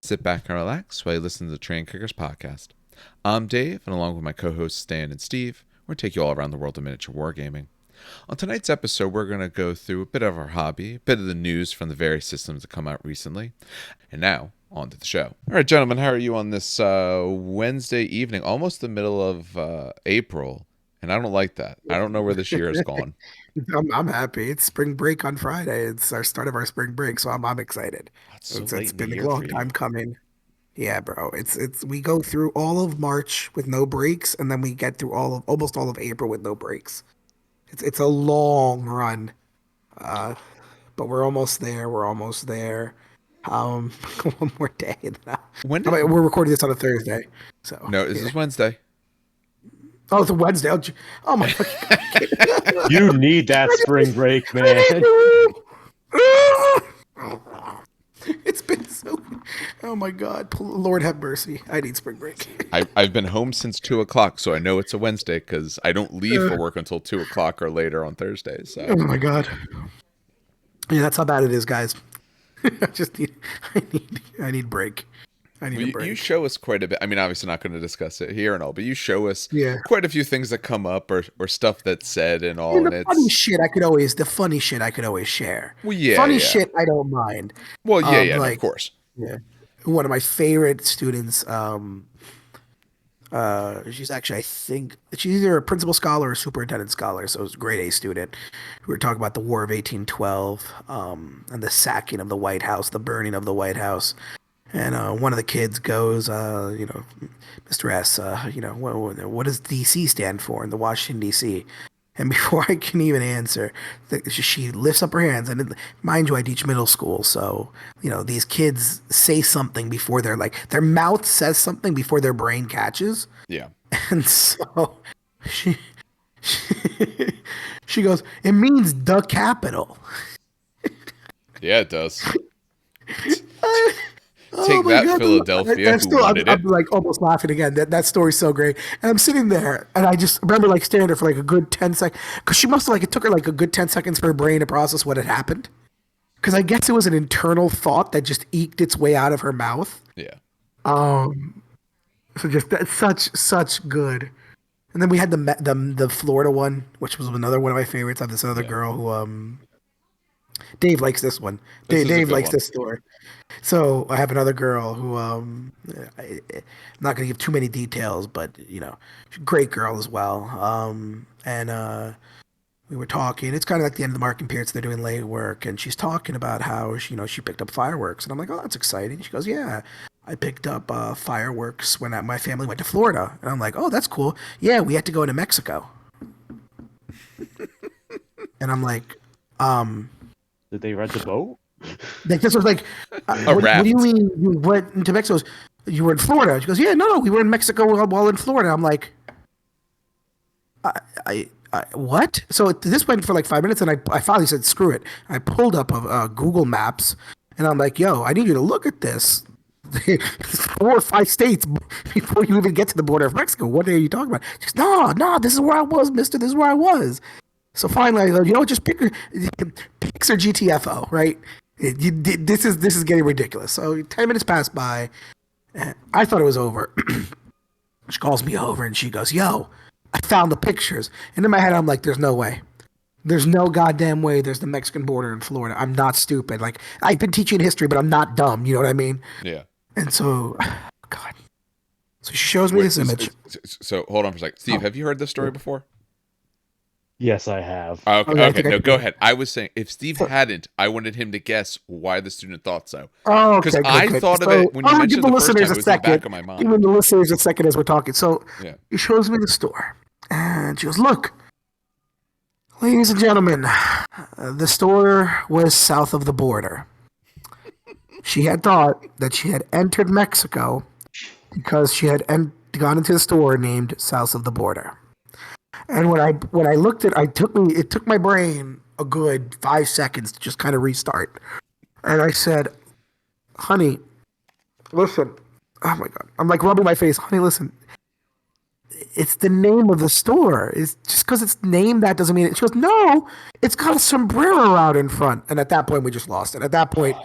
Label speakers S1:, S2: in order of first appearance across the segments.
S1: Sit back and relax while you listen to the Train Kickers podcast. I'm Dave, and along with my co-hosts Stan and Steve, we're going to take you all around the world of miniature wargaming. On tonight's episode, we're going to go through a bit of our hobby, a bit of the news from the various systems that come out recently, and now, on to the show. All right, gentlemen, how are you on this Wednesday evening, almost the middle of April? And I don't like that. I don't know where this year has gone.
S2: I'm happy. It's spring break on Friday. It's our start of our spring break, so I'm excited.
S1: That's so
S2: It's
S1: late
S2: it's
S1: in the
S2: been a
S1: year
S2: long
S1: for
S2: time
S1: you.
S2: coming. Yeah, bro. It's we go through all of March with no breaks, and then we get through almost all of April with no breaks. It's a long run. Uh, but we're almost there. We're almost there. Um, one more day.
S1: When
S2: I mean,
S1: did...
S2: we're recording this on a Thursday, so
S1: No, this
S2: yeah.
S1: is Wednesday.
S2: Oh, it's a Wednesday. Oh my fucking God.
S3: You need that spring break, man.
S2: It's been so. Oh my God, Lord have mercy. I need spring break.
S1: I've been home since 2 o'clock, so I know it's a Wednesday because I don't leave for work until 2 o'clock or later on Thursdays. So.
S2: Oh my God. Yeah, that's how bad it is, guys. I just need. I need break. I need
S1: Well,
S2: a
S1: you
S2: break.
S1: show us quite a bit. I mean, obviously not going to discuss it here and all, but you show us
S2: Yeah.
S1: quite a few things that come up or stuff that's said and
S2: I mean,
S1: all, and it's...
S2: the funny shit I could always share.
S1: Well, yeah,
S2: Funny
S1: yeah.
S2: shit I don't mind.
S1: Well, yeah, no, of
S2: Like,
S1: course.
S2: yeah, one of my favorite students. She's actually, I think, she's either a principal scholar or superintendent scholar, so it was a grade A student. We were talking about the War of 1812, and the sacking of the White House, the burning of the White House. And one of the kids goes, Mr. S, what does DC stand for in the Washington DC? And before I can even answer, she lifts up her hands. And mind you, I teach middle school, so these kids say something before they're like their mouth says something before their brain catches.
S1: Yeah.
S2: And so she she goes, "It means the capital."
S1: Yeah, it does.
S2: Oh
S1: Take
S2: my
S1: that,
S2: God,
S1: Philadelphia,
S2: that's
S1: who
S2: still,
S1: wanted
S2: I'm
S1: it.
S2: like almost laughing again. That story's so great. And I'm sitting there and I just remember like staring there for like a good 10 seconds. Because she must have it took her like a good 10 seconds for her brain to process what had happened. Because I guess it was an internal thought that just eked its way out of her mouth.
S1: Yeah.
S2: So just that's such good. And then we had the Florida one, which was another one of my favorites. I have this other girl who Dave likes this one.
S1: This is a
S2: Dave
S1: good
S2: likes
S1: one.
S2: this story. So I have another girl who I'm not going to give too many details, but she's a great girl as well. And we were talking. It's kind of like the end of the marketing period, so they're doing late work, and she's talking about how she picked up fireworks, and I'm like, oh, that's exciting. She goes, yeah, I picked up fireworks when my family went to Florida, and I'm like, oh, that's cool. Yeah, we had to go into Mexico, and I'm like,
S3: Did they rent a boat?
S2: like this was like, what do you mean you went into Mexico? You were in Florida. She goes, yeah, no, we were in Mexico while in Florida. I'm like, I what? So this went for like 5 minutes, and I finally said, screw it. I pulled up Google Maps, and I'm like, yo, I need you to look at this. 4 or 5 states before you even get to the border of Mexico. What are you talking about? She goes, no, this is where I was, mister. This is where I was. So finally, I go, just pick or GTFO, right? This is getting ridiculous. So 10 minutes passed by. And I thought it was over. She calls me over and she goes, yo, I found the pictures. And in my head, I'm like, there's no way. There's no goddamn way there's the Mexican border in Florida. I'm not stupid. Like, I've been teaching history, but I'm not dumb. You know what I mean?
S1: Yeah.
S2: And so, God. So she shows me this image.
S1: So hold on for a second. Steve, have you heard this story before?
S3: Yes, I have.
S1: Oh,
S2: Okay,
S1: okay. No, go ahead. I was saying, if Steve hadn't, I wanted him to guess why the student thought so.
S2: Oh, okay.
S1: Because I thought of it when you mentioned it the first time, it was in the back of my mind.
S2: Giving the listeners a second as we're talking. So
S1: Yeah.
S2: she shows me the store. And she goes, look, ladies and gentlemen, the store was south of the border. She had thought that she had entered Mexico because she had gone into a store named south of the border. And when I looked at it took my brain a good 5 seconds to just kind of restart. And I said, honey, listen. Oh my God. I'm like rubbing my face. Honey, listen. It's the name of the store. It's just because it's named that doesn't mean it. She goes, no, it's got a sombrero out in front. And at that point, we just lost it. At that point,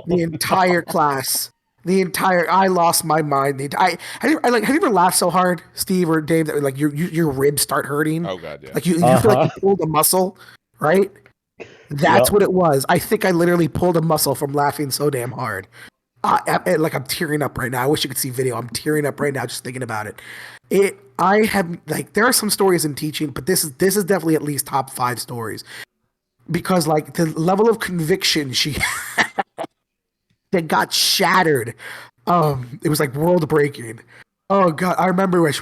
S2: the entire class I lost my mind. Have you ever laughed so hard, Steve or Dave, that like your ribs start hurting?
S1: Oh God, yeah.
S2: Like you feel like
S3: Uh-huh.
S2: you pulled a muscle, right? That's
S3: Yep.
S2: what it was. I think I literally pulled a muscle from laughing so damn hard. Like I'm tearing up right now. I wish you could see video. I'm tearing up right now just thinking about it. I have like there are some stories in teaching, but this is definitely at least top five stories because like the level of conviction she that got shattered. It was like world breaking. Oh God, I remember when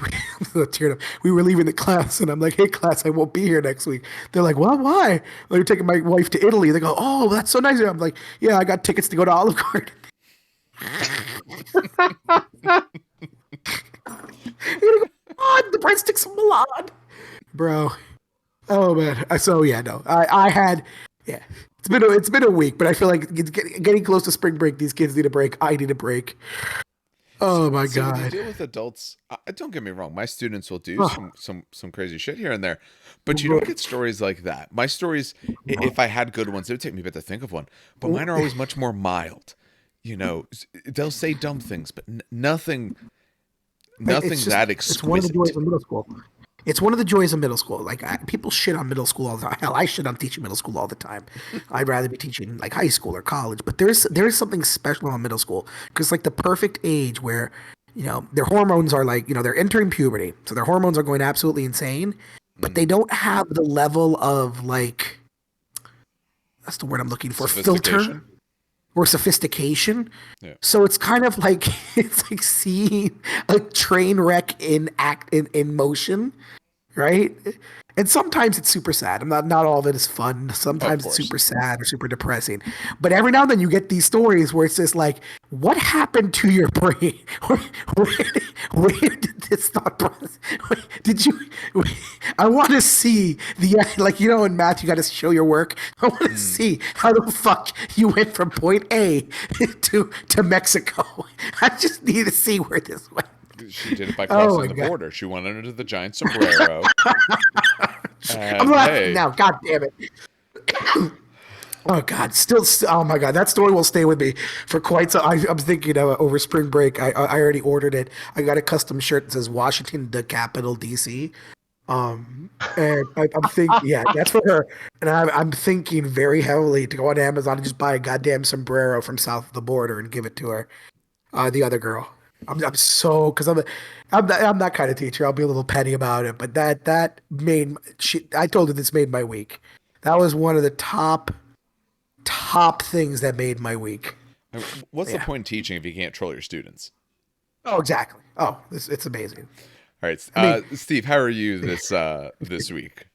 S2: we were leaving the class, and I'm like, "Hey, class, I won't be here next week." They're like, "Well, why?" They're taking my wife to Italy. They go, "Oh, that's so nice." I'm like, "Yeah, I got tickets to go to Olive Garden." You're gonna go, "Oh, the breadsticks of Milan, bro." Oh man. So yeah, no, I had yeah. It's been a week, but I feel like getting close to spring break. These kids need a break. I need a break.
S1: So,
S2: Oh my
S1: so when you
S2: God.
S1: deal with adults, don't get me wrong. My students will do
S2: Oh,
S1: some crazy shit here and there, but you don't
S2: bro.
S1: get stories like that. My stories, if I had good ones, it would take me a bit to think of one. But mine are always much more mild. They'll say dumb things, but
S2: It's
S1: nothing
S2: just
S1: that
S2: it's one of the joys
S1: exquisite.
S2: of middle school. It's one of the joys of middle school. Like people shit on middle school all the time. Hell, I shit on teaching middle school all the time. I'd rather be teaching like high school or college. But there's something special on middle school because like the perfect age where their hormones are like they're entering puberty, so their hormones are going absolutely insane. But they
S1: Mm.
S2: don't have the level of like that's the word I'm looking for filter
S1: Sophistication.
S2: or sophistication.
S1: Yeah.
S2: So it's kind of like it's like seeing a train wreck in motion, right? And sometimes it's super sad. Not all of it is fun.
S1: Of
S2: Sometimes it's
S1: course.
S2: super sad or super depressing. But every now and then you get these stories where it's just like, what happened to your brain? Where, where did this thought process? Did you? I want to see the like in math you got to show your work. I want to
S1: Mm.
S2: see how the fuck you went from point A to Mexico. I just need to see where this went.
S1: She did it by
S2: Oh
S1: crossing
S2: my
S1: the
S2: god.
S1: border. She went under the giant sombrero,
S2: I'm
S1: and
S2: laughing
S1: hey,
S2: now. God damn it. Oh God, oh my God, that story will stay with me for quite some. I'm thinking over spring break. I already ordered it. I got a custom shirt that says Washington, the capital DC. And I'm thinking, yeah, that's for her. And I'm thinking very heavily to go on Amazon and just buy a goddamn sombrero from south of the border and give it to her. The other girl. I'm so because I'm that kind of teacher. I'll be a little petty about it, but that made I told her this made my week. That was one of the top things that made my week.
S1: what's the
S2: Yeah.
S1: point in teaching if you can't troll your students?
S2: Oh, exactly. Oh, it's amazing.
S1: All right,
S2: I mean,
S1: Steve, how are you this week?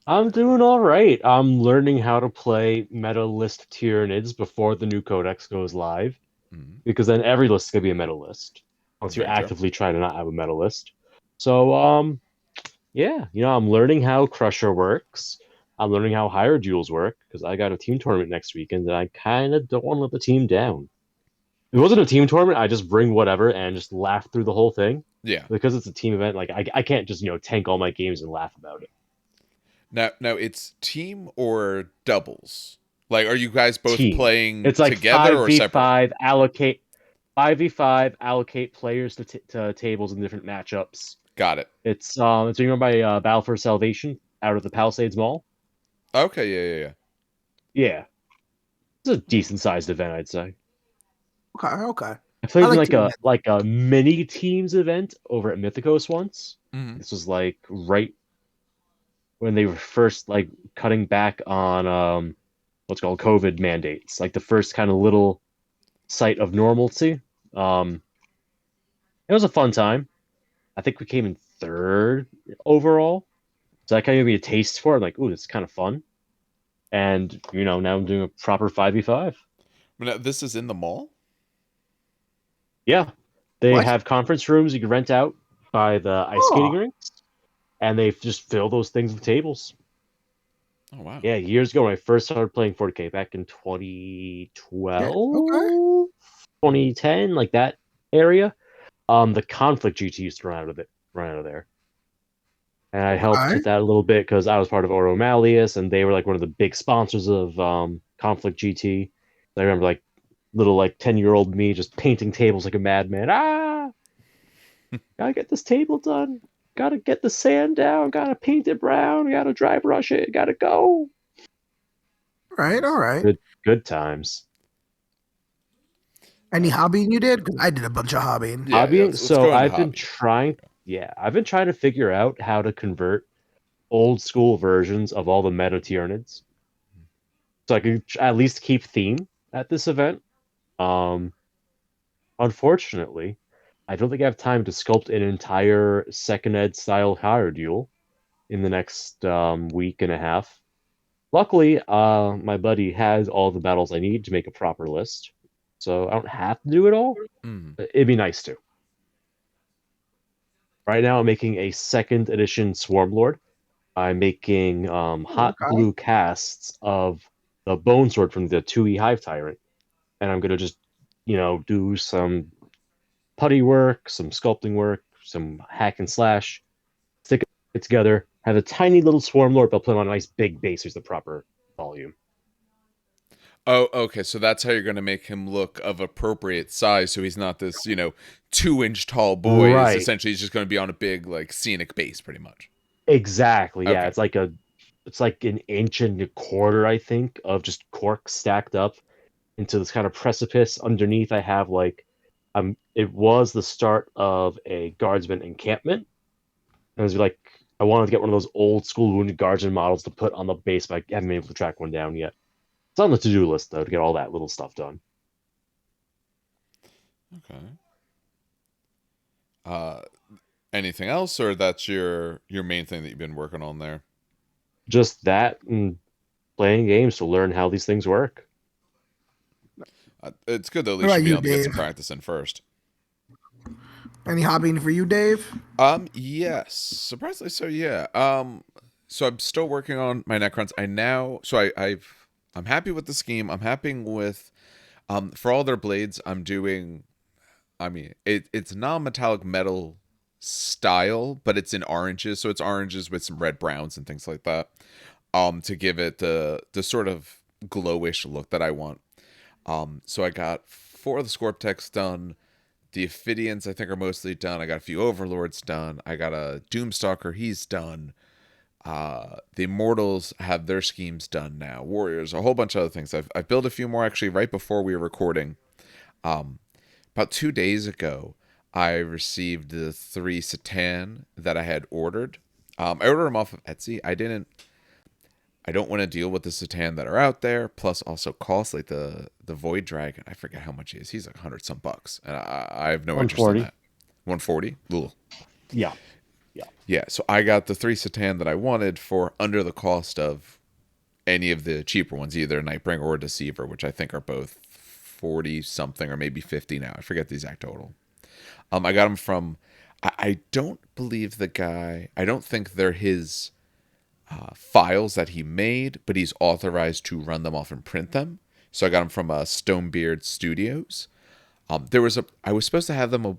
S3: I'm doing all right. I'm learning how to play meta list Tyranids before the new codex goes live,
S1: Mm,
S3: because then every list is gonna be a meta list once you
S1: very true.
S3: actively try to not have a meta list. So yeah, I'm learning how Crusher works. I'm learning how higher duels work because I got a team tournament next weekend and I kind of don't want to let the team down. If it wasn't a team tournament, I just bring whatever and just laugh through the whole thing.
S1: Yeah.
S3: Because it's a team event, like I can't just tank all my games and laugh about it.
S1: Now it's team or doubles. Like, are you guys both
S3: Team.
S1: playing
S3: It's like
S1: together or separate?
S3: 5v5 allocate players to tables in different matchups.
S1: Got it.
S3: It's being run by Battle for Salvation out of the Palisades Mall.
S1: Okay. Yeah.
S3: Yeah, it's a decent sized event, I'd say.
S2: okay, okay.
S3: I
S2: I
S3: played in
S2: like
S3: like
S2: team
S3: a
S2: events.
S3: like a mini teams event over at Mythicos once.
S1: Hmm.
S3: This was like right when they were first like cutting back on what's called COVID mandates, like the first kind of little sight of normalcy. Um, it was a fun time. I think we came in third overall, so that kind of gave me a taste for it. I'm like, ooh, this is kind of fun. And now I'm doing a proper 5v5.
S1: Now, this is in the mall.
S3: Yeah, they
S2: What?
S3: have conference rooms you can rent out by the ice skating
S2: Oh,
S3: rinks, and they just fill those things with tables.
S1: Oh wow.
S3: Yeah, years ago when I first started playing 40K back in
S2: yeah. Okay.
S3: 2012, 2010, like that area. The conflict GT used to run out of there. And I helped
S2: Okay.
S3: with that a little bit because I was part of Oro Malleus and they were like one of the big sponsors of conflict GT. I remember like little like 10-year-old me just painting tables like a madman. Gotta get this table done. Gotta get the sand down. Gotta paint it brown. Gotta dry brush it. Gotta go.
S2: All right.
S3: Good times.
S2: Any hobbying you did? Because I did a bunch of hobbying.
S1: Yeah.
S3: Hobbying.
S1: Let's
S3: So
S1: go into
S3: I've been
S1: hobby.
S3: trying. Yeah, I've been trying to figure out how to convert old school versions of all the meta Tyranids, so I can at least keep theme at this event. Um, Unfortunately, I don't think I have time to sculpt an entire second ed style Hierodule in the next week and a half. Luckily, my buddy has all the battles I need to make a proper list, so I don't have to do it all.
S1: Mm.
S3: But it'd be nice to. Right now, I'm making a second edition Swarmlord. I'm making hot
S2: Okay.
S3: glue casts of the Bone Sword from the 2E Hive Tyrant, and I'm gonna just, do some putty work, some sculpting work, some hack and slash, stick it together, have a tiny little Swarmlord, but put him on a nice big base. There's the proper volume.
S1: Oh, okay. So that's how you're going to make him look of appropriate size. So he's not this, 2-inch tall boy. Is
S3: Right.
S1: essentially he's just going to be on a big, like, scenic base, pretty much.
S3: Exactly. Yeah,
S1: Okay.
S3: it's like an inch and a quarter, I think, of just cork stacked up into this kind of precipice. Underneath, I have it was the start of a guardsman encampment. And I was like, I wanted to get one of those old school wounded guardsman models to put on the base, but I haven't been able to track one down yet. It's on the to-do list though to get all that little stuff done.
S1: Okay. Uh, Anything else, or that's your main thing that you've been working on there?
S3: Just that and playing games to learn how these things work.
S1: It's good though. At
S2: What
S1: least
S2: about
S1: you'll be
S2: you,
S1: able to get
S2: Dave?
S1: some practice in first.
S2: Any hobbying for you, Dave?
S1: Yes. Surprisingly so, yeah. So I'm still working on my Necrons. I'm happy with the scheme. I'm happy with for all their blades, I'm doing it's non-metallic metal style, but it's in oranges, so it's oranges with some red browns and things like that. To give it the sort of glowish look that I want. So I got 4 of the Scorptex done. The Ophidians, I think, are mostly done. I got a few Overlords done. I got a Doomstalker, he's done. The Immortals have their schemes done now. Warriors, a whole bunch of other things. I've built a few more actually right before we were recording. About 2 days ago, I received the 3 Satan that I had ordered. I ordered them off of Etsy. I don't want to deal with the Satan that are out there. Plus, also cost like the Void Dragon. I forget how much he is. He's like 100 some bucks, and I have no interest in
S3: 140.
S1: that. 140. Ooh.
S3: Yeah. Yeah.
S1: Yeah. So I got the 3 Satan that I wanted for under the cost of any of the cheaper ones, either Nightbringer or Deceiver, which I think are both 40 something or maybe 50 now. I forget the exact total. I got them from. I don't believe the guy. I don't think they're his files that he made, but he's authorized to run them off and print them. So I got them from Stonebeard Studios. I was supposed to have them a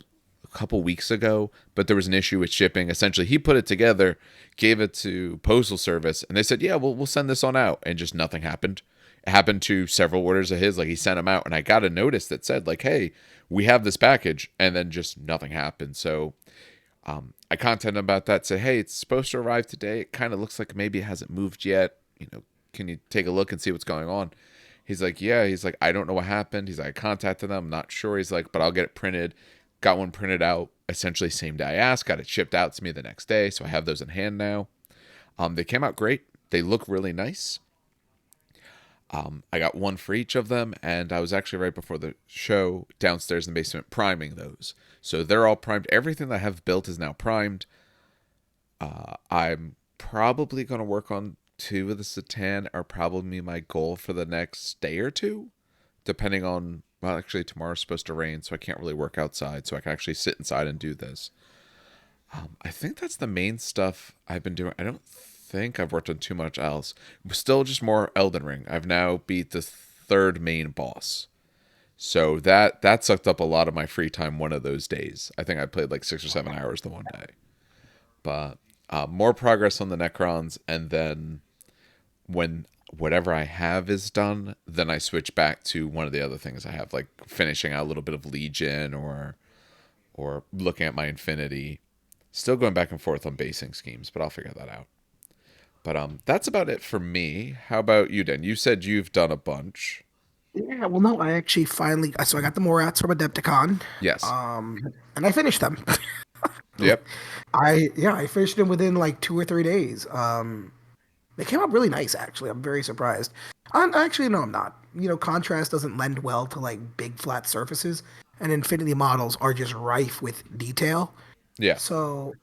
S1: couple weeks ago, but there was an issue with shipping. Essentially, he put it together, gave it to Postal Service, and they said, "Yeah, we'll send this on out," and just nothing happened. It happened to several orders of his. Like he sent them out, and I got a notice that said, like, "Hey, we have this package," and then just nothing happened. So I contacted him about that. Said, "Hey, it's supposed to arrive today. It kind of looks like maybe it hasn't moved yet. Can you take a look and see what's going on?" He's like, "Yeah." He's like, "I don't know what happened." He's like, "I contacted them. I'm not sure." He's like, "But I'll get it printed." Got one printed out essentially same day I asked. Got it shipped out to me the next day. So I have those in hand now. They came out great. They look really nice. I got one for each of them, and I was actually right before the show downstairs in the basement priming those. So they're all primed. Everything that I have built is now primed. I'm probably going to work on 2 of the Satan are probably my goal for the next day or two, depending on, well, actually tomorrow's supposed to rain, so I can't really work outside, so I can actually sit inside and do this. I think that's the main stuff I've been doing. I don't think I've worked on too much else. Still just more Elden Ring. I've now beat the 3rd main boss. So that sucked up a lot of my free time one of those days. I think I played like 6 or 7 hours the one day. But more progress on the Necrons, and then when whatever I have is done, then I switch back to one of the other things I have, like finishing out a little bit of Legion or looking at my Infinity. Still going back and forth on basing schemes, but I'll figure that out. But that's about it for me. How about you, Dan? You said you've done a bunch.
S2: Yeah, well, no, I actually finally. So I got the Morats from Adepticon,
S1: Yes.
S2: and I finished them.
S1: Yep.
S2: I finished them within like 2 or 3 days. They came out really nice, actually. I'm very surprised. Actually, no, I'm not. Contrast doesn't lend well to like big flat surfaces, and Infinity models are just rife with detail.
S1: Yeah.
S2: So,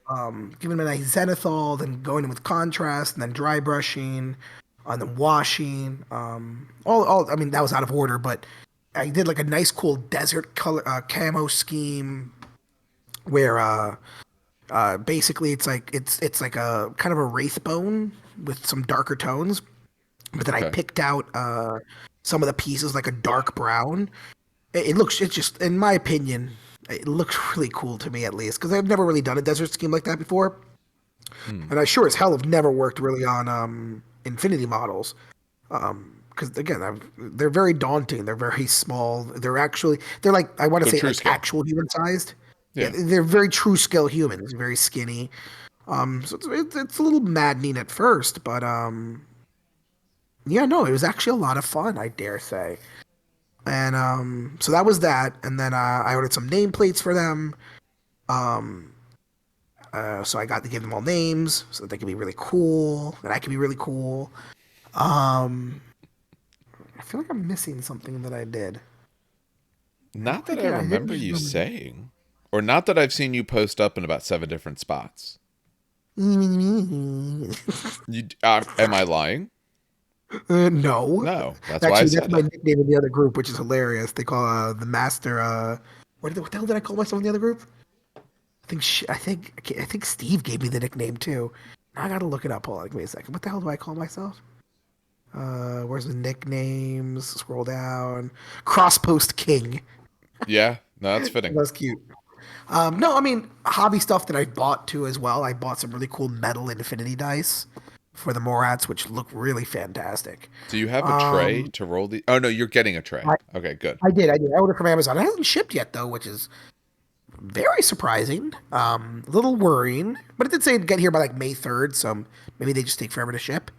S2: giving them a nice zenithal, then going in with contrast, and then dry brushing, and then washing. All. I mean, that was out of order, but I did like a nice, cool desert color camo scheme where basically it's like a kind of a wraith bone with some darker tones, but then I
S1: Okay.
S2: picked out some of the pieces like a dark brown. It's just, in my opinion, it looks really cool to me, at least, because I've never really done a desert scheme like that before,
S1: Hmm.
S2: and I sure as hell have never worked really on Infinity models. Because again, they're very daunting. They're very small. They're like, I want to
S1: So
S2: say
S1: true
S2: like
S1: scale.
S2: actual human sized. Yeah,
S1: Yeah.
S2: they're very true scale humans, very skinny. So it's a little maddening at first, but yeah, no, it was actually a lot of fun, I dare say. And so that was that, and then I ordered some nameplates for them. Um, so I got to give them all names so that they can be really cool, and I can be really cool. Um, I feel like I'm missing something that I did. I know
S1: Not
S2: I
S1: that I
S2: did. I didn't
S1: remember
S2: just
S1: you
S2: remember.
S1: saying, or not that I've seen you post up in about 7 different spots. Am I lying?
S2: No,
S1: No, that's why I
S2: actually, that's
S1: said
S2: my
S1: it.
S2: nickname in the other group, which is hilarious. They call the master. What the hell did I call myself in the other group? I think Steve gave me the nickname too. Now I gotta look it up. Hold on, give me a second. What the hell do I call myself? Where's the nicknames? Scroll down. Crosspost King.
S1: Yeah, no, that's fitting.
S2: That's cute. No, I mean hobby stuff that I bought too as well. I bought some really cool metal infinity dice for the Morats, which look really fantastic.
S1: Do you have a tray
S2: Um,
S1: to roll the? Oh no, you're getting a tray.
S2: I,
S1: Okay, good.
S2: I did. I ordered from Amazon. It hasn't shipped yet though, which is very surprising. A little worrying, but it did say it'd get here by like May 3rd, so maybe they just take forever to ship.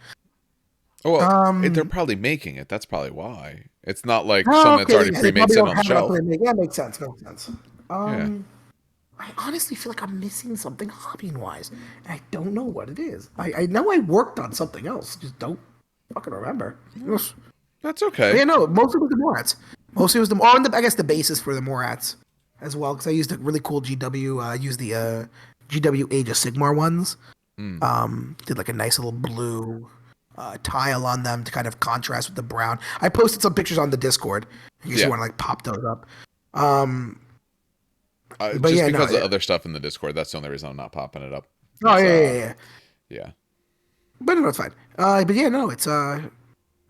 S1: Oh, well, they're
S2: Um,
S1: probably making it. That's probably why. It's not like
S2: oh,
S1: something that's
S2: okay,
S1: already
S2: yeah, they
S1: pre-made
S2: probably
S1: sitting
S2: don't
S1: on the
S2: have enough
S1: shelf.
S2: to make. Yeah, makes sense. Makes sense.
S1: Yeah.
S2: Um, I honestly feel like I'm missing something hobbying wise. I don't know what it is. I know I worked on something else, just don't fucking remember. But
S1: That's okay.
S2: yeah, no, mostly with the Morats. Mostly it was I guess the basis for the Morats as well, because I used a really cool GW. I used the GW Age of Sigmar ones.
S1: Hmm.
S2: Did like a nice little blue tile on them to kind of contrast with the brown. I posted some pictures on the Discord in case you
S1: Yeah.
S2: want to like pop those up. Um, but
S1: Just
S2: yeah, no,
S1: because of other stuff in the Discord, that's the only reason I'm not popping it up.
S2: oh
S1: It's
S2: yeah.
S1: yeah.
S2: But no, it's fine. But yeah, no, it's yeah,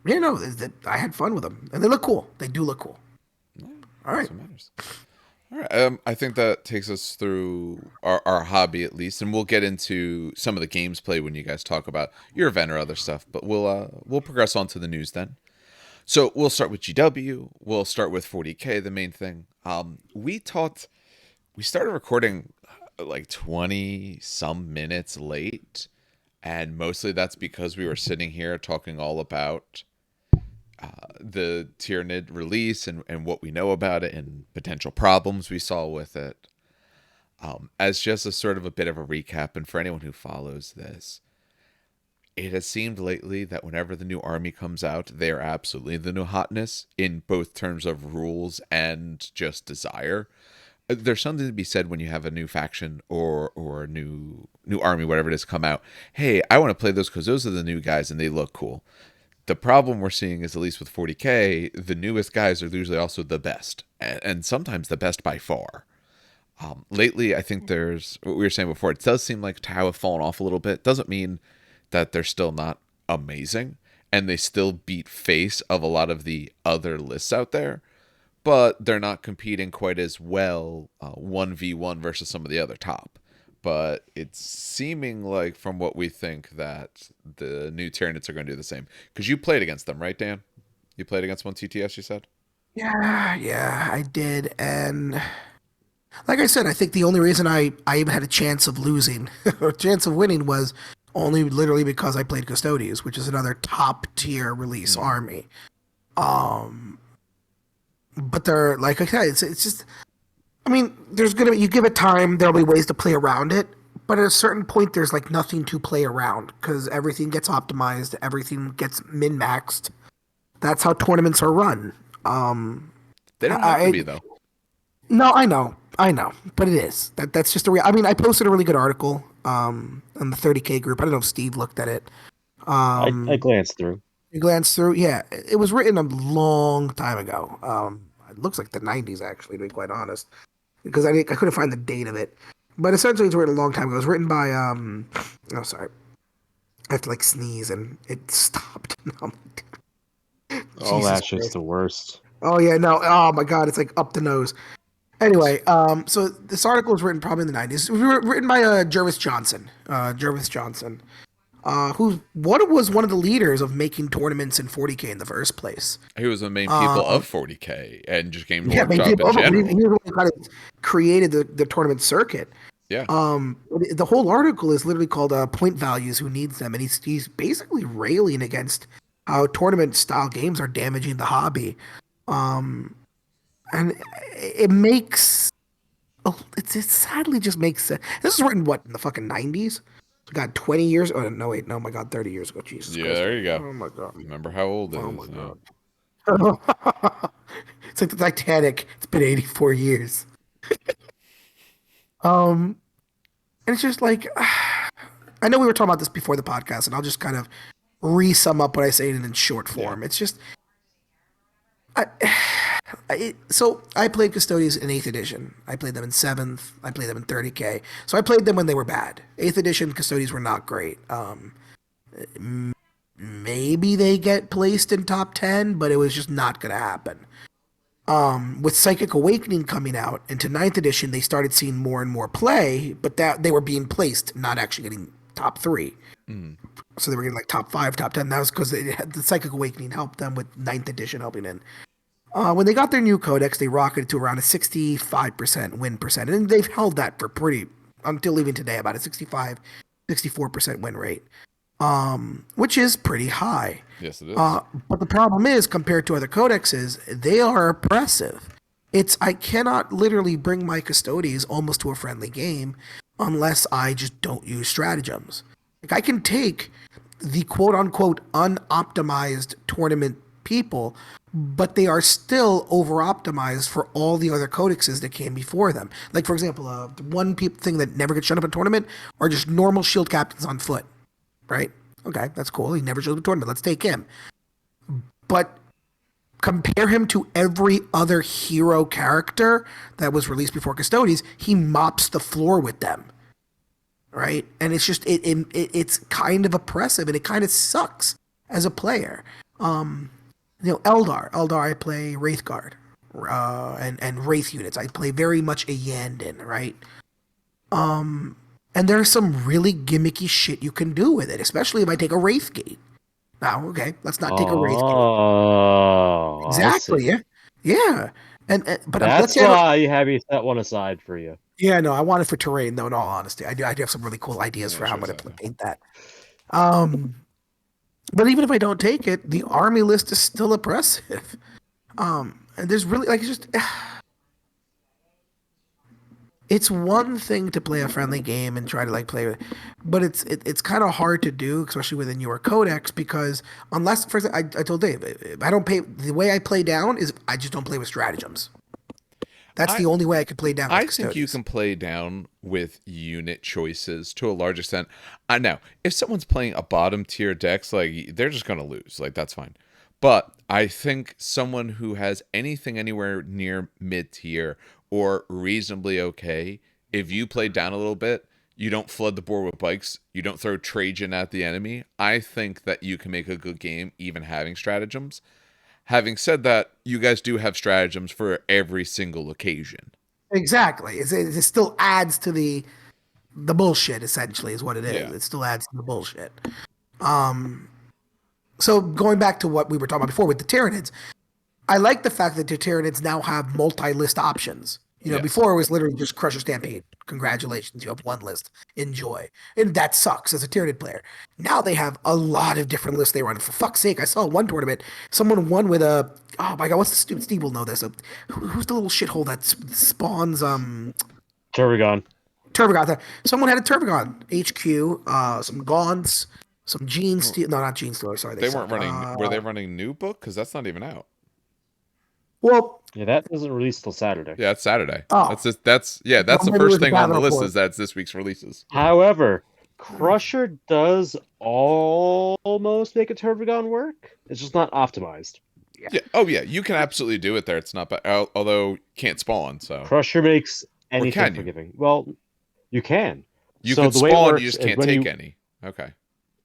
S2: no, I had fun with them, and they look cool. They do look cool. All
S1: That's
S2: right.
S1: what matters. All right. I think that takes us through our hobby at least, and we'll get into some of the games played when you guys talk about your event or other stuff. But we'll progress on to the news then. So we'll start with GW. We'll start with 40K, the main thing. We started recording like 20 some minutes late, and mostly that's because we were sitting here talking all about the Tyranid release and what we know about it and potential problems we saw with it. As just a sort of a bit of a recap, and for anyone who follows this, it has seemed lately that whenever the new army comes out, they are absolutely the new hotness in both terms of rules and just desire. There's something to be said when you have a new faction or a new army, whatever it is, come out. Hey, I want to play those because those are the new guys and they look cool. The problem we're seeing is, at least with 40K, the newest guys are usually also the best, and sometimes the best by far. Lately, I think there's what we were saying before. It does seem like Tau have fallen off a little bit. Doesn't mean that they're still not amazing, and they still beat face of a lot of the other lists out there, but they're not competing quite as well 1v1 versus some of the other top. but it's seeming like, from what we think, that the new Tyranids are going to do the same. Because you played against them, right, Dan? You played against one TTS, you said?
S2: Yeah, I did. And like I said, I think the only reason I even had a chance of losing or chance of winning was only literally because I played Custodes, which is another top tier release
S1: Mm.
S2: army. Um, but they're like I said, it's just I mean, there's gonna be, you give it time, there'll be ways to play around it. But at a certain point, there's like nothing to play around because everything gets optimized, everything gets min maxed. That's how tournaments are run. Um,
S1: They don't have to
S2: I
S1: be, though.
S2: No, I know, but it is that's just a real. I mean, I posted a really good article on the 30K group. I don't know if Steve looked at it.
S3: I
S2: Um,
S3: glanced through.
S2: you glanced through, yeah, it was written a long time ago. It looks like the 90s actually, to be quite honest, because I couldn't find the date of it. But essentially, it's written a long time ago. It was written by oh sorry, I have to like sneeze and it stopped.
S3: Oh,
S2: Jesus
S3: that's just
S2: Christ.
S3: the worst.
S2: Oh yeah, no. Oh my God, it's like up the nose. Anyway, so this article was written probably in the 90s. It was written by Jervis Johnson. Who what was one of the leaders of making tournaments in 40K in the first place.
S1: He was the main people
S2: Uh,
S1: of 40K and just Games
S2: yeah, I mean,
S1: Workshop in
S2: he
S1: general.
S2: was the one who kind of created the tournament circuit.
S1: Yeah.
S2: The whole article is literally called "Point Values: Who Needs Them," and he's basically railing against how tournament style games are damaging the hobby. Um, and it makes oh, it sadly just makes sense. This was written what in the fucking 90s? So God, 20 years. Oh no, wait, no, my God, 30 years ago. Jesus
S1: Yeah,
S2: Christ.
S1: there you go.
S2: Oh my God.
S1: Remember how old it
S2: Oh my
S1: is. Yeah.
S2: God. It's like the Titanic. It's been 84 years. Um, and it's just like I know we were talking about this before the podcast, and I'll just kind of re-sum up what I say in short
S1: Yeah.
S2: form. It's just I, so I played Custodians in 8th edition. I played them in 7th. I played them in 30K. So I played them when they were bad. 8th edition Custodians were not great. Maybe they get placed in top 10, but it was just not going to happen. With Psychic Awakening coming out into 9th edition, they started seeing more and more play, but that they were being placed, not actually getting top 3.
S1: Mm.
S2: So they were getting like top 5, top 10. That was because the Psychic Awakening helped them with 9th edition helping in. When they got their new codex, they rocketed to around a 65% win percent. And they've held that for pretty, until even today, about a 65, 64% win rate, which is pretty high.
S1: Yes, it is.
S2: But the problem is, compared to other codexes, they are oppressive. I cannot literally bring my Custodes almost to a friendly game unless I just don't use stratagems. Like, I can take the quote unquote unoptimized tournament people, but they are still over optimized for all the other codexes that came before them. Like, for example, the one thing that never gets shown up in a tournament are just normal shield captains on foot, right? Okay, that's cool. He never shows up in a tournament. Let's take him. But compare him to every other hero character that was released before Custodes, he mops the floor with them, right? And it's just it's kind of oppressive and it kind of sucks as a player. Eldar, I play Wraithguard, and Wraith units. I play very much a Yandin, right? And there's some really gimmicky shit you can do with it, especially if I take a Wraith Gate. Now, okay, let's not take a Wraith Gate.
S3: Oh, I
S2: Exactly,
S3: see.
S2: yeah, yeah. But let's
S3: That's
S2: say I don't.
S3: why you have me set one aside for you.
S2: Yeah, no, I want it for terrain, though. In all honesty, I do have some really cool ideas
S1: Yeah,
S2: for how I'm
S1: sure,
S2: going to
S1: exactly.
S2: paint that. Um, but even if I don't take it, the army list is still oppressive. And there's really like it's just it's one thing to play a friendly game and try to like play with, but it's kind of hard to do, especially within your codex, because unless first I told Dave, if I don't pay the way I play down is I just don't play with stratagems. That's
S1: I
S2: the only way I could play down with
S1: I think you
S2: Custodes.
S1: can play down with unit choices to a large extent. I know if someone's playing a bottom tier decks, like they're just gonna lose. Like that's fine. But I think someone who has anything anywhere near mid tier or reasonably okay, if you play down a little bit, you don't flood the board with bikes, you don't throw Trajan at the enemy. I think that you can make a good game even having stratagems. Having said that, you guys do have stratagems for every single occasion.
S2: Exactly. It still adds to the bullshit essentially is what it is.
S1: Yeah.
S2: It still adds to the bullshit. Um, so going back to what we were talking about before with the Tyranids, I like the fact that the Tyranids now have multi-list options.
S1: Yes.
S2: Before it was literally just Crusher Stampede. Congratulations, you have one list. Enjoy. And that sucks as a Tyranid player. Now they have a lot of different lists they run. For fuck's sake, I saw one tournament, someone won with a, oh my god, what's the stupid, Steve will know this. Who's the little shithole that spawns,
S3: Turrigon.
S2: Turbogon. Someone had a Turbogon HQ, some Gaunts, some Gene Steal. No, not Gene Stealer. Sorry,
S1: They weren't
S2: suck.
S1: running. Were they running New Book? Because that's not even out.
S2: Well,
S3: Yeah, that doesn't release till Saturday.
S1: Yeah, it's Saturday.
S2: Oh.
S1: That's just that's the
S2: Maybe it
S1: first
S2: was a
S1: thing on the
S2: battle
S1: list
S2: report.
S1: is that's this week's releases.
S3: However, Crusher does almost make a Turrigon work. It's just not optimized.
S1: Yeah. Oh yeah, you can absolutely do it there. It's not bad. Although can't spawn. So
S3: Crusher makes anything
S1: can you?
S3: forgiving. Well, you can.
S1: you
S3: So
S1: can
S3: the way it
S1: spawn.
S3: works
S1: You just
S3: is
S1: can't
S3: when
S1: take
S3: you-
S1: any. Okay.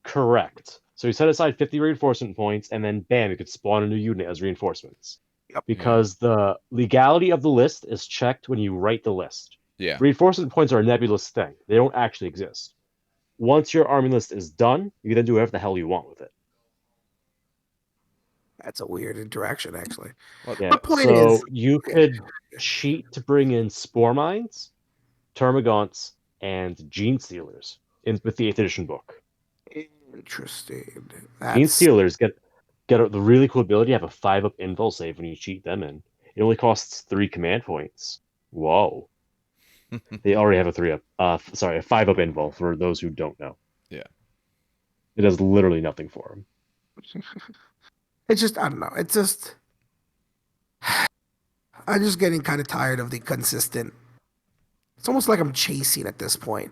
S3: Correct. So you set aside 50 reinforcement points, and then bam, you could spawn a new unit as reinforcements.
S2: Yep.
S3: Because the legality of the list is checked when you write the list.
S1: Yeah.
S3: Reinforcement points are a nebulous thing. They don't actually exist. Once your army list is done, you can then do whatever the hell you want with it.
S2: That's a weird interaction, actually.
S3: Yeah.
S2: The point
S3: so
S2: is-
S3: you could cheat to bring in Spore Mines, Termagants, and Gene Stealers with the 8th edition book.
S2: Interesting.
S3: Gene Stealers get the really cool ability to have a 5-up invul save when you cheat them in. It only costs 3 command points. Whoa. They already have a 3-up. A 5-up invul for those who don't know.
S1: Yeah.
S3: It does literally nothing for them.
S2: It's just, I don't know. It's just, I'm just getting kind of tired of the consistent. It's almost like I'm chasing at this point.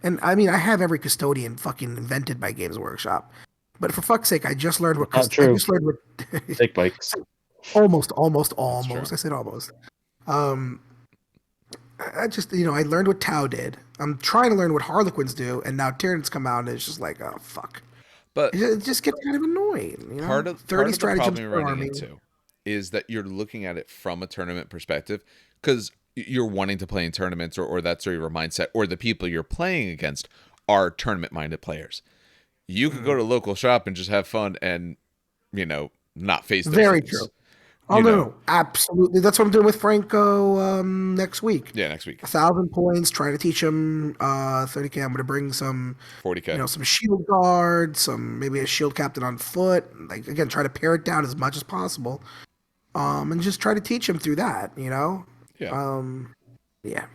S2: And I mean, I have every custodian fucking invented by Games Workshop. But for fuck's sake, I just learned what.
S3: Not true.
S2: I just learned what.
S3: Take bikes.
S2: almost.
S1: true.
S2: I said almost. I just, I learned what Tau did. I'm trying to learn what Harlequins do, and now Tyranids come out, and it's just like, oh fuck.
S1: But
S2: It just gets kind of annoying.
S1: part of the problem you're running
S2: army.
S1: into is that you're looking at it from a tournament perspective because you're wanting to play in tournaments or that's sort of your mindset, or the people you're playing against are tournament-minded players. You could go to a local shop and just have fun and, not face those
S2: Very
S1: things.
S2: true. Oh no, absolutely. That's what I'm doing with Franco next week.
S1: Yeah, next week.
S2: 1,000 points, trying to teach him 30K. I'm going to bring some
S1: 40K.
S2: Some shield guards, maybe a shield captain on foot. Like, again, try to pare it down as much as possible. And just try to teach him through that,
S1: Yeah.
S2: Yeah.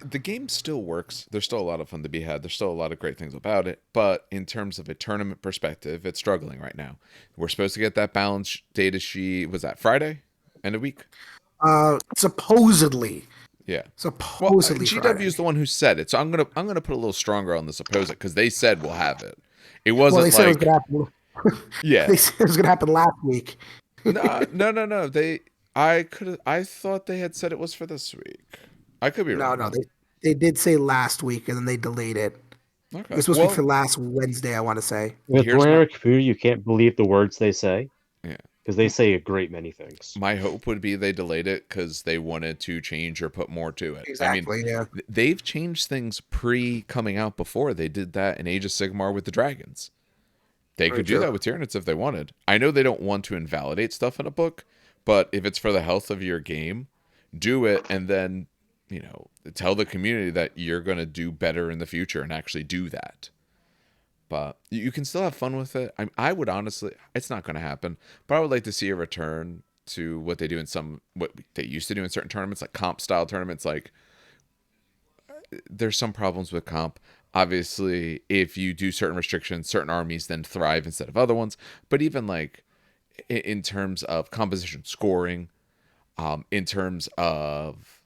S1: The game still works. There's still a lot of fun to be had. There's still a lot of great things about it. But in terms of a tournament perspective, it's struggling right now. We're supposed to get that balance data sheet. Was that Friday? End of week?
S2: Supposedly.
S1: Yeah.
S2: Supposedly.
S1: GW
S2: Friday.
S1: is the one who said it, so I'm gonna put a little stronger on the supposed because they said we'll have it. It wasn't
S2: Well, they said it was
S1: like
S2: going to happen.
S1: yeah.
S2: They said it was going to happen last week.
S1: No. I thought they had said it was for this week. I could be wrong.
S2: No. They did say last week, and then they delayed it.
S1: Okay.
S2: It was supposed to be for last Wednesday, I want to say.
S3: With
S1: Here's
S3: Planner Computer, you can't believe the words they say.
S1: Yeah.
S3: Because they say a great many things.
S1: My hope would be they delayed it because they wanted to change or put more to it.
S2: Exactly, yeah.
S1: They've changed things pre-coming out before. They did that in Age of Sigmar with the dragons. They could do that with Tyranids if they wanted. I know they don't want to invalidate stuff in a book, but if it's for the health of your game, do it and then, tell the community that you're going to do better in the future and actually do that. But you can still have fun with it. I would honestly, it's not going to happen, but I would like to see a return to what they do what they used to do in certain tournaments, like comp style tournaments. Like there's some problems with comp. Obviously, if you do certain restrictions, certain armies then thrive instead of other ones. But even like in terms of composition scoring, in terms of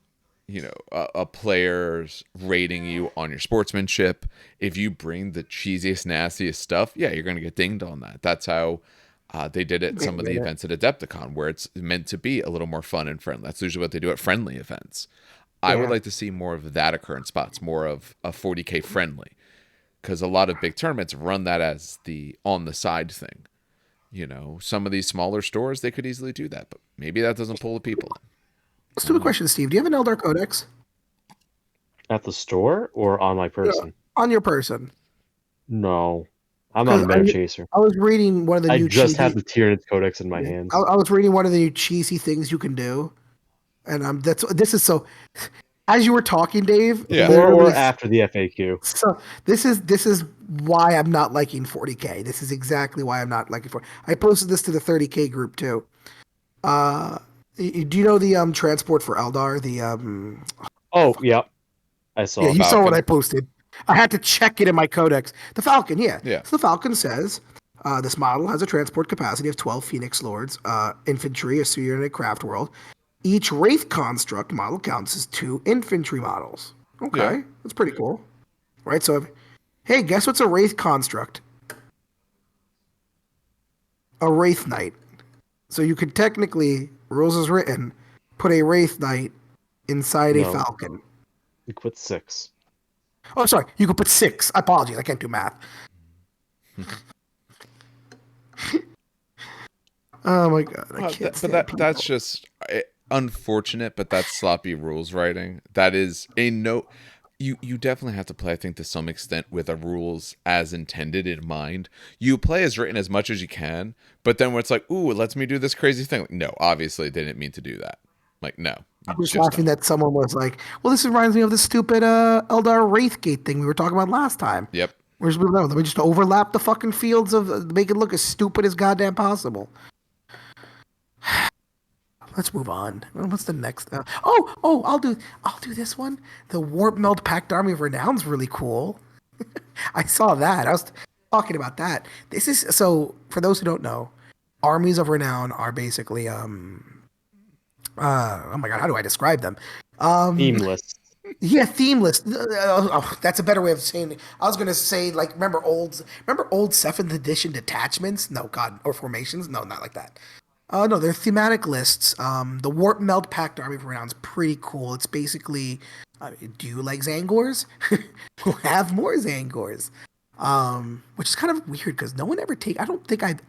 S1: a player's rating you on your sportsmanship. If you bring the cheesiest, nastiest stuff, yeah, you're going to get dinged on that. That's how they did it at some of the events at Adepticon, where it's meant to be a little more fun and friendly. That's usually what they do at friendly events. I would like to see more of that occur in spots, more of a 40K friendly, because a lot of big tournaments run that as the on the side thing. Some of these smaller stores, they could easily do that, but maybe that doesn't pull the people in.
S2: Stupid question, Steve. Do you have an Eldar Codex?
S3: At the store or on my person?
S2: on your person.
S3: No, I'm not
S2: Because
S3: a meta chaser.
S2: I was reading one of the
S3: I
S2: new
S3: just have
S2: cheesy.
S3: the Tyranids Codex in my hands.
S2: I was reading one of the new cheesy things you can do, and this is so. As you were talking, Dave,
S1: Yeah.
S3: Or
S2: literally.
S3: after the FAQ.
S2: So this is why I'm not liking 40K. This is exactly why I'm not liking 40. I posted this to the 30K group too. Uh, do you know the transport for Eldar?
S3: Oh, yeah, I
S2: Yeah,
S3: saw.
S2: you saw what I
S1: Falcon.
S2: posted. I had to check it in my codex. The Falcon, yeah.
S1: Yeah.
S2: So the Falcon says this model has a transport capacity of 12 Phoenix Lords, infantry, a unit craft world. Each Wraith construct model counts as 2 infantry models.
S1: Yeah.
S2: Okay, that's pretty cool, right? So, hey, guess what's a Wraith construct? A Wraith Knight. So you could technically, rules as written, put a Wraith Knight inside a
S3: No,
S2: Falcon.
S3: you quit 6.
S2: Oh, sorry, you could put 6. I apologize, I can't do math. Oh my god, I can't stand people.
S1: That's just unfortunate, but that's sloppy rules writing. That is a no. You definitely have to play, I think, to some extent with the rules as intended in mind. You play as written as much as you can, but then when it's like, ooh, it lets me do this crazy thing. Like, no, obviously they didn't mean to do that. Like, no, you
S2: I'm just
S1: just
S2: laughing
S1: don't.
S2: that someone was like, "Well, this reminds me of the stupid Eldar Wraithgate thing we were talking about last time."
S1: Yep.
S2: Let me just overlap the fucking fields of make it look as stupid as goddamn possible. Let's move on. What's the next? I'll do this one. The Warp Meld Pact Army of Renown's really cool. I saw that. I was talking about that. This is so for those who don't know, armies of renown are basically oh my god, how do I describe them?
S3: Themeless.
S2: Yeah, themeless. That's a better way of saying it. I was gonna say like remember old seventh edition detachments? No, God, or formations? No, not like that. No, they're thematic lists. The Warp Meld Pact Army of Renown's pretty cool. It's basically, do you like Zangors? We'll have more Zangors. Which is kind of weird because no one ever I don't think I've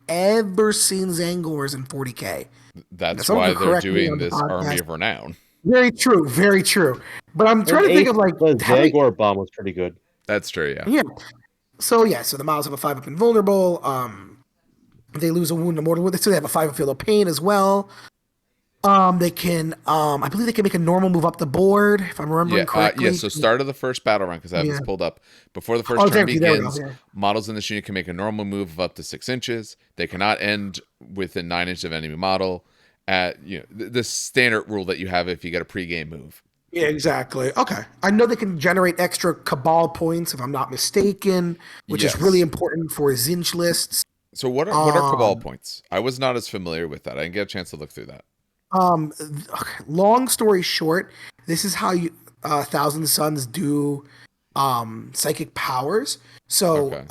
S2: ever seen Zangors in 40K. Now,
S1: That's
S2: someone
S1: why
S2: could
S1: they're
S2: correct me
S1: doing
S2: on the
S1: this Army
S2: podcast.
S1: of Renown.
S2: Very true, very true. But I'm
S3: And
S2: trying to think of
S3: 8th,
S2: like
S3: the
S2: how many.
S3: Zagor bomb was pretty good.
S1: That's true. Yeah.
S2: Yeah. So the models have a 5 up invulnerable. They lose a wound, a mortal wound. So they have a 5 up field of pain as well. They can, I believe they can make a normal move up the board, if I'm remembering correctly.
S1: Yeah. So start of the first battle round, because I have this
S2: Yeah.
S1: pulled up. Before the first
S2: Oh,
S1: turn
S2: there we go.
S1: begins,
S2: Yeah.
S1: models in this unit can make a normal move of up to 6 inches. They cannot end within 9 inches of enemy model. At the standard rule that you have if you get a pregame move.
S2: Yeah, exactly. Okay. I know they can generate extra Cabal points, if I'm not mistaken, which is really
S1: Yes.
S2: important for Zinch lists.
S1: So what are Cabal points? I was not as familiar with that. I didn't get a chance to look through that.
S2: Long story short, this is how you Thousand Suns do psychic powers. So
S1: Okay.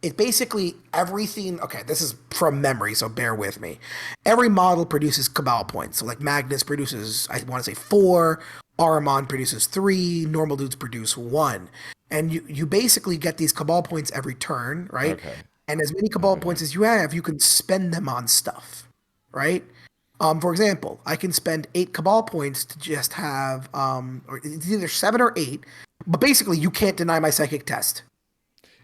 S2: it basically everything. Okay, this is from memory, so bear with me. Every model produces Cabal points. So like Magnus produces, I want to say 4. Aramon produces 3. Normal dudes produce 1. And you basically get these Cabal points every turn, right?
S1: Okay.
S2: And as many Cabal points as you have, you can spend them on stuff, right? For example, I can spend 8 Cabal points to just have, or it's either 7 or 8, but basically you can't deny my psychic test,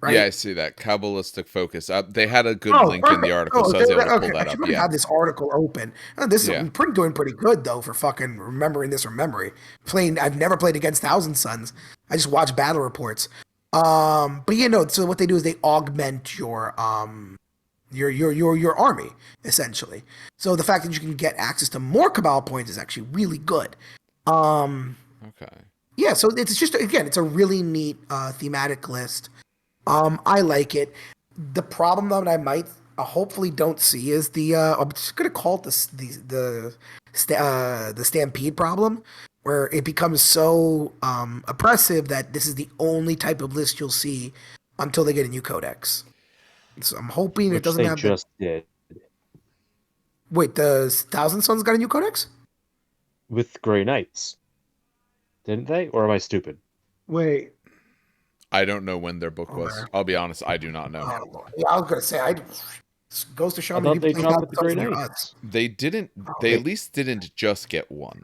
S1: Yeah,
S2: right?
S1: I see that. Kabbalistic focus. They had a good
S2: Oh,
S1: link in the
S2: perfect.
S1: article,
S2: Oh,
S1: so I was able to
S2: okay.
S1: pull that
S2: I should
S1: up.
S2: really
S1: Yeah.
S2: have this article open. This
S1: Yeah.
S2: is doing pretty good though for fucking remembering this from memory. I've never played against Thousand Suns. I just watch battle reports. But so what they do is they augment your army essentially. So the fact that you can get access to more Cabal points is actually really good.
S1: Okay.
S2: Yeah, so it's just again, it's a really neat thematic list. I like it. The problem that I might hopefully don't see is I'm just gonna call it the stampede problem, where it becomes so oppressive that this is the only type of list you'll see until they get a new codex. So I'm hoping it
S3: Which
S2: doesn't
S3: they
S2: have the.
S3: just did
S2: Wait, the Thousand Suns got a new codex?
S3: with Grey Knights. Didn't they? Or am I stupid?
S2: Wait.
S1: I don't know when their book was.
S2: Okay.
S1: I'll be honest, I do not know.
S2: Oh, Lord. Yeah, I was gonna say goes to show
S3: I
S2: me
S3: thought
S2: people
S3: they
S2: play
S3: dropped
S2: Thousand
S3: with the
S2: Suns
S3: Grey
S2: and they're nuts.
S3: Knights.
S1: They didn't.
S2: Oh,
S1: They at least didn't just get one.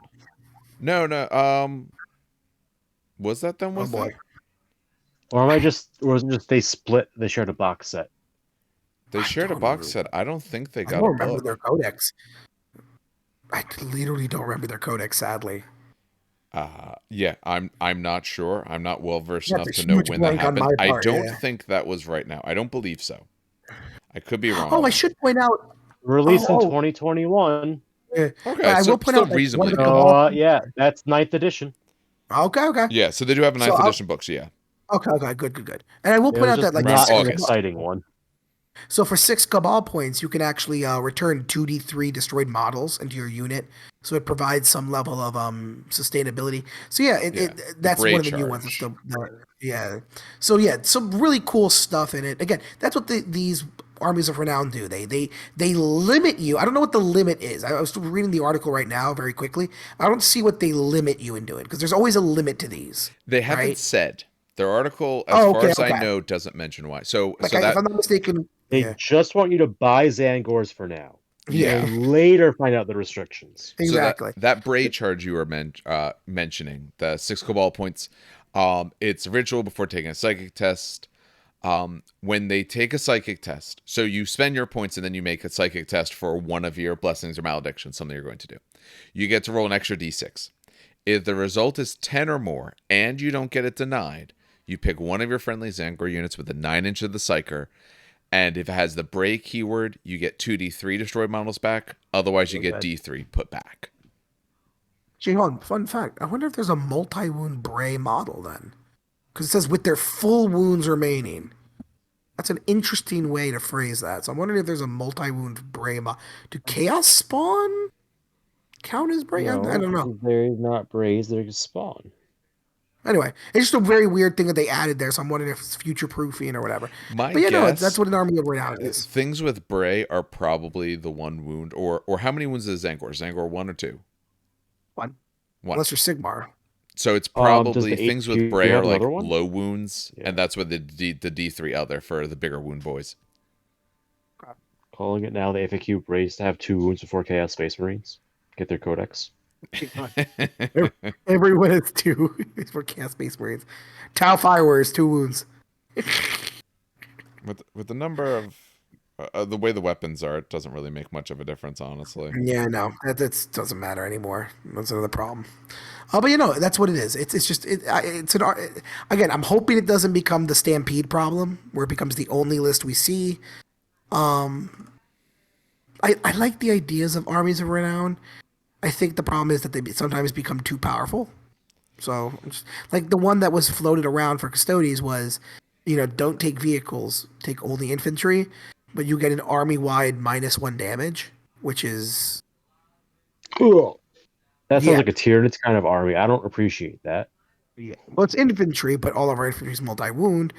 S1: No. Was that done
S2: Oh
S1: with
S2: boy,
S1: it?
S3: Or was it just they shared a box set?
S1: They
S2: I
S1: shared a
S2: don't
S1: box
S2: remember.
S1: set. I don't think they
S2: I
S1: got a
S2: don't remember their
S1: book.
S2: codex. I literally don't remember their codex. Sadly,
S1: Yeah, I'm not sure. I'm not well versed
S2: that's a
S1: enough to know
S2: huge
S1: when that
S2: blank on
S1: happened.
S2: my
S1: I
S2: part.
S1: don't
S2: Yeah.
S1: think that was right now. I don't believe so. I could be wrong
S2: Oh, I
S1: though.
S2: should point out.
S3: Released in
S2: Oh,
S3: 2021.
S2: yeah.
S1: Okay,
S2: I
S1: so
S2: will point
S1: still
S2: out that one of
S1: reasonably
S2: the
S1: new.
S3: So
S2: cabal.
S3: yeah, that's ninth edition.
S2: Okay, okay.
S1: Yeah, so they do have a
S2: So
S1: ninth edition books. Yeah,
S2: okay, good, good, good. And I will
S3: It
S2: point
S3: was
S2: out that
S3: just
S2: like
S1: around
S3: not an
S1: August.
S3: exciting one.
S2: so for 6 cabal points, you can actually return 2d3 destroyed models into your unit. So it provides some level of sustainability. So yeah,
S1: Yeah, the
S2: that's
S1: Bray
S2: one of the new ones. That's
S1: charge.
S2: yeah. So yeah, some really cool stuff in it. Again, that's what these armies of renown do. They limit you. I don't know what the limit is. I was reading the article right now very quickly. I don't see what they limit you in doing because there's always a limit to these,
S1: They haven't
S2: right?
S1: said. Their article, as
S2: Oh,
S1: far
S2: okay,
S1: as I
S2: okay.
S1: know, doesn't mention why. So
S2: Like
S1: so
S2: if
S1: that
S2: I'm not mistaken,
S3: They
S2: yeah,
S3: just want you to buy Zangors for now,
S2: yeah,
S1: yeah.
S3: and later find out the restrictions.
S1: So that
S2: exactly.
S1: that Bray charge you were mentioning, the 6 cabal points, it's ritual before taking a psychic test. When they take a psychic test, so you spend your points and then you make a psychic test for one of your blessings or maledictions, something you're going to do. You get to roll an extra d6. If the result is 10 or more and you don't get it denied, you pick one of your friendly Zangor units with a 9-inch of the Psyker, and if it has the Bray keyword, you get 2d3 destroyed models back. Otherwise, you get
S3: Okay.
S1: d3 put back.
S2: Gee, hold on. Fun fact. I wonder if there's a multi-wound Bray model then. Because it says with their full wounds remaining. That's an interesting way to phrase that. So I'm wondering if there's a multi-wound Bray model. Do Chaos Spawn count as Bray? I
S3: No,
S2: don't know.
S3: because they're not Brays, they're just Spawn.
S2: Anyway, it's just a very weird thing that they added there. So I'm wondering if it's future-proofing or whatever.
S1: My
S2: But yeah, no, that's
S1: guess,
S2: what an army of renown is.
S1: things with Bray are probably the one wound, or how many wounds is Zangor? Zangor 1 or 2?
S2: One.
S1: 1.
S2: Unless you're Sigmar.
S1: So it's
S3: Does
S1: probably
S3: the
S1: things with
S3: HQ
S1: Bray are
S3: have
S1: like
S3: another one?
S1: low wounds,
S3: Yeah.
S1: and that's what the D3 out there for the bigger wound boys.
S3: Calling it now the FAQ Brays to have 2 wounds before Chaos Space Marines. Get their codex.
S2: Everyone has two. It's for Chaos Space Marines. Tau Firewears, 2 wounds.
S1: With the number of the way the weapons are, it doesn't really make much of a difference, honestly.
S2: Yeah, no, that doesn't matter anymore. That's another problem. But that's what it is. It's just it's again. I'm hoping it doesn't become the Stampede problem where it becomes the only list we see. I like the ideas of armies of renown. I think the problem is that they sometimes become too powerful. So, like the one that was floated around for Custodes was, don't take vehicles, take only infantry, but you get an army-wide -1 damage, which is
S3: Cool. That sounds
S2: yeah,
S3: like a Tyranids kind of army. I don't appreciate that.
S2: yeah. Well, it's infantry, but all of our infantry is multi-wound,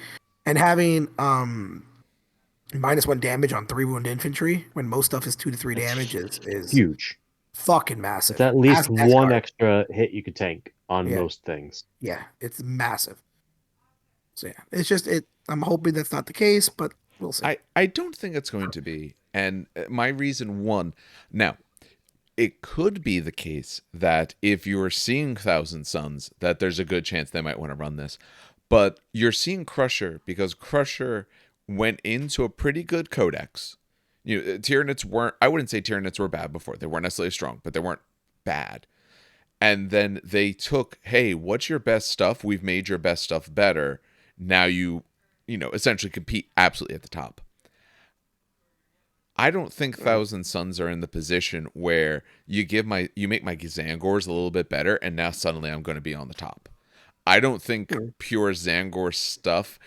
S2: and having -1 damage on 3 wound infantry when most stuff is 2 to 3
S3: That's
S2: damage is
S3: huge.
S2: fucking
S3: It's
S2: massive.
S3: at least
S2: As
S3: one
S2: card.
S3: extra hit you could tank on
S2: Yeah,
S3: most things.
S2: yeah, it's massive. So yeah, it's just it. I'm hoping that's not the case, but we'll see.
S1: I don't think it's going to be, and my reason one now. It could be the case that if you're seeing Thousand Suns, that there's a good chance they might want to run this. But you're seeing Crusher because Crusher went into a pretty good codex. Tyranids weren't, I wouldn't say Tyranids were bad before. They weren't necessarily strong, but they weren't bad. And then they took, hey, what's your best stuff? We've made your best stuff better. Now essentially compete absolutely at the top. I don't think Thousand Suns are in the position where you make my Zangors a little bit better, and now suddenly I'm going to be on the top. I don't think pure Zangor stuff.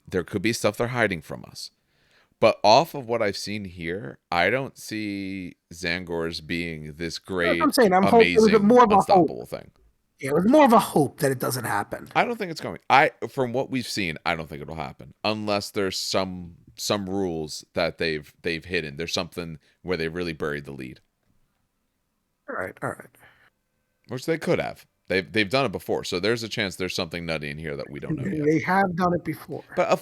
S1: There could be stuff they're hiding from us, but off of what I've seen here, I don't see Zangors being this
S2: That's what
S1: great,
S2: I'm saying. I'm hoping it was
S1: amazing,
S2: more of a hope.
S1: unstoppable thing.
S2: Yeah, it was more of a hope that it doesn't happen.
S1: I don't think it's going. From what we've seen, I don't think it'll happen unless there's some rules that they've hidden. There's something where they really buried the lead,
S2: All right, all right.
S1: which they could have. They've done it before, so there's a chance there's something nutty in here that we don't know yet.
S2: They have done it before.
S1: But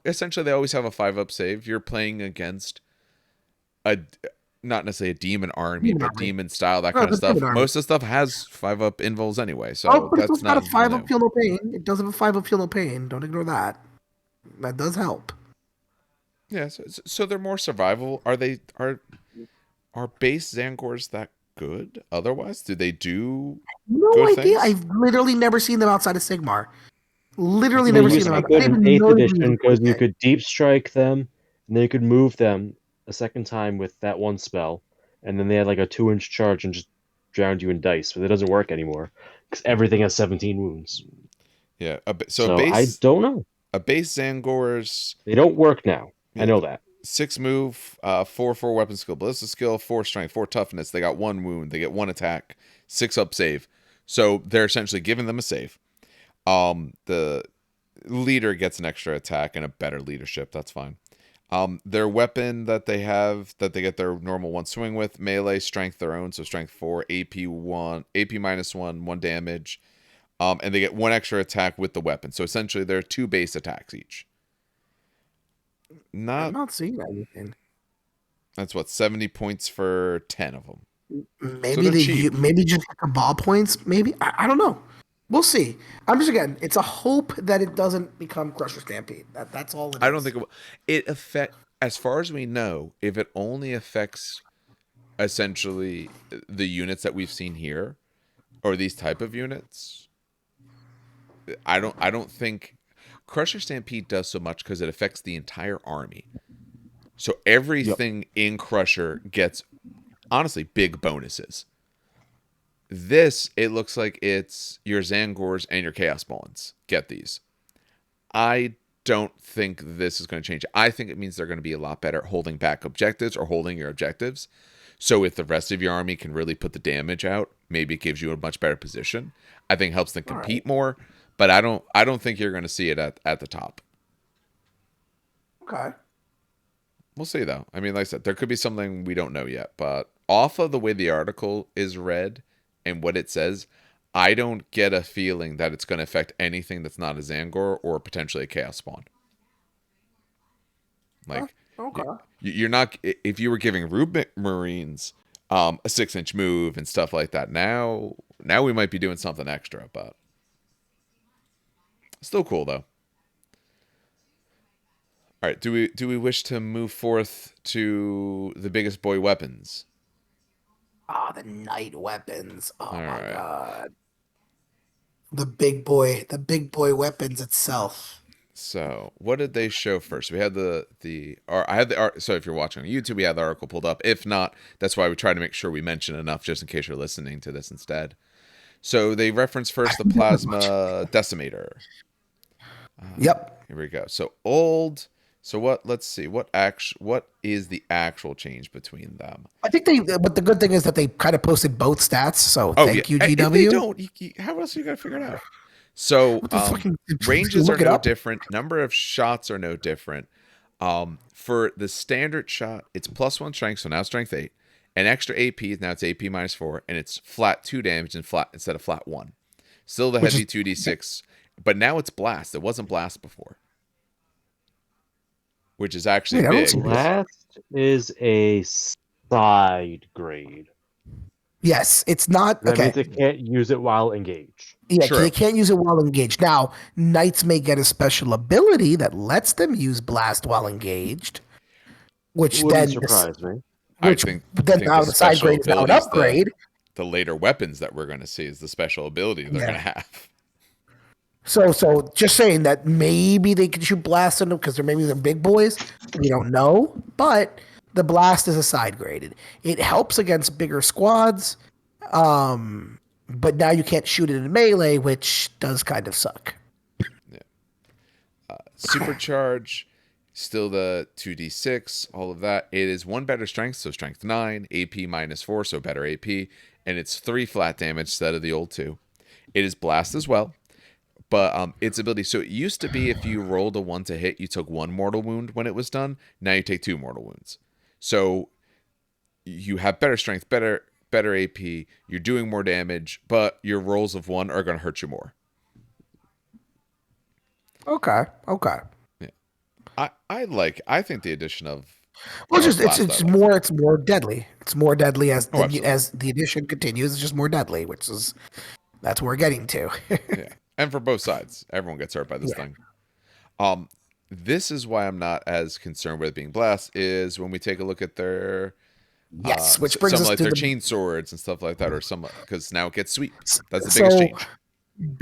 S1: essentially, they always have a 5-up save. You're playing against not necessarily a demon army,
S2: Demon
S1: but
S2: army.
S1: demon style, that
S2: No,
S1: kind of
S2: it's a
S1: stuff.
S2: demon army.
S1: Most of the stuff has 5-up invols anyway,
S2: Oh,
S1: so
S2: but it's
S1: that's
S2: also got a
S1: not
S2: 5-up
S1: new.
S2: feel no pain. It does have a 5-up feel no pain. Don't ignore that. That does help.
S1: Yeah, so they're more survival. Are base Zangors that good? Otherwise, do they do
S2: No
S1: good
S2: idea.
S1: things?
S2: I've literally never seen them outside of Sigmar. Literally
S3: They
S2: never
S1: Well,
S2: seen
S3: used
S2: them
S3: to be
S2: outside. I
S3: good
S2: didn't
S3: in
S2: even
S3: 8th
S2: know they could use
S3: edition
S2: a
S3: because you
S2: poison.
S3: could deep strike them, and then you could move them a second time with that one spell, and then they had like a 2-inch charge and just drowned you in dice, but it doesn't work anymore because everything has 17 wounds.
S1: yeah. So
S3: So I don't know.
S1: a base Zangor's
S3: They don't work now. I
S1: yeah,
S3: know that.
S1: 6 move, 4 weapon skill, ballistic skill, 4 strength, 4 toughness. They got 1 wound. They get 1 attack, 6 up save. So they're essentially giving them a save. The leader gets an extra attack and a better leadership. That's fine. Their weapon that they have that they get their normal 1 swing with, melee, strength their own, so strength 4, AP 1, AP minus 1, 1 damage. And they get 1 extra attack with the weapon. So essentially, they're 2 base attacks each.
S2: I'm
S1: Not
S2: not seeing anything.
S1: That's what 70 points for 10 of them. So
S2: Maybe
S1: they're cheap.
S2: maybe just like a ball points. Maybe I don't know. We'll see. I'm just again. It's a hope that it doesn't become Crusher Stampede. That's all it
S1: I don't
S2: is.
S1: think it affect as far as we know. If it only affects essentially the units that we've seen here, or these type of units, I don't think Crusher Stampede does so much because it affects the entire army. So
S3: Yep.
S1: everything in Crusher gets honestly big bonuses. This, it looks like it's your Zangors and your Chaos Spawns get these. I don't think this is going to change. I think it means they're going to be a lot better at holding back objectives or holding your objectives. So if the rest of your army can really put the damage out, maybe it gives you a much better position. I think it helps them
S2: All right.
S1: compete more, but I don't think you're going to see it at the top.
S2: Okay.
S1: We'll see though. I mean, like I said, there could be something we don't know yet, but off of the way the article is read and what it says, I don't get a feeling that it's going to affect anything that's not a Zangor or potentially a Chaos Spawn. Like,
S2: Okay.
S1: you're not, if you were giving Rubik Marines a 6-inch move and stuff like that, now we might be doing something extra, but still cool though. All right, do we wish to move forth to the biggest boy weapons?
S2: Ah, the night weapons.
S1: All
S2: Oh my
S1: right.
S2: god. The big boy weapons itself.
S1: So, what did they show first? We had or I had the art. So, if you're watching on YouTube, we had the article pulled up. If not, that's why we try to make sure we mention enough, just in case you're listening to this instead. So, they reference first the plasma decimator.
S2: Yep.
S1: Here we go. So old. So what? Let's see. What is the actual change between them?
S2: I think but the good thing is that they kind of posted both stats. So
S1: Oh yeah.
S2: thank you,
S1: If they
S2: GW.
S1: don't, how else are you gonna figure it out? So
S2: What the fucking
S1: ranges are
S2: look it
S1: no
S2: up?
S1: different. Number of shots are no different. For the standard shot, it's +1 strength, so now strength 8. An extra AP, now it's AP minus 4, and it's flat 2 damage and flat instead of flat 1. Still the
S2: Which
S1: heavy
S2: is
S1: 2d6, but now it's blast. It wasn't blast before, which is actually
S2: wait, I don't
S1: big.
S2: see this.
S3: Blast is a side grade.
S2: Yes, it's not
S3: That
S2: okay.
S3: means it can't use it while engaged.
S2: Yeah,
S1: True.
S2: they can't use it while engaged. Now, knights may get a special ability that lets them use blast while engaged,
S3: It
S2: which
S3: wouldn't
S2: then
S3: surprise me.
S1: I
S2: which
S1: think
S2: then
S1: think the
S2: now the side
S1: special
S2: grade is now an
S1: abilities,
S2: upgrade.
S1: the later weapons that we're going to see is the special ability they're going
S2: Yeah.
S1: to have.
S2: So just saying that maybe they can shoot blast on them because they're maybe they're big boys. We don't know, but the blast is a side graded. It helps against bigger squads, but now you can't shoot it in melee, which does kind of suck.
S1: Supercharge, still the 2d6, all of that. It is 1 better strength, so strength 9, AP minus 4, so better AP, and it's 3 flat damage instead of the old 2. It is blast as well, but its ability. So it used to be if you rolled a 1 to hit, you took 1 mortal wound when it was done. Now you take 2 mortal wounds. So you have better strength, better AP. You're doing more damage, but your rolls of 1 are going to hurt you more.
S2: Okay.
S1: Yeah. I think the addition of
S2: Well,
S1: Or blast
S2: it's
S1: that last.
S2: more deadly. It's more deadly
S1: Oh, absolutely.
S2: as the edition continues. It's just more deadly, which is that's what we're getting to.
S1: Yeah, and for both sides, everyone gets hurt by this
S2: Yeah.
S1: thing. Um, this is why I'm not as concerned with it being blast. Is when we take a look at their
S2: Yes, which brings
S1: some
S2: us
S1: like
S2: to
S1: their
S2: the
S1: chain swords and stuff like that, or some because now it gets sweep. That's the biggest
S2: so
S1: change.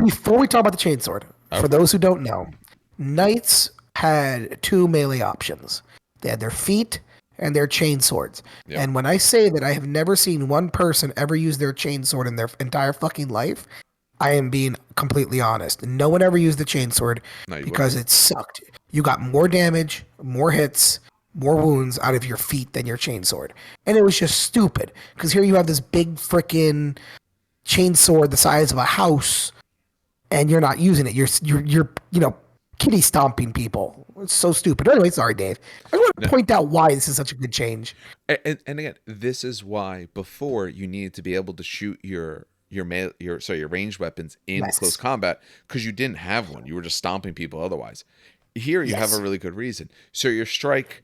S2: before we talk about the chainsword, for
S1: Okay.
S2: those who don't know, knights had two melee options. They had their feet and their chainswords.
S1: Yep.
S2: And when I say that I have never seen one person ever use their chainsword in their entire fucking life, I am being completely honest. No one ever used the chainsword
S1: No, you wouldn't.
S2: because it sucked. You got more damage, more hits, more wounds out of your feet than your chainsword. And it was just stupid. Because here you have this big freaking chainsword the size of a house and you're not using it. You're kitty stomping people. It's so stupid. Anyway, sorry, Dave. I want to
S1: No.
S2: point out why this is such a good change.
S1: And again, this is why before you needed to be able to shoot your ranged weapons in close
S2: Yes.
S1: combat because you didn't have one. You were just stomping people otherwise. Here you have a
S2: Yes.
S1: really good reason. So your strike,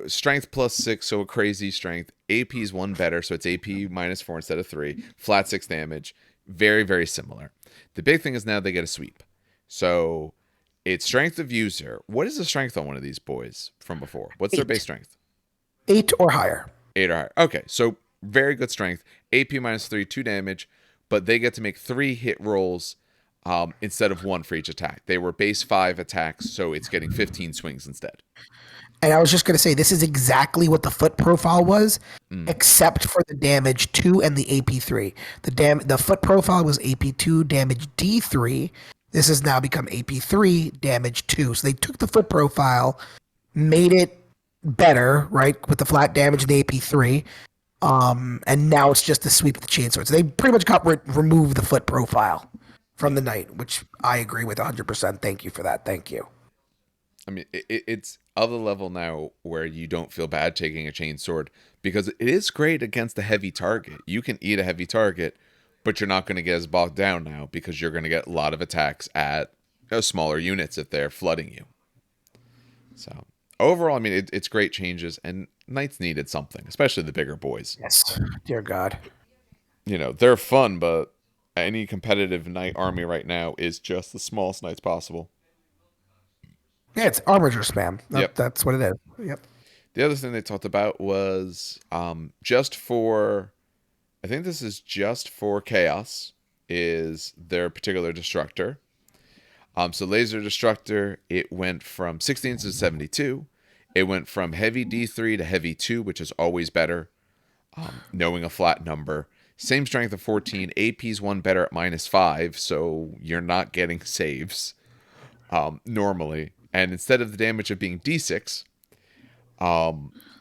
S1: strength +6, so a crazy strength. AP is one better, so it's AP -4 instead of 3. Flat 6 damage. Very, very similar. The big thing is now they get a sweep. So it's strength of user. What is the strength on one of these boys from before? What's their base
S2: 8.
S1: strength?
S2: 8 or higher.
S1: 8 or higher. Okay, so very good strength. AP -3, 2 damage, but they get to make 3 hit rolls instead of 1 for each attack. They were base 5 attacks, so it's getting 15 swings instead.
S2: And I was just going to say, this is exactly what the foot profile was,
S1: Mm.
S2: except for the damage 2 and the AP3. The foot profile was AP2, damage D3. This has now become AP3, damage 2. So they took the foot profile, made it better, right, with the flat damage and the AP3. And now it's just the sweep of the chainsword. So they pretty much removed the foot profile from the knight, which I agree with 100%. Thank you for that. Thank you.
S1: I mean, it's of the level now where you don't feel bad taking a chain sword because it is great against a heavy target. You can eat a heavy target, but you're not going to get as bogged down now because you're going to get a lot of attacks at smaller units if they're flooding you. So overall, I mean, it's great changes, and knights needed something, especially the bigger boys.
S2: Yes. Dear God.
S1: They're fun, but any competitive knight army right now is just the smallest knights possible.
S2: Yeah, it's armature spam.
S1: Yep.
S2: That's what it is. Yep.
S1: The other thing they talked about was just for, I think this is just for Chaos, is their particular destructor. So Laser Destructor, it went from 16 to 72. It went from heavy D3 to heavy 2, which is always better, knowing a flat number. Same strength of 14. AP's one better at -5, so you're not getting saves normally. And instead of the damage of being D6,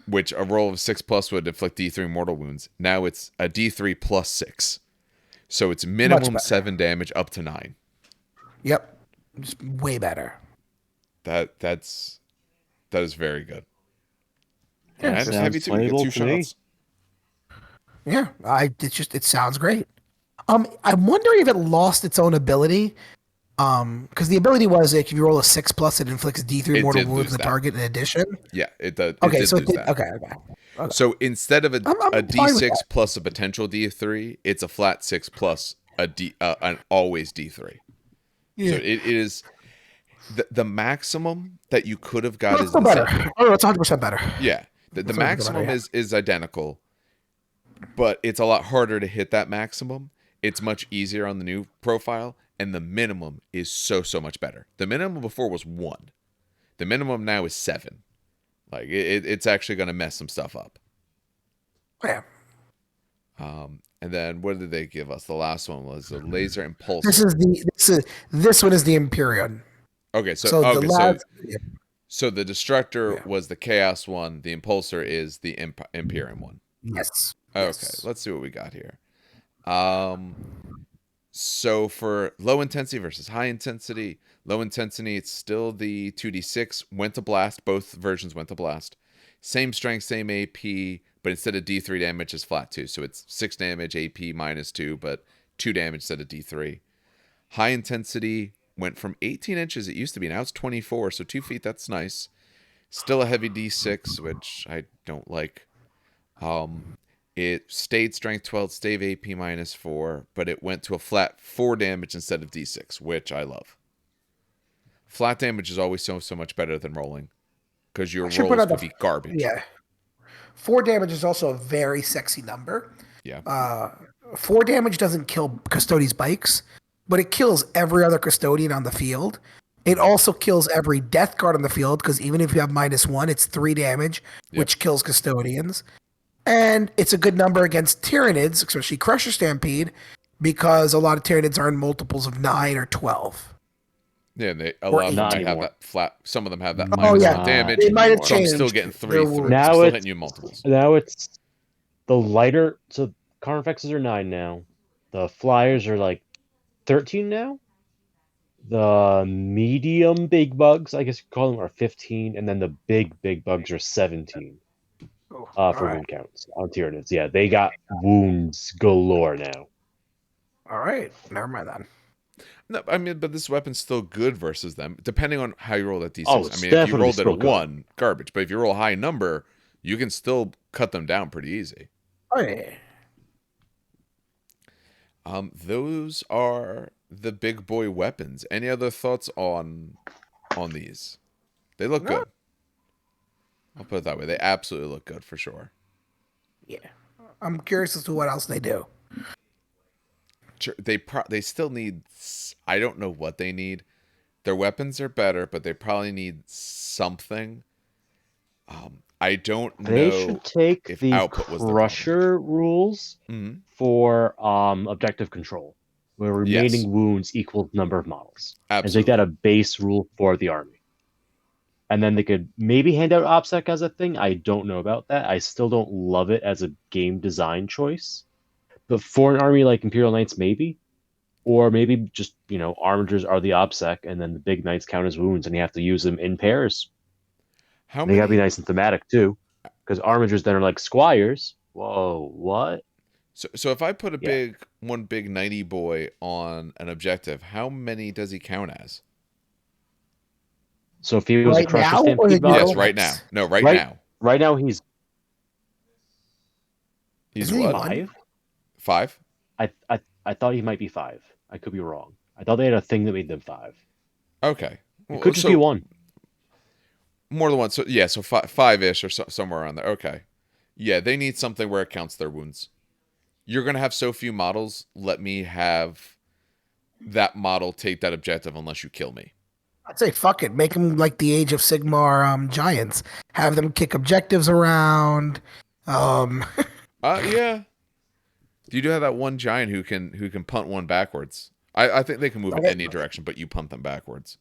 S1: which a roll of 6+ would inflict D3 mortal wounds, now it's a D3 +6. So it's minimum 7 damage up to 9.
S2: Yep. Just way better.
S1: That is very good.
S2: Yeah,
S1: And it's heavy too. You get
S3: playable
S1: 2
S3: to me.
S1: shots.
S2: Yeah. It sounds great. I'm wondering if it lost its own ability. Because the ability was like if you roll a 6+, it inflicts D3
S1: It
S2: mortal
S1: did
S2: wounds
S1: lose
S2: on the
S1: that.
S2: target in addition.
S1: Yeah, it did.
S2: Okay,
S1: It did
S2: so
S1: lose that.
S2: okay.
S1: So instead of a
S2: I'm fine with
S1: D6
S2: that.
S1: plus a potential D3, it's a flat 6 plus an always D3.
S2: Yeah.
S1: So it is the maximum that you could have got
S2: No, it's
S1: is
S2: still
S1: the
S2: better.
S1: same.
S2: Oh, it's 100% better.
S1: Yeah, the
S2: It's 100% better,
S1: maximum
S2: yeah.
S1: is identical, but it's a lot harder to hit that maximum. It's much easier on the new profile, and the minimum is so much better. The minimum before was 1. The minimum now is 7. Like it's actually going to mess some stuff up.
S2: Yeah.
S1: And then what did they give us? The last one was a laser impulsor.
S2: This one is the Imperium.
S1: Okay,
S2: So the last
S1: so the destructor
S2: Yeah.
S1: was the chaos one. The impulsor is the Imperium one.
S2: yes.
S1: Okay,
S2: Yes.
S1: let's see what we got here. So for low intensity versus high intensity, low intensity, it's still the 2d6, went to blast. Both versions went to blast. Same strength, same AP, but instead of D3 damage, it's flat 2. So it's 6 damage, AP -2, but 2 damage instead of D3. High intensity went from 18 inches, it used to be, now it's 24, so 2 feet, that's nice. Still a heavy D6, which I don't like. Um, it stayed strength 12, stayed AP -4, but it went to a flat 4 damage instead of D6, which I love. Flat damage is always so much better than rolling because your
S2: I should put
S1: rolls
S2: out
S1: could
S2: the
S1: be garbage.
S2: yeah. 4 damage is also a very sexy number.
S1: Yeah.
S2: 4 damage doesn't kill Custodes bikes, but it kills every other custodian on the field. It also kills every death guard on the field because even if you have -1, it's 3 damage,
S1: Yep.
S2: which kills custodians. And it's a good number against Tyranids, especially Crusher Stampede, because a lot of Tyranids are in multiples of 9 or 12
S1: Yeah, a
S2: or
S1: lot of them
S2: 8.
S3: Not
S1: might have
S3: anymore.
S1: that flat. Some of them have that
S2: Oh, yeah.
S1: -1 damage,
S2: They might have
S1: so I'm still
S2: changed
S1: getting
S2: their
S1: 3 through.
S2: rules.
S1: I'm
S3: Now
S1: still
S3: it's
S1: hitting you multiples.
S3: now it's the lighter. So Carnifexes are 9 now. The Flyers are like 13 now. The medium big bugs, I guess you could call them, are 15, and then the big bugs are 17
S2: Oh, all
S3: for
S2: right.
S3: wound counts on Tyranids. Yeah, they got wounds galore now.
S2: All right. Never mind that.
S1: No, I mean, but this weapon's still good versus them, depending on how you roll that D6.
S3: Oh,
S1: I
S3: it's
S1: mean, if you
S3: definitely
S1: rolled it a
S3: still good.
S1: 1, garbage. But if you roll a high number, you can still cut them down pretty easy.
S2: Oh, yeah.
S1: Those are the big boy weapons. Any other thoughts on these? They look
S2: No.
S1: good. I'll put it that way. They absolutely look good for sure.
S2: Yeah. I'm curious as to what else they do.
S1: They still need. I don't know what they need. Their weapons are better, but they probably need something. I don't
S3: They
S1: know
S3: should take
S1: if
S3: the
S1: output was the problem.
S3: Crusher rules
S1: Mm-hmm.
S3: for objective control, where remaining
S1: Yes.
S3: wounds equal number of models. And
S1: Absolutely.
S3: make that a base rule for the army. And then they could maybe hand out OPSEC as a thing. I don't know about that. I still don't love it as a game design choice. But for an army like Imperial Knights, maybe. Or maybe just, Armigers are the OPSEC, and then the big knights count as wounds, and you have to use them in pairs.
S1: How
S3: They gotta be
S1: many?
S3: nice and thematic, too. Because Armigers then are like squires. Whoa, what?
S1: So if I put
S3: Yeah.
S1: one big 90 boy on an objective, how many does he count as?
S3: So if he was a
S2: Right
S3: Crusher
S2: now, or
S3: Stampede
S2: the
S3: model,
S1: Yes, right now. No, right
S3: right,
S1: now.
S3: right now he's
S1: He's
S2: Isn't he
S1: what?
S2: one?
S3: 5.
S1: 5?
S3: I thought he might be 5. I could be wrong. I thought they had a thing that made them 5.
S1: Okay.
S3: It
S1: Well,
S3: could just be
S1: so
S3: 1.
S1: more than one. So yeah, so 5-ish or somewhere around there. Okay. Yeah, they need something where it counts their wounds. You're gonna have so few models. Let me have that model take that objective unless you kill me.
S2: I'd say fuck it. Make them like the Age of Sigmar giants. Have them kick objectives around. Um,
S1: Yeah. You do have that one giant who can punt one backwards. I think they can move in any direction, but you punt them backwards.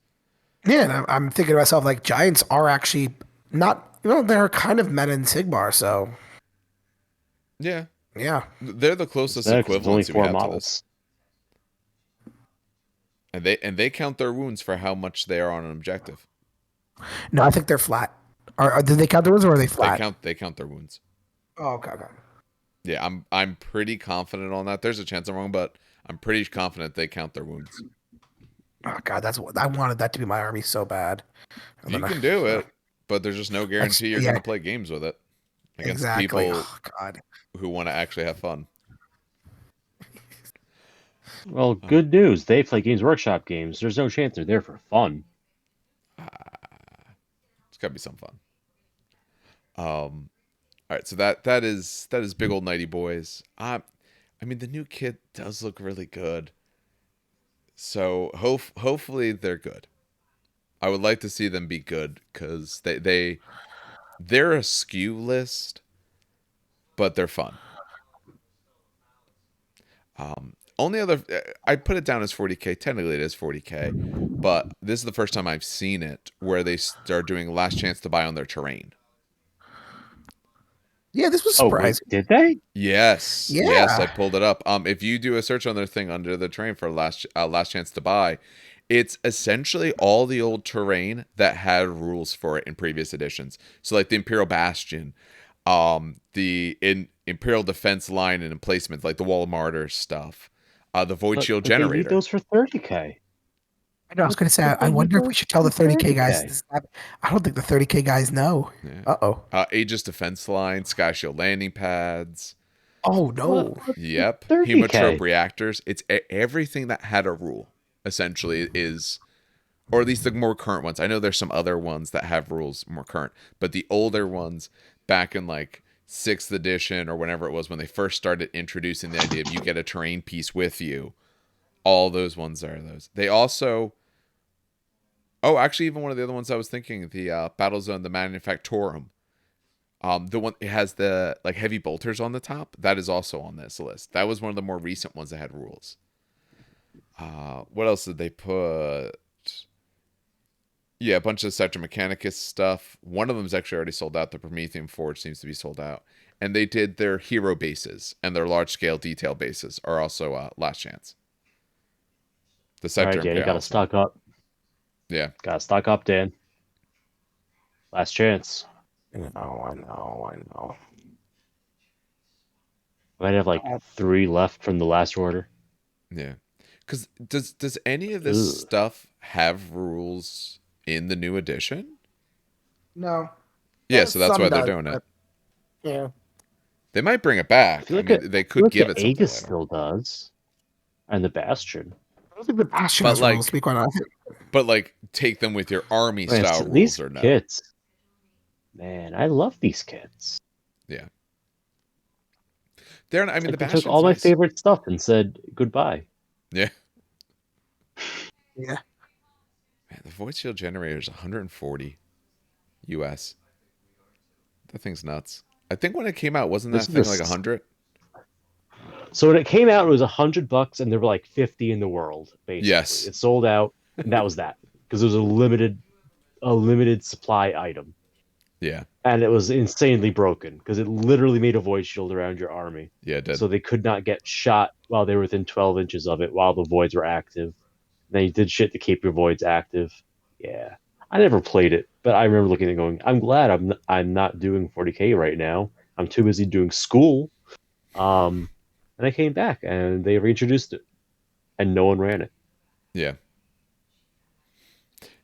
S2: yeah, and I'm thinking to myself, like, giants are actually not, they're kind of meta in Sigmar, so
S1: Yeah.
S2: yeah.
S1: They're the
S3: It's
S1: closest
S3: better 'cause it's only
S1: equivalency we
S3: 4
S1: have to this.
S3: models.
S1: And they count their wounds for how much they are on an objective.
S2: No, I think they're flat. Did they count the ones or are they flat?
S1: They count their wounds.
S2: Oh, okay.
S1: Yeah, I'm pretty confident on that. There's a chance I'm wrong, but I'm pretty confident they count their wounds.
S2: Oh god, that's what I wanted that to be my army so bad. And
S1: You
S2: then
S1: can do it, but there's just no guarantee you're
S2: yeah.
S1: going to play games with it against
S2: Exactly.
S1: people
S2: Oh god.
S1: who want to actually have fun.
S3: Well, good news. They play Games Workshop games. There's no chance they're there for fun.
S1: It's got to be some fun. All right, so that is big old nighty boys. I mean, the new kit does look really good. So hopefully they're good. I would like to see them be good because they're a SKU list, but they're fun. Only other I put it down as 40K. Technically, it is 40K, but this is the first time I've seen it where they start doing last chance to buy on their terrain.
S2: Yeah, this was
S3: Oh, wait,
S2: surprising.
S3: did they?
S1: Yes,
S2: Yeah.
S1: yes, I pulled it up. If you do a search on their thing under the terrain for last chance to buy, it's essentially all the old terrain that had rules for it in previous editions. So like the Imperial Bastion, the Imperial Defense Line and emplacement, like the Wall of Martyrs stuff, the Void Shield
S3: But they need
S1: Generator.
S3: those for 30K.
S2: I know. I was going to say,
S3: But
S2: I
S3: then he
S2: wonder if we
S3: goes
S2: should tell the
S3: to
S2: 30K guys.
S3: 30K.
S2: I don't think the 30K guys know.
S1: Yeah.
S2: Uh-oh.
S1: Aegis defense line, Sky Shield landing pads.
S2: Oh,
S3: What?
S2: no.
S1: Yep.
S3: 30K.
S1: Hemotrope reactors. It's everything that had a rule, essentially, is, or at least the more current ones. I know there's some other ones that have rules more current, but the older ones back in like 6th edition or whenever it was when they first started introducing the idea of you get a terrain piece with you, all those ones are those. They also, oh, actually, even one of the other ones I was thinking, the Battle Zone, the Manufactorum. The one it has the like heavy bolters on the top. That is also on this list. That was one of the more recent ones that had rules. What else did they put? Yeah, a bunch of Sector Mechanicus stuff. One of them's actually already sold out. The Prometheum Forge seems to be sold out. And they did their hero bases and their large scale detail bases are also last chance. The
S3: All
S1: Sector
S3: right, Dan, you got to
S1: Imperialis.
S3: stock up.
S1: Yeah.
S3: Got to stock up, Dan. Last chance.
S2: I know.
S3: I might have like 3 left from the last order.
S1: Yeah. Because does any of this
S3: Ugh.
S1: stuff have rules in the new edition?
S2: No.
S1: Yeah, so that's
S2: Some
S1: why they're
S2: does,
S1: doing it.
S2: but- Yeah.
S1: They might bring it back. I mean, they could give it something
S3: Aegis
S1: later.
S3: still does. And the Bastion.
S2: I don't think the Bastion
S1: But,
S2: has
S1: like,
S2: rules, to be quite honest.
S1: But like, take them with your army
S3: Man,
S1: style
S3: so
S1: rules
S3: these
S1: or no?
S3: kits. Man, I love these kits.
S1: Yeah. They're. I mean,
S3: Like
S1: the
S3: they took
S1: Bastion's
S3: all my
S1: nice.
S3: favorite stuff and said goodbye.
S1: Yeah.
S2: Yeah.
S1: Man, the Void Shield generator is 140 US. That thing's nuts. I think when it came out, wasn't that
S3: This is
S1: thing
S3: the
S1: like
S3: s-
S1: 100?
S3: So when it came out, it was $100, and there were like 50 in the world. Basically,
S1: Yes.
S3: it sold out, and that was that because it was a limited supply item,
S1: Yeah.
S3: and it was insanely broken because it literally made a void shield around your army,
S1: Yeah, it did.
S3: so they could not get shot while they were within 12 inches of it while the voids were active. Then you did shit to keep your voids active. Yeah, I never played it, but I remember looking and going, "I'm glad I'm not doing 40K right now. I'm too busy doing school." And I came back and they reintroduced it, and no one ran it.
S1: Yeah.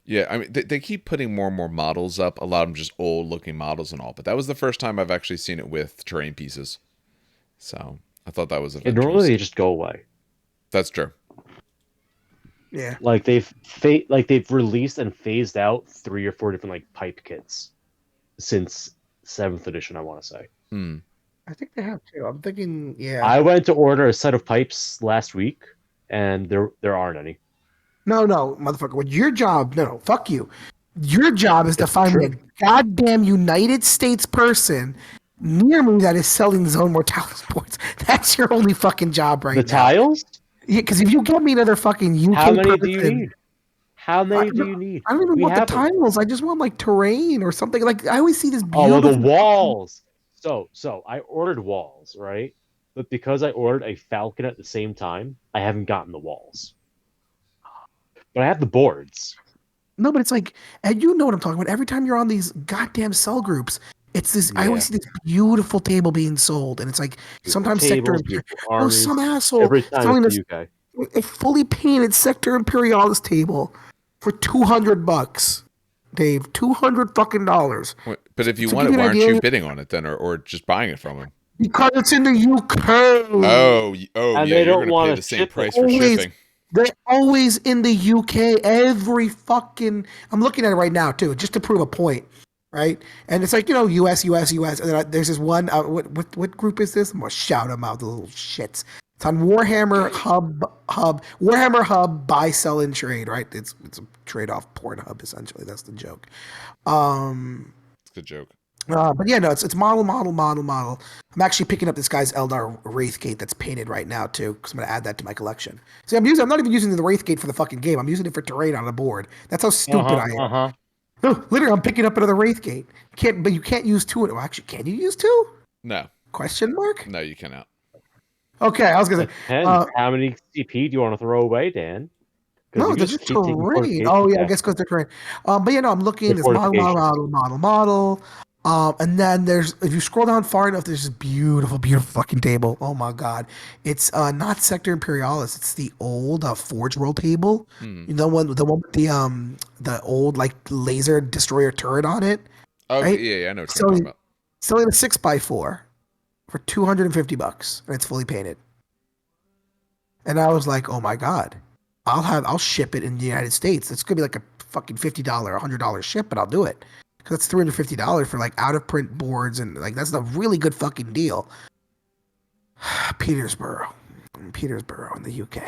S1: Yeah, I mean, they keep putting more and more models up. A lot of them just old-looking models and all. But that was the first time I've actually seen it with terrain pieces. So I thought that was
S3: And
S1: adventurous.
S3: normally they just go away.
S1: That's true.
S2: Yeah.
S3: Like they've released and phased out 3 or 4 different like pipe kits since 7th edition. I want to say.
S1: Hmm.
S2: I think they have too. I'm thinking, yeah.
S3: I went to order a set of pipes last week, and there aren't any.
S2: No, motherfucker. What your job? No, fuck you. Your job is to
S3: It's
S2: find
S3: true.
S2: a goddamn United States person near me that is selling Zone Mortalis points. That's your only fucking job right
S3: The
S2: now.
S3: tiles?
S2: Yeah, because if you get me another fucking UK
S3: How many
S2: person,
S3: do you need? How many
S2: I
S3: do you need?
S2: I don't even
S3: We
S2: want the
S3: have them.
S2: tiles. I just want like terrain or something. Like I always see this
S3: Oh, well,
S2: beautiful.
S3: the walls. So I ordered walls, right? But because I ordered a Falcon at the same time, I haven't gotten the walls. But I have the boards.
S2: No, but it's like, and you know what I'm talking about. Every time you're on these goddamn cell groups, it's this. I always see this beautiful table being sold, and it's like sometimes Sector
S3: Tables,
S2: Imperial.
S3: beautiful
S2: Oh,
S3: armies.
S2: some asshole
S3: Every time
S2: selling
S3: it's
S2: this
S3: the UK.
S2: a fully painted Sector Imperialis table for $200, Dave. $200 fucking dollars.
S1: But if you
S2: To
S1: want
S2: give
S1: it,
S2: you
S1: why
S2: an
S1: aren't
S2: idea-
S1: you bidding on it then, or just buying it from him?
S2: Because it's in the UK.
S1: Oh,
S3: And
S1: yeah,
S3: they
S1: you're
S3: don't
S1: going to
S3: wanna
S1: pay the same
S3: ship it.
S1: price for
S2: Always.
S1: shipping.
S2: They're always in the UK. Every fucking. I'm looking at it right now too, just to prove a point, right? And it's like US, and then there's this one. What group is this? I'm gonna shout them out, the little shits. It's on Warhammer Hub. Warhammer Hub buy, sell, and trade. Right? It's a trade off Pornhub essentially. That's the joke.
S1: It's a good joke.
S2: But yeah, no, it's model. I'm actually picking up this guy's Eldar Wraithgate that's painted right now too, because I'm gonna add that to my collection. See, I'm not even using the Wraithgate for the fucking game. I'm using it for terrain on the board. That's how stupid I am. No, literally, I'm picking up another Wraithgate. But you can't use two. Well, actually, can you use two?
S1: No,
S2: Question mark.
S1: no, you cannot.
S2: Okay, I was gonna say.
S3: Depends. How many CP do you want to throw away, Dan?
S2: No,
S3: you
S2: they're just
S3: keep taking
S2: terrain.
S3: fortification
S2: Oh yeah, I
S3: back.
S2: guess because they're terrain. But yeah, no, I'm looking.
S3: The
S2: It's model. And then if you scroll down far enough, there's this beautiful, beautiful fucking table. Oh my god, it's not Sector Imperialis. It's the old Forge World table.
S1: Hmm.
S2: You know the one with the old like laser destroyer turret on it,
S1: Okay,
S2: right?
S1: yeah, I know what you're talking
S2: Selling
S1: about.
S2: selling a 6x4 for $250, and it's fully painted. And I was like, oh my god, I'll ship it in the United States. It's gonna be like a fucking $50, $100 ship, but I'll do it because that's $350 for like out of print boards and like that's a really good fucking deal. Petersborough, Petersborough in the UK.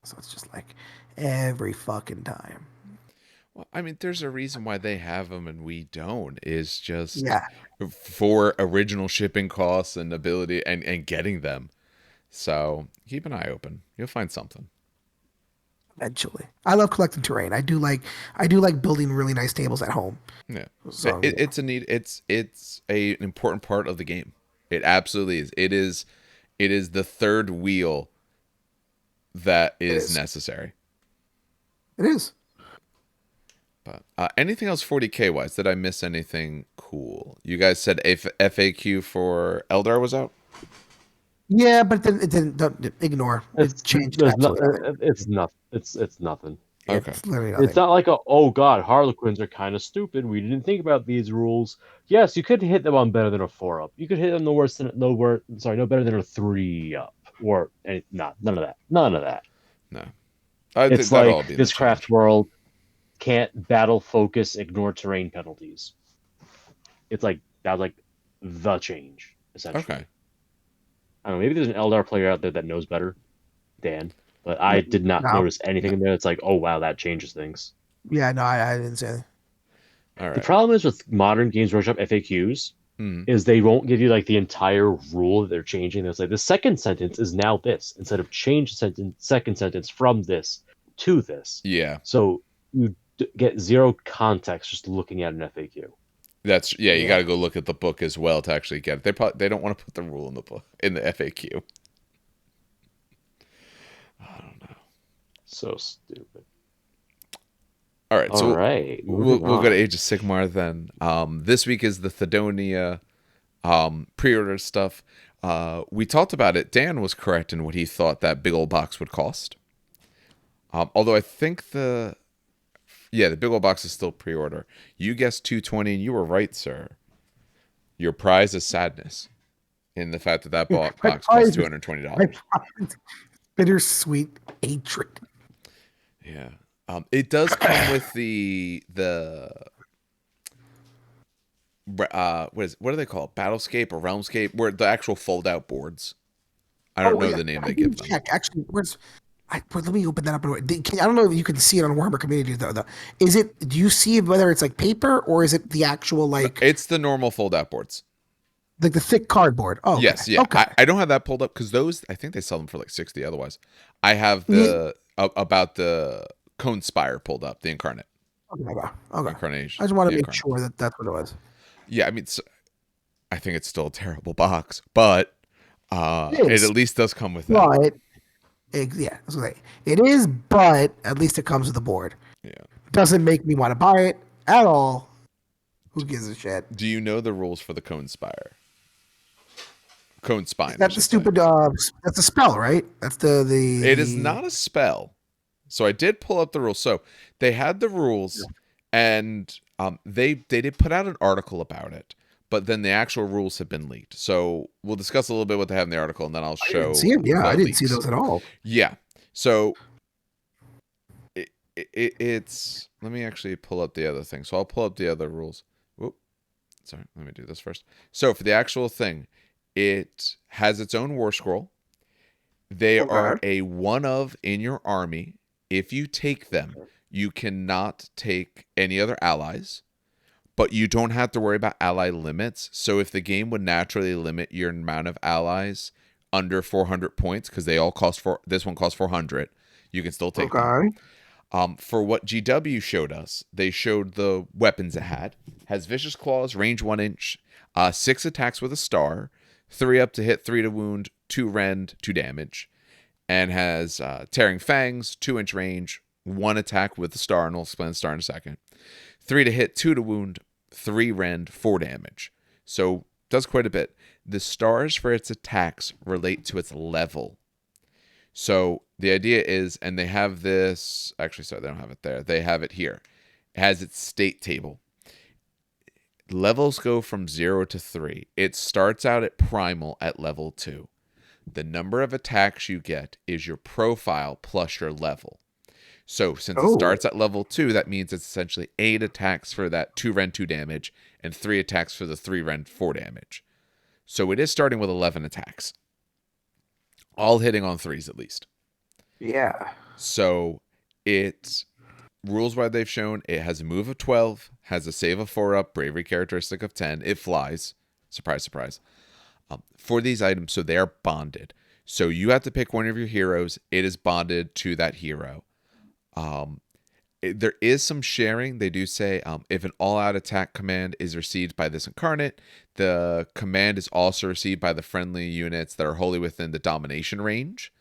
S2: So it's just like every fucking time.
S1: Well, I mean, there's a reason why they have them and we don't. Is just
S2: Yeah,
S1: for original shipping costs and ability and getting them. So keep an eye open. You'll find something.
S2: eventually. I love collecting terrain. I do like building really nice tables at home.
S1: Yeah,
S2: So yeah,
S1: it's a need. It's an important part of the game. It absolutely is. It is the third wheel that
S2: it
S1: is
S2: is.
S1: necessary.
S2: It is.
S1: But anything else 40K wise? Did I miss anything cool? You guys said FAQ for Eldar was out.
S2: Yeah, but then it didn't. Don't ignore. It
S3: It's
S2: changed
S3: there's not.
S2: absolutely nothing.
S3: It's not. It's nothing.
S1: Okay.
S2: It's literally
S3: It's
S2: nothing.
S3: not like oh god, Harlequins are kind of stupid. We didn't think about these rules. Yes, you could hit them on better than a 4-up. You could hit them no better than a 3-up or none of that. None of that.
S1: No, I think
S3: It's
S1: that'll all
S3: like
S1: be in the
S3: this craft
S1: change.
S3: world can't battle focus, ignore terrain penalties. It's like that's like the change essentially.
S1: Okay.
S3: I don't know. Maybe there's an Eldar player out there that knows better, Dan. But I did not
S2: No.
S3: notice anything
S1: No.
S3: in there. It's like, oh wow, that changes things.
S2: Yeah, no, I didn't say that.
S1: All
S3: The
S1: right.
S3: problem is with modern Games Workshop FAQs
S1: Mm.
S3: is they won't give you like the entire rule that they're changing. It's like the second sentence is now this instead of change sentence second sentence from this to this.
S1: Yeah.
S3: So you get zero context just looking at an FAQ.
S1: That's yeah. You
S2: Yeah.
S1: got to go look at the book as well to actually get it. They don't want to put the rule in the book in the FAQ. I don't know.
S3: So stupid.
S1: All right,
S3: All
S1: so
S3: right,
S1: we'll go to Age of Sigmar then. This week is the Thedonia pre-order stuff. We talked about it. Dan was correct in what he thought that big old box would cost. Although I think the big old box is still pre-order. You guessed 220, and you were right, sir. Your prize is sadness in the fact that
S2: My
S1: box
S2: prize
S1: costs
S2: is
S1: $220.
S2: my prize is bittersweet hatred.
S1: Yeah. It does come with what do they call it? Battlescape or Realmscape, where the actual fold out boards. I don't know
S2: Yeah,
S1: the name
S2: I
S1: they
S2: didn't
S1: give them.
S2: check. Actually, let me open that up. I don't know if you can see it on Warhammer Community though. Is it? Do you see whether it's like paper or is it the actual
S1: No,
S2: like
S1: it's the normal fold out boards.
S2: the thick cardboard? Oh, okay.
S1: Yes, yeah.
S2: Okay.
S1: I don't have that pulled up because those I think they sell them for like 60 otherwise. I have
S2: Yeah.
S1: about the Cone Spire pulled up, the
S2: Okay. Okay. I
S1: incarnation,
S2: just want
S1: the
S2: to make
S1: incarnate.
S2: sure that that's what it was.
S1: Yeah, I mean, I think it's still a terrible box, but
S2: It
S1: it
S2: is,
S1: at least does come with that.
S2: but yeah, that's what it is. But at least it comes with the board.
S1: Yeah.
S2: Doesn't make me want to buy it at all. Who gives a shit?
S1: Do you know the rules for the Cone Spire? Cone Spine, I
S2: That's the
S1: should say.
S2: stupid. That's a spell, right? That's
S1: It is not a spell. So I did pull up the rules. So they had the rules, and they did put out an article about it, but then the actual rules have been leaked. So we'll discuss a little bit what they have in the article, and then I'll
S2: I didn't
S1: show
S2: see it. Yeah,
S1: the
S2: I didn't see
S1: leaks.
S2: those at all.
S1: Yeah. So it's. Let me actually pull up the other thing. So I'll pull up the other rules. Whoop. Sorry. Let me do this first. So for the actual thing, it has its own war scroll. They are
S2: Okay.
S1: a one of in your army. If you take them, you cannot take any other allies, but you don't have to worry about ally limits. So if the game would naturally limit your amount of allies under 400 points, because they all this one costs 400, you can still take them.
S2: Okay.
S1: For what GW showed us, they showed the weapons it had. Has Vicious Claws, range 1 inch, 6 attacks with a star, 3 up to hit, 3 to wound, 2 rend, 2 damage, and has Tearing Fangs, 2 inch range, 1 attack with the star, and I'll explain the star in a second. 3 to hit, 2 to wound, 3 rend, 4 damage. So does quite a bit. The stars for its attacks relate to its level. So the idea is, and they have this, actually, sorry, they don't have it there. They have it here. It has its state table. Levels go from 0 to 3. It starts out at primal at level 2. The number of attacks you get is your profile plus your level. So since it starts at level 2, that means it's essentially 8 attacks for that 2 rend 2 damage and 3 attacks for the 3 rend 4 damage. So it is starting with 11 attacks. All hitting on 3s at least.
S2: Yeah.
S1: So it, rules-wise they've shown, it has a move of 12, has a save of 4 up, bravery characteristic of 10. It flies. Surprise, surprise. For these items, so they are bonded. So you have to pick one of your heroes. It is bonded to that hero. There is some sharing. They do say if an all-out attack command is received by this incarnate, the command is also received by the friendly units that are wholly within the domination range.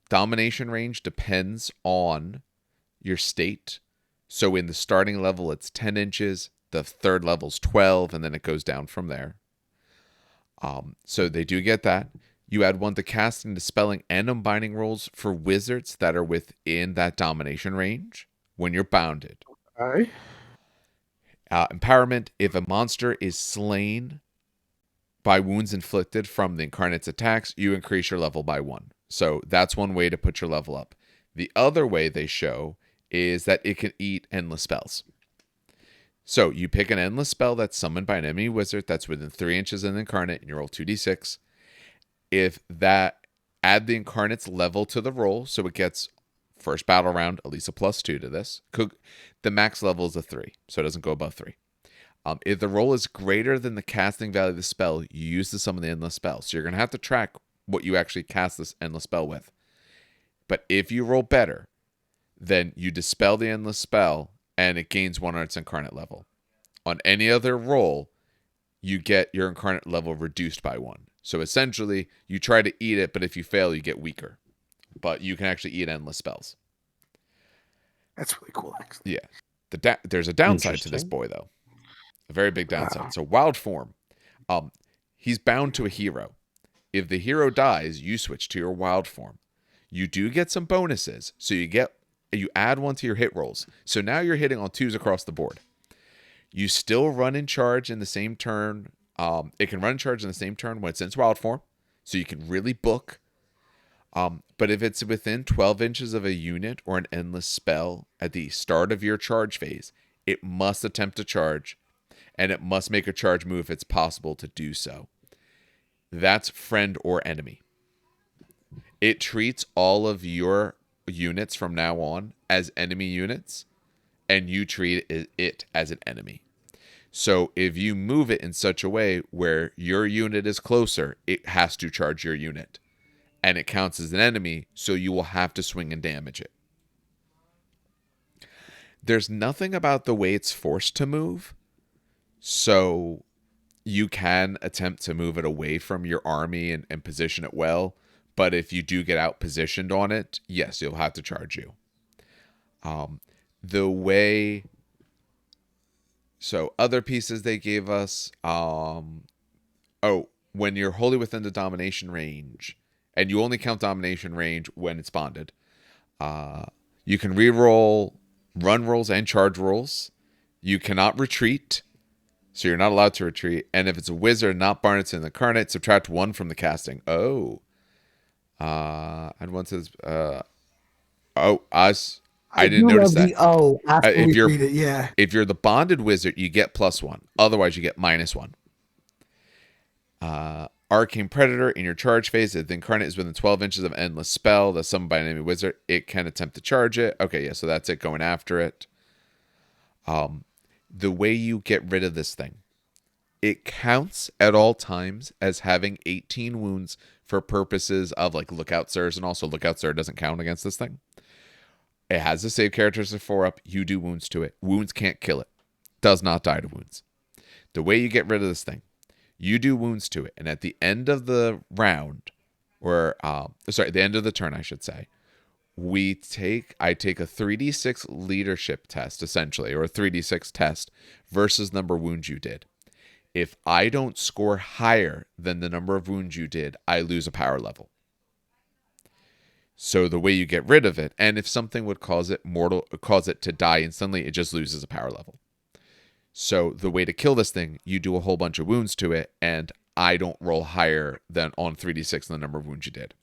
S1: Domination range depends on your state. So in the starting level, it's 10 inches. The third level is 12, and then it goes down from there. So they do get that. You add 1 to casting, dispelling, and unbinding rolls for wizards that are within that domination range when you're bounded.
S2: Okay.
S1: Empowerment, if a monster is slain by wounds inflicted from the incarnate's attacks, you increase your level by 1. So that's one way to put your level up. The other way they show is that it can eat endless spells. So you pick an endless spell that's summoned by an enemy wizard that's within 3 inches of the incarnate, and you roll 2d6. If that, add the incarnate's level to the roll, so it gets first battle round at least a +2 to this. The max level is a 3, so it doesn't go above 3. If the roll is greater than the casting value of the spell, you use to summon the endless spell. So you're going to have to track what you actually cast this endless spell with. But if you roll better, then you dispel the endless spell, and it gains 1 on its incarnate level. On any other roll, you get your incarnate level reduced by 1. So essentially, you try to eat it, but if you fail, you get weaker. But you can actually eat endless spells.
S2: That's really cool, actually.
S1: Yeah. There's a downside to this boy, though. A very big downside. So wild form. He's bound to a hero. If the hero dies, you switch to your wild form. You do get some bonuses. So you add 1 to your hit rolls. So now you're hitting on 2s across the board. You still run in charge in the same turn. It can run in charge in the same turn when it's in its wild form. So you can really book. But if it's within 12 inches of a unit or an endless spell at the start of your charge phase, it must attempt to charge, and it must make a charge move if it's possible to do so. That's friend or enemy. It treats all of your units from now on as enemy units, and you treat it as an enemy. So if you move it in such a way where your unit is closer, it has to charge your unit. And it counts as an enemy, so you will have to swing and damage it. There's nothing about the way it's forced to move, so you can attempt to move it away from your army and position it well. But if you do get out positioned on it, yes, you'll have to charge you. The way... So other pieces they gave us... when you're wholly within the domination range, and you only count domination range when it's bonded, you can reroll run rolls and charge rolls. You cannot retreat, so you're not allowed to retreat. And if it's a wizard, not Barnet's in the incarnate, subtract 1 from the casting. And one says, us. I didn't notice that.
S2: After we read it, yeah.
S1: If you're the bonded wizard, you get +1. Otherwise, you get -1. Arcane Predator, in your charge phase, if the incarnate is within 12 inches of an endless spell that's summoned by an enemy wizard, it can attempt to charge it. Okay, yeah, so that's it going after it. The way you get rid of this thing, it counts at all times as having 18 wounds for purposes of like Lookout Sirs, and also Lookout Sir doesn't count against this thing. It has a save characteristic 4 up. You do wounds to it. Wounds can't kill it. Does not die to wounds. The way you get rid of this thing, you do wounds to it, and at the end of the round, or the end of the turn, I should say, I take a 3d6 leadership test essentially, or a 3d6 test versus number of wounds you did. If I don't score higher than the number of wounds you did, I lose a power level. So the way you get rid of it, and if something would cause it to die instantly, it just loses a power level. So the way to kill this thing, you do a whole bunch of wounds to it, and I don't roll higher than on 3d6 than the number of wounds you did.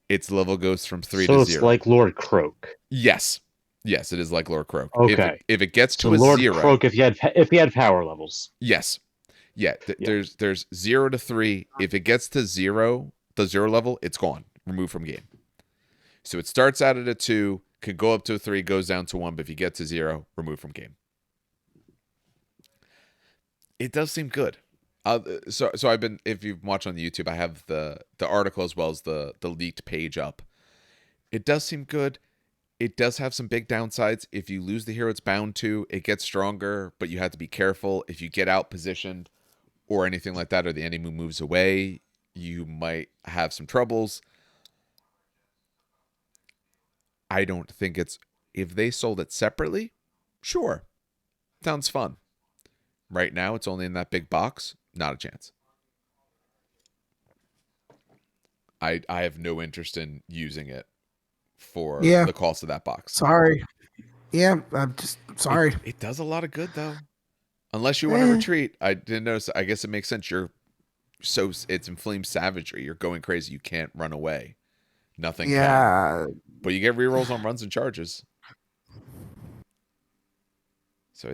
S1: Its level goes from 3
S3: So
S1: to
S3: it's
S1: 0.
S3: like Lord Croak.
S1: Yes. Yes, it is like Lord Croak.
S3: Okay.
S1: If it gets
S3: So
S1: to a
S3: Lord
S1: 0,
S3: Croak, if he had power levels.
S1: yes. Yeah,
S3: Yeah.
S1: there's 0 to 3. If it gets to 0, the 0 level, it's gone. Removed from game. So it starts out at a 2, could go up to a 3, goes down to 1, but if you get to 0, removed from game. It does seem good. So I've been, if you've watched on the YouTube, I have the article as well as the leaked page up. It does seem good. It does have some big downsides. If you lose the hero it's bound to, it gets stronger, but you have to be careful. If you get out positioned or anything like that, or the enemy moves away, you might have some troubles. I don't think it's, if they sold it separately, sure, sounds fun. Right now, it's only in that big box. Not a chance. I have no interest in using it for
S2: Yeah.
S1: the cost of that box.
S2: Sorry. Yeah, I'm just sorry.
S1: It does a lot of good though. Unless you want to
S2: Eh.
S1: retreat. I didn't notice. I guess it makes sense. It's inflamed savagery. You're going crazy. You can't run away. Nothing can.
S2: Yeah.
S1: But you get rerolls on runs and charges. So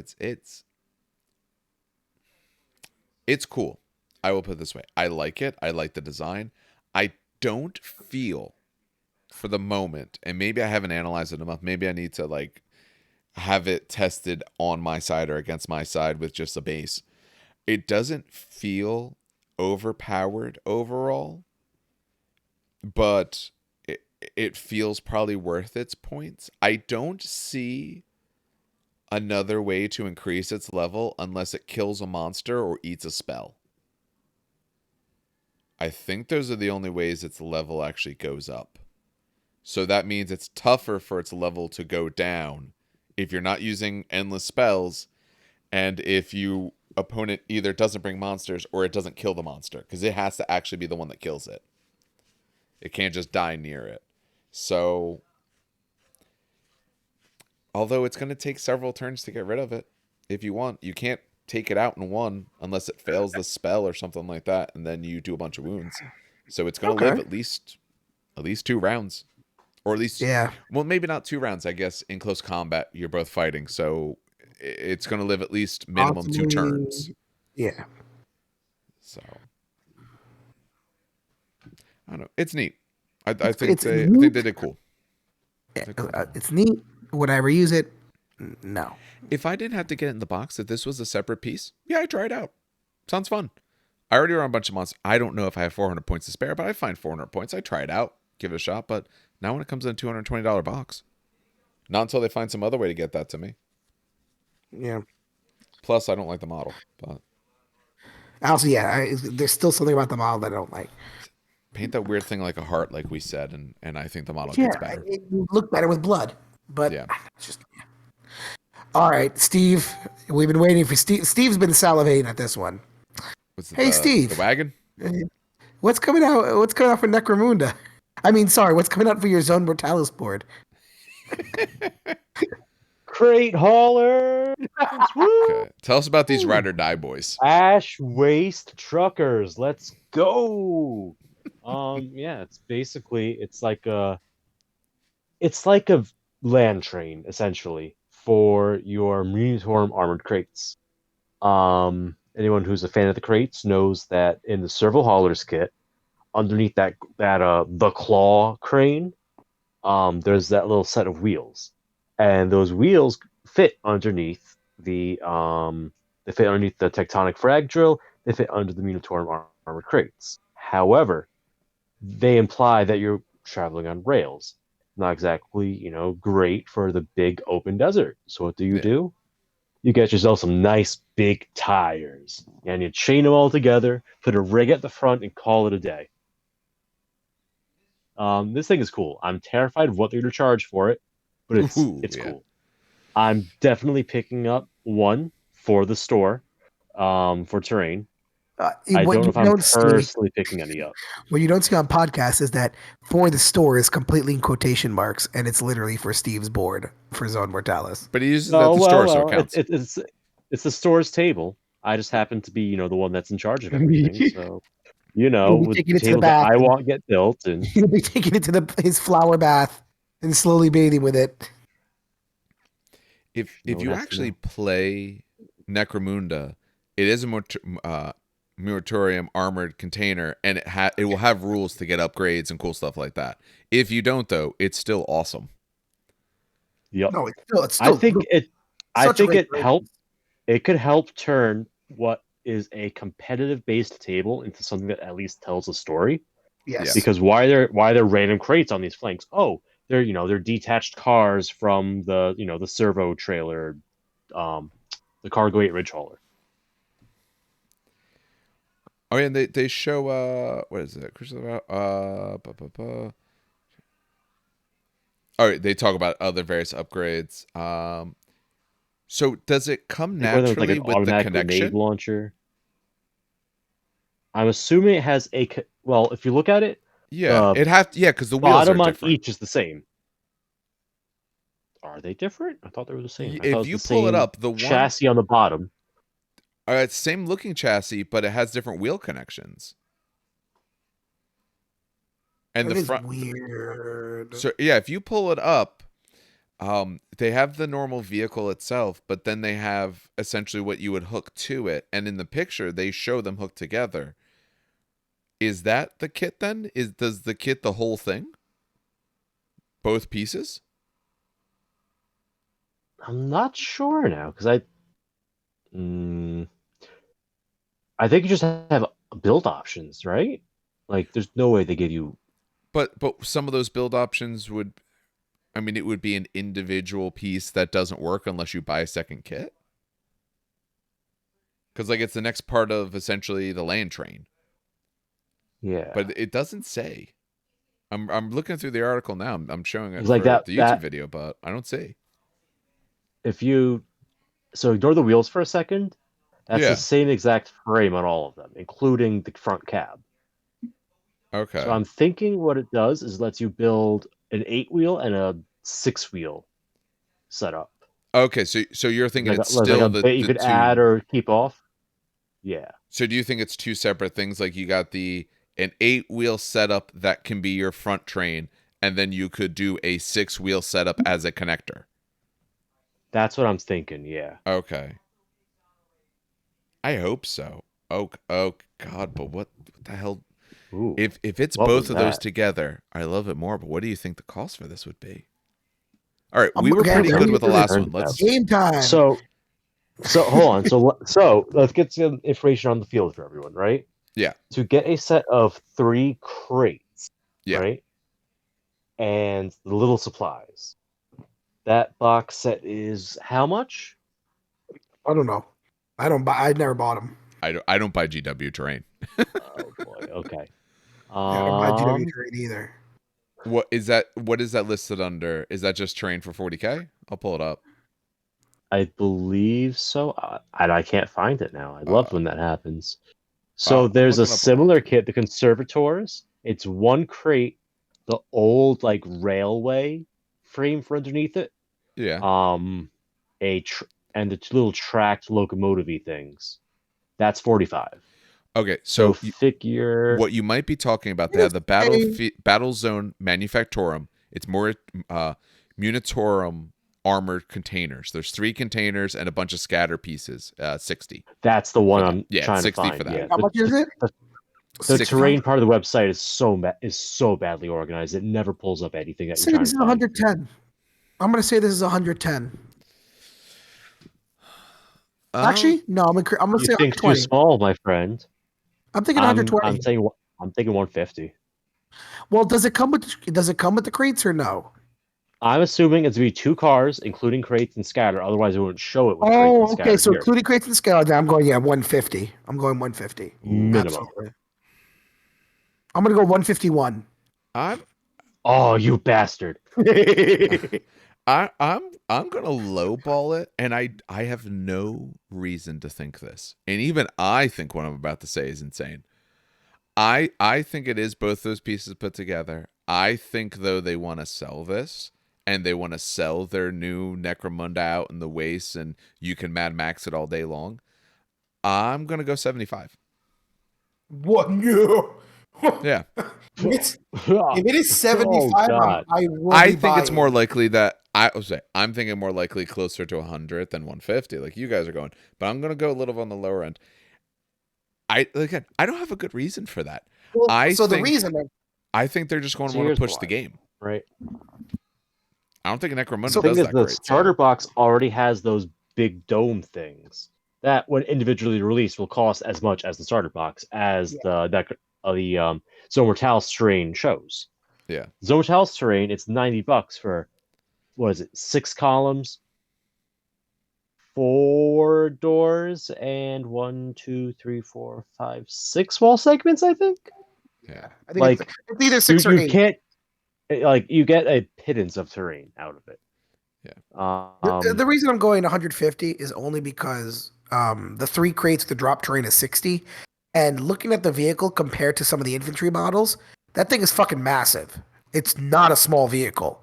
S1: it's cool. I will put it this way. I like it. I like the design. I don't feel for the moment, and maybe I haven't analyzed it enough. Maybe I need to like have it tested on my side or against my side with just a base. It doesn't feel overpowered overall, but it feels probably worth its points. I don't see another way to increase its level unless it kills a monster or eats a spell. I think those are the only ways its level actually goes up. So that means it's tougher for its level to go down if you're not using endless spells, and if you opponent either doesn't bring monsters or it doesn't kill the monster, because it has to actually be the one that kills it. It can't just die near it. So, although it's going to take several turns to get rid of it, if you want, you can't take it out in one unless it fails the spell or something like that, and then you do a bunch of wounds. So it's going to live at least 2 rounds. Or at least,
S2: Yeah.
S1: well, maybe not 2 rounds, I guess. In close combat, you're both fighting. So it's going to live at least minimum 2 turns.
S2: Yeah.
S1: So, I don't know. It's neat. I think they did it cool.
S2: It's neat. Would I ever use it? No.
S1: If I didn't have to get it in the box, if this was a separate piece, yeah, I'd try it out. Sounds fun. I already run a bunch of monsters. I don't know if I have 400 points to spare, but I find 400 points. I try it out, give it a shot. But now when it comes in a $220 box, not until they find some other way to get that to me.
S2: Yeah.
S1: Plus, I don't like the model. But
S2: Also, yeah, there's still something about the model that I don't like.
S1: paint that weird thing like a heart, like we said, and I think the model
S2: Yeah,
S1: gets better.
S2: it looked better with blood, but
S1: Yeah.
S2: it's just. Yeah. All right, Steve. We've been waiting for Steve. Steve's been salivating at this one.
S1: What's it,
S2: Hey, Steve.
S1: The wagon?
S2: What's coming out? What's coming out for Necromunda? I mean, sorry, what's coming out for your Zone Mortalis board?
S3: Crate haulers. Woo!
S1: Okay. Tell us about these ride or die boys.
S3: Ash waste truckers. Let's go. Yeah, it's like a land train essentially for your Munitorum armored crates. Anyone who's a fan of the crates knows that in the Serval Haulers kit, underneath that the claw crane, there's that little set of wheels, and those wheels fit underneath the tectonic frag drill. They fit under the Munitorum armored crates. However, they imply that you're traveling on rails. Not exactly, great for the big open desert. So what do? You get yourself some nice big tires, and you chain them all together, put a rig at the front, and call it a day. This thing is cool. I'm terrified of what they're going to charge for it, but it's
S1: Ooh,
S3: it's
S1: yeah.
S3: cool. I'm definitely picking up one for the store, for terrain. I
S2: What
S3: don't know
S2: you
S3: if I'm
S2: don't see,
S3: personally picking any up.
S2: what you don't see on podcasts is that for the store is completely in quotation marks, and it's literally for Steve's board for Zone Mortalis.
S1: But he uses it at
S3: Oh
S1: the store, so it counts.
S3: it's the store's table. I just happen to be, the one that's in charge of everything.
S2: You'll
S3: So,
S2: be
S3: with
S2: taking it to the
S3: tables that
S2: bath.
S3: I want get built, and
S2: He'll be taking it to his flower bath and slowly bathing with it.
S1: If
S3: no
S1: if
S3: one
S1: you
S3: has to
S1: actually
S3: know.
S1: play Necromunda, it is a Muratorium armored container, and it will have rules to get upgrades and cool stuff like that. If you don't, though, it's still awesome.
S3: Yep.
S2: No, it's
S3: I
S2: still
S3: think it. I
S2: such a
S3: think
S2: great
S3: it
S2: version.
S3: It could help turn what is a competitive based table into something that at least tells a story.
S2: Yes.
S3: Because why are there random crates on these flanks? Oh, they're detached cars from the servo trailer, the cargo 8 ridge hauler.
S1: Oh yeah, and they show what is it? All right, they talk about other various upgrades. So does it come
S3: Like whether it's like
S1: naturally
S3: an
S1: with the
S3: automatic grenade
S1: connection?
S3: launcher. I'm assuming it has well, if you look at it,
S1: Yeah,
S3: the
S1: because the wheels are
S3: bottom on
S1: different.
S3: each is the same. Are they different? I thought they were the same. I thought it
S1: If
S3: was
S1: you
S3: the
S1: pull it
S3: same
S1: up, the one
S3: chassis on the bottom.
S1: it's same looking chassis, but it has different wheel connections. And
S2: That
S1: the
S2: is
S1: front.
S2: weird.
S1: So yeah, if you pull it up, they have the normal vehicle itself, but then they have essentially what you would hook to it. And in the picture, they show them hooked together. Is that the kit then? Does the kit the whole thing? Both pieces?
S3: I'm not sure now because I think you just have build options, right? Like, there's no way they give you.
S1: But some of those build options would, I mean, it would be an individual piece that doesn't work unless you buy a second kit. Because like it's the next part of essentially the land train.
S3: Yeah,
S1: But it doesn't say. I'm looking through the article now. I'm showing it
S3: it's like
S1: for
S3: that.
S1: the YouTube
S3: That
S1: video, but I don't see.
S3: if you ignore the wheels for a second, that's the
S1: Yeah.
S3: same exact frame on all of them, including the front cab. So
S1: Okay.
S3: I'm thinking what it does is lets you build an 8-wheel and a 6-wheel setup.
S1: Okay. So you're thinking it's
S3: Like
S1: still
S3: a bit you
S1: the
S3: could add
S1: two.
S3: or keep off. Yeah,
S1: So do you think it's two separate things? Like you got an 8-wheel setup that can be your front train, and then you could do a 6-wheel setup as a connector.
S3: that's what I'm thinking. Yeah.
S1: Okay. I hope so. Oh God, but what the hell?
S3: Ooh,
S1: If it's
S3: what
S1: both
S3: was
S1: of those
S3: that?
S1: together, I love it more. But what do you think the cost for this would be? All right, we were
S2: Okay,
S1: pretty good with the last
S3: Turns
S1: one.
S3: out.
S2: game time.
S3: So hold on. So let's get some information on the field for everyone, right?
S1: Yeah,
S3: To get a set of 3 crates,
S1: yeah.
S3: right, and the little supplies. That box set is how much?
S2: I don't know. I never bought them.
S1: I don't buy GW terrain.
S3: Oh boy. Okay.
S2: Yeah, I don't buy GW
S3: Um,
S2: terrain either.
S1: What is that? What is that listed under? Is that just terrain for 40K? I'll pull it up.
S3: I believe so. And I can't find it now. I love
S1: Uh,
S3: when that happens. So
S1: I'm
S3: there's a
S1: looking up a lot
S3: similar
S1: too.
S3: kit, the Conservators. It's 1 crate, the old like railway frame for underneath it.
S1: Yeah.
S3: Um, and the little tracked locomotive-y things. That's 45.
S1: Okay,
S3: So
S1: so
S3: figure
S1: what you might be talking about, they have
S2: It's
S1: the
S2: a-
S1: battle zone manufactorum. It's more munitorum armored containers. There's 3 containers and a bunch of scatter pieces. 60
S3: that's the
S1: for
S3: one
S1: that.
S3: I'm
S1: Yeah,
S3: trying to
S1: 60 for
S3: find.
S1: that.
S3: Yeah,
S2: How much is it?
S3: the
S1: 60.
S3: terrain part of the website is so badly organized. It never pulls up anything that you're
S2: Say
S3: trying
S2: this
S3: to
S2: is
S3: find.
S2: 110. I'm gonna say this is 110.
S1: Um,
S2: Actually, no. I'm gonna
S3: You
S2: say
S3: think too
S2: 120.
S3: small, my friend.
S2: I'm thinking
S3: I'm
S2: 120.
S3: saying I'm thinking 150.
S2: Well, does it come with the crates or no?
S3: I'm assuming it's gonna be 2 cars, including crates and scatter. Otherwise, it wouldn't show it with crates and
S2: Oh, okay.
S3: scatter
S2: So
S3: here.
S2: including crates and scale, I'm going 150. I'm going 150.
S3: Minimum.
S2: Absolutely. I'm gonna go 151.
S1: I'm
S3: Oh, you bastard!
S1: I'm gonna lowball it, and I have no reason to think this, and even I think what I'm about to say is insane. I think it is both those pieces put together. I think though they want to sell this, and they want to sell their new Necromunda out in the waste, and you can Mad Max it all day long. I'm gonna go 75.
S2: What? No.
S1: Yeah,
S2: If it is
S3: Oh
S2: 75,
S3: God!
S2: I will
S1: I
S2: be
S1: think it's more
S2: buying.
S1: likely that I'm thinking more likely closer to 100 than 150, like you guys are going. But I'm gonna go a little on the lower end. Again, I don't have a good reason for that.
S2: Well,
S1: I
S2: so the
S1: think
S2: reason,
S1: I think they're just going to
S3: So
S1: want to
S3: here's
S1: push
S3: why,
S1: the game.
S3: right?
S1: I don't think
S2: so
S1: Necromunda
S3: Thing
S1: does
S3: is,
S1: that
S3: the
S1: great. So
S3: starter box already has those big dome things that, when individually released, will cost as much as the starter box, as
S2: yeah,
S3: the Zone Mortalis terrain shows.
S1: yeah,
S3: Zone Mortalis terrain, it's $90 for, what is it, 6 columns, 4 doors, and 6 wall segments. I think.
S1: yeah.
S2: I think
S3: Like
S2: it's either
S3: you,
S2: 6 or
S3: you
S2: 8.
S3: can't like you get a pittance of terrain out of it.
S1: Yeah.
S2: The reason I'm going 150 is only because the 3 crates with the drop terrain is 60, and looking at the vehicle compared to some of the infantry models, that thing is fucking massive. It's not a small vehicle.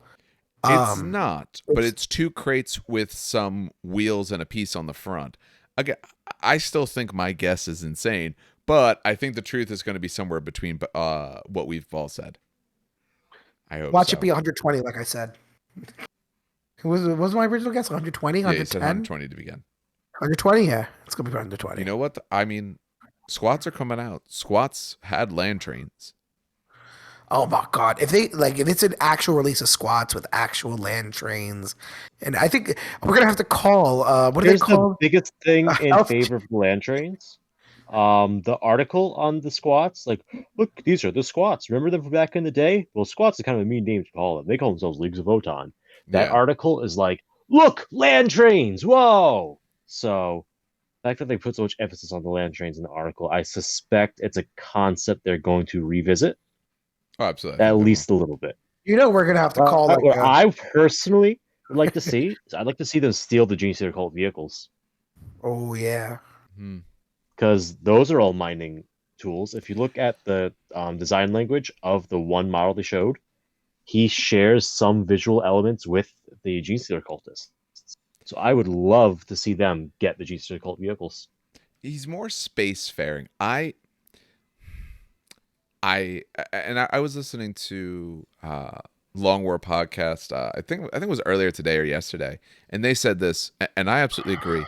S1: It's
S2: Um,
S1: not, but
S2: it's
S1: it's 2 crates with some wheels and a piece on the front. Again, I still think my guess is insane, but I think the truth is going to be somewhere between what we've all said. I hope
S2: Watch it
S1: so.
S2: be 120, like I said. Was my original guess 120,
S1: Yeah, you said
S2: 110?
S1: 120 to begin.
S2: 120? Yeah, it's gonna be
S1: You
S2: 120.
S1: know what? I mean, squats are coming out. Squats had land trains.
S2: Oh my god! If it's an actual release of squats with actual land trains, and I think we're gonna have to call what are they
S3: Here's the
S2: called?
S3: biggest thing in
S2: Health.
S3: favor of the land trains. The article on the squats, like, look, these are the squats. Remember them from back in the day? Well, squats is kind of a mean name to call them. They call themselves Leagues of Votan. That
S1: Yeah.
S3: article is like, look, land trains, whoa! So, the fact that they put so much emphasis on the land trains in the article, I suspect it's a concept they're going to revisit,
S1: Oh, absolutely. I
S3: at
S1: think they will.
S3: least a little bit.
S2: We're gonna have to call like
S3: What I personally would like to see is I'd like to see them steal the Gene Stealer Cult vehicles,
S2: oh yeah.
S1: Hmm.
S3: because those are all mining tools. If you look at the design language of the one model they showed, he shares some visual elements with the Gene Stealer cultists. So I would love to see them get the Gene Stealer cult vehicles.
S1: He's more spacefaring. I was listening to Long War podcast. I think it was earlier today or yesterday, and they said this, and I absolutely agree.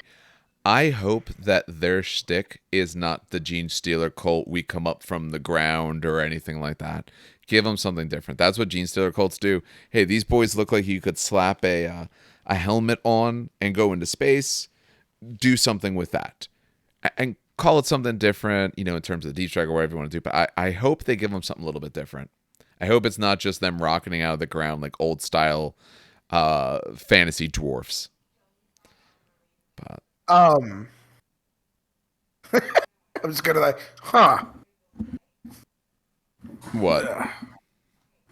S1: I hope that their shtick is not the Gene Stealer cult. We come up from the ground or anything like that. Give them something different. That's what Gene Stealer cults do. Hey, these boys look like you could slap a helmet on and go into space. Do something with that, and call it something different. In terms of the deep strike or whatever you want to do. But I hope they give them something a little bit different. I hope it's not just them rocketing out of the ground like old style fantasy dwarfs. But
S2: Um, I'm just gonna like, huh?
S1: what?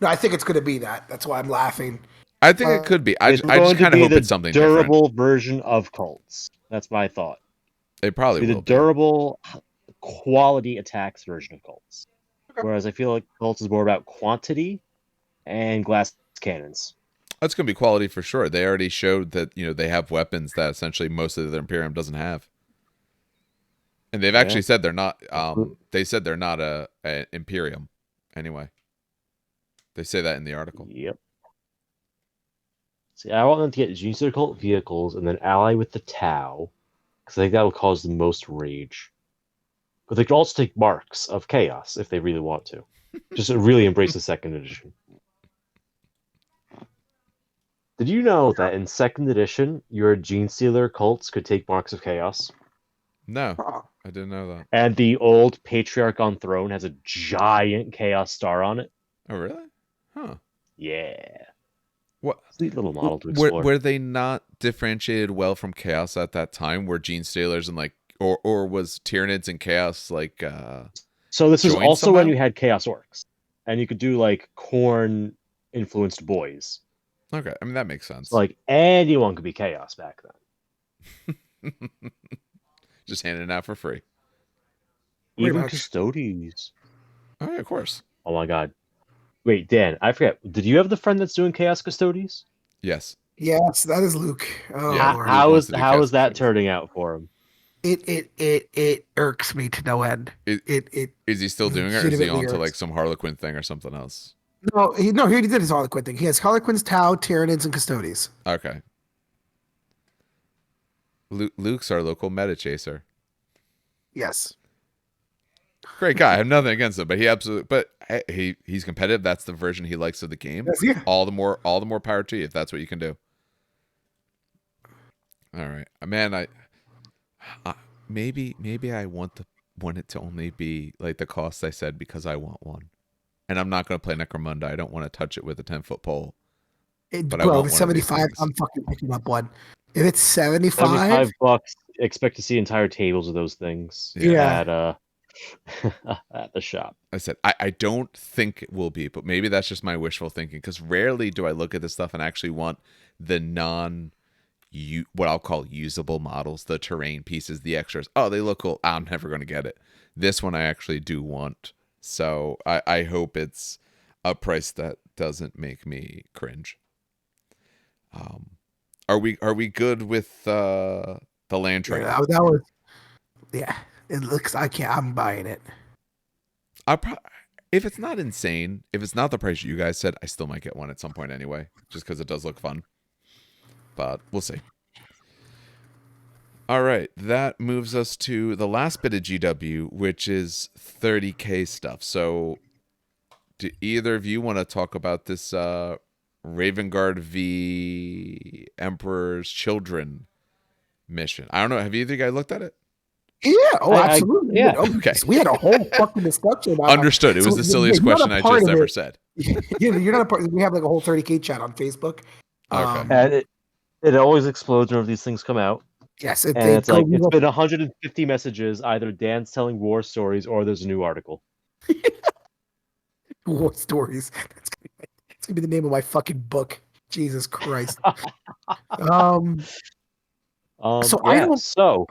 S2: No, I think it's gonna be that. That's why I'm laughing.
S1: I think it could be. I
S3: It's
S1: just
S3: going to
S1: kind of
S3: be
S1: hope
S3: the
S1: it's something different.
S3: durable version of cults. That's my thought.
S1: It probably
S3: Be the
S1: will be.
S3: durable quality attacks version of cults. Whereas I feel like cults is more about quantity and glass cannons.
S1: That's going to be quality for sure. They already showed that they have weapons that essentially most of the Imperium doesn't have, and they've
S3: Yeah.
S1: actually said they're not. They said they're not a Imperium. Anyway, they say that in the article.
S3: Yep. See, I want them to get Gene cult vehicles and then ally with the Tau, because I think that will cause the most rage. But they could also take marks of chaos if they really want to. Just really embrace the second edition. Did you know that in second edition, your Gene Stealer cults could take marks of chaos?
S1: No,
S2: Huh.
S1: I didn't know that.
S3: And the old Patriarch on Throne has a giant chaos star on it.
S1: Oh, really? Huh.
S3: Yeah.
S1: What?
S3: Sweet little model to
S1: Were,
S3: explore.
S1: were they not differentiated well from Chaos at that time? Were Gene Stealers and or was Tyranids and Chaos
S3: So this is
S1: joined
S3: also when
S1: somehow?
S3: you had Chaos Orcs. And you could do like Khorne influenced boys.
S1: Okay, I mean that makes sense.
S3: So like anyone could be Chaos back then.
S1: Just handing it out for free.
S2: Pretty
S3: Even
S2: much.
S3: Custodes.
S1: Oh yeah, of course.
S3: Oh my god. Wait, Dan, I forget. Did you have the friend that's doing Chaos Custodes?
S1: Yes.
S2: Yes, that is Luke. Oh
S1: Yeah,
S2: Lord.
S1: Luke wants to do
S3: How is
S1: Chaos
S3: that
S1: Crusaders.
S3: turning out for him?
S2: It irks me to no end.
S1: Is,
S2: It
S1: is he still doing it, or is he
S2: legitimately
S1: on to like
S2: irks.
S1: some Harlequin thing or something else?
S2: No, he already did his Harlequin thing. He has Harlequins, Tau, Tyranids, and Custodes.
S1: Okay. Luke's our local meta chaser.
S2: Yes.
S1: Great guy. I have nothing against him, but he absolutely. But he's competitive. That's the version he likes of the game.
S2: Yes, yeah.
S1: All the more power to you if that's what you can do. All right, man. Maybe I want it to only be like the cost I said because I want one, and I'm not gonna play Necromunda. I don't want to touch it with a 10-foot pole, but I
S2: Bro, if
S1: want
S2: it's
S1: one of these
S2: 75,
S1: things.
S2: I'm fucking picking up one. If it's 75,
S3: $75. Expect to see entire tables of those things
S2: Yeah.
S3: at at the shop.
S1: I said I don't think it will be, but maybe that's just my wishful thinking. Because rarely do I look at this stuff and actually want the what I'll call usable models, the terrain pieces, the extras. Oh, they look cool. I'm never going to get it. This one I actually do want. So I hope it's a price that doesn't make me cringe. Are we good with the land
S2: yeah,
S1: trade?
S2: that was, yeah. It looks, I'm buying it.
S1: If it's not insane, if it's not the price you guys said, I still might get one at some point anyway, just because it does look fun. But we'll see. All right, that moves us to the last bit of GW, which is 30K stuff. So, do either of you want to talk about this Ravengard v Emperor's Children mission? I don't know. Have either of you guys looked at it?
S2: Yeah. Oh, absolutely.
S3: yeah.
S1: Okay.
S2: We had a whole fucking discussion.
S1: Understood. It was the silliest
S2: you're not
S1: question
S2: a
S1: I
S2: part
S1: just
S2: of
S1: ever
S2: it.
S1: said.
S2: You're not a part. We have like a whole 30K chat on Facebook.
S1: Okay.
S3: And it always explodes whenever these things come out.
S2: Yes,
S3: And
S2: they
S3: it's
S2: go.
S3: like it's been 150 messages. Either Dan's telling war stories or there's a new article.
S2: War stories. It's gonna be the name of my fucking book. Jesus Christ. So
S3: Yeah.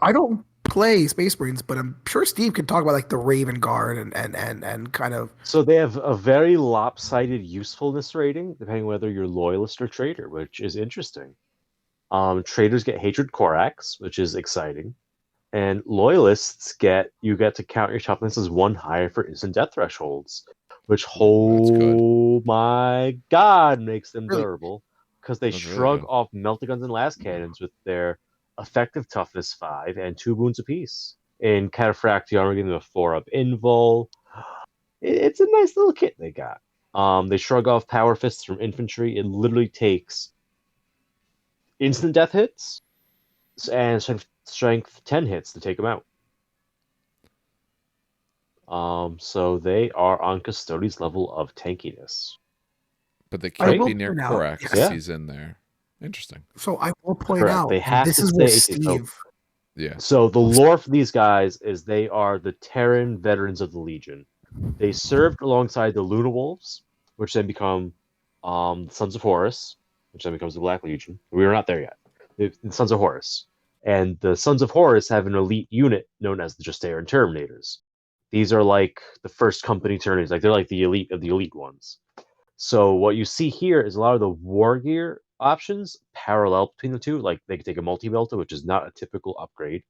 S2: I don't play Space Marines, but I'm sure Steve can talk about like the Raven Guard and kind of.
S3: So they have a very lopsided usefulness rating, depending whether you're loyalist or traitor, which is interesting. Traitors get Hatred Corax, which is exciting, and loyalists get to count your toughness as one higher for instant death thresholds, which
S1: That's good.
S3: oh my god makes them
S2: Really?
S3: durable because they
S1: That's really
S3: shrug
S1: good.
S3: off melta guns and las cannons with their effective toughness 5 and 2 wounds apiece. In Cataphraction, we're giving them a 4-up invul. It's a nice little kit they got. They shrug off power fists from infantry. It literally takes instant death hits and strength 10 hits to take them out. So they are on Custodes level of tankiness.
S1: But they
S2: I
S1: can't
S2: will
S1: be near
S2: point out,
S1: Korax
S2: yes.
S1: because
S3: Yeah.
S1: he's in there. Interesting.
S2: So I will point
S3: Correct.
S2: out,
S3: They
S2: and
S3: have
S2: this
S3: to
S2: is where
S3: stay- so-
S2: Steve.
S1: Yeah.
S3: So the lore for these guys is they are the Terran veterans of the Legion. They served alongside the Luna Wolves, which then become the Sons of Horus, which then becomes the Black Legion. We are not there yet. The Sons of Horus. And the Sons of Horus have an elite unit known as the Justaeran Terminators. These are like the first company Terminators. Like they're like the elite of the elite ones. So what you see here is a lot of the war gear options parallel between the two. Like they can take a multi-melta, which is not a typical upgrade.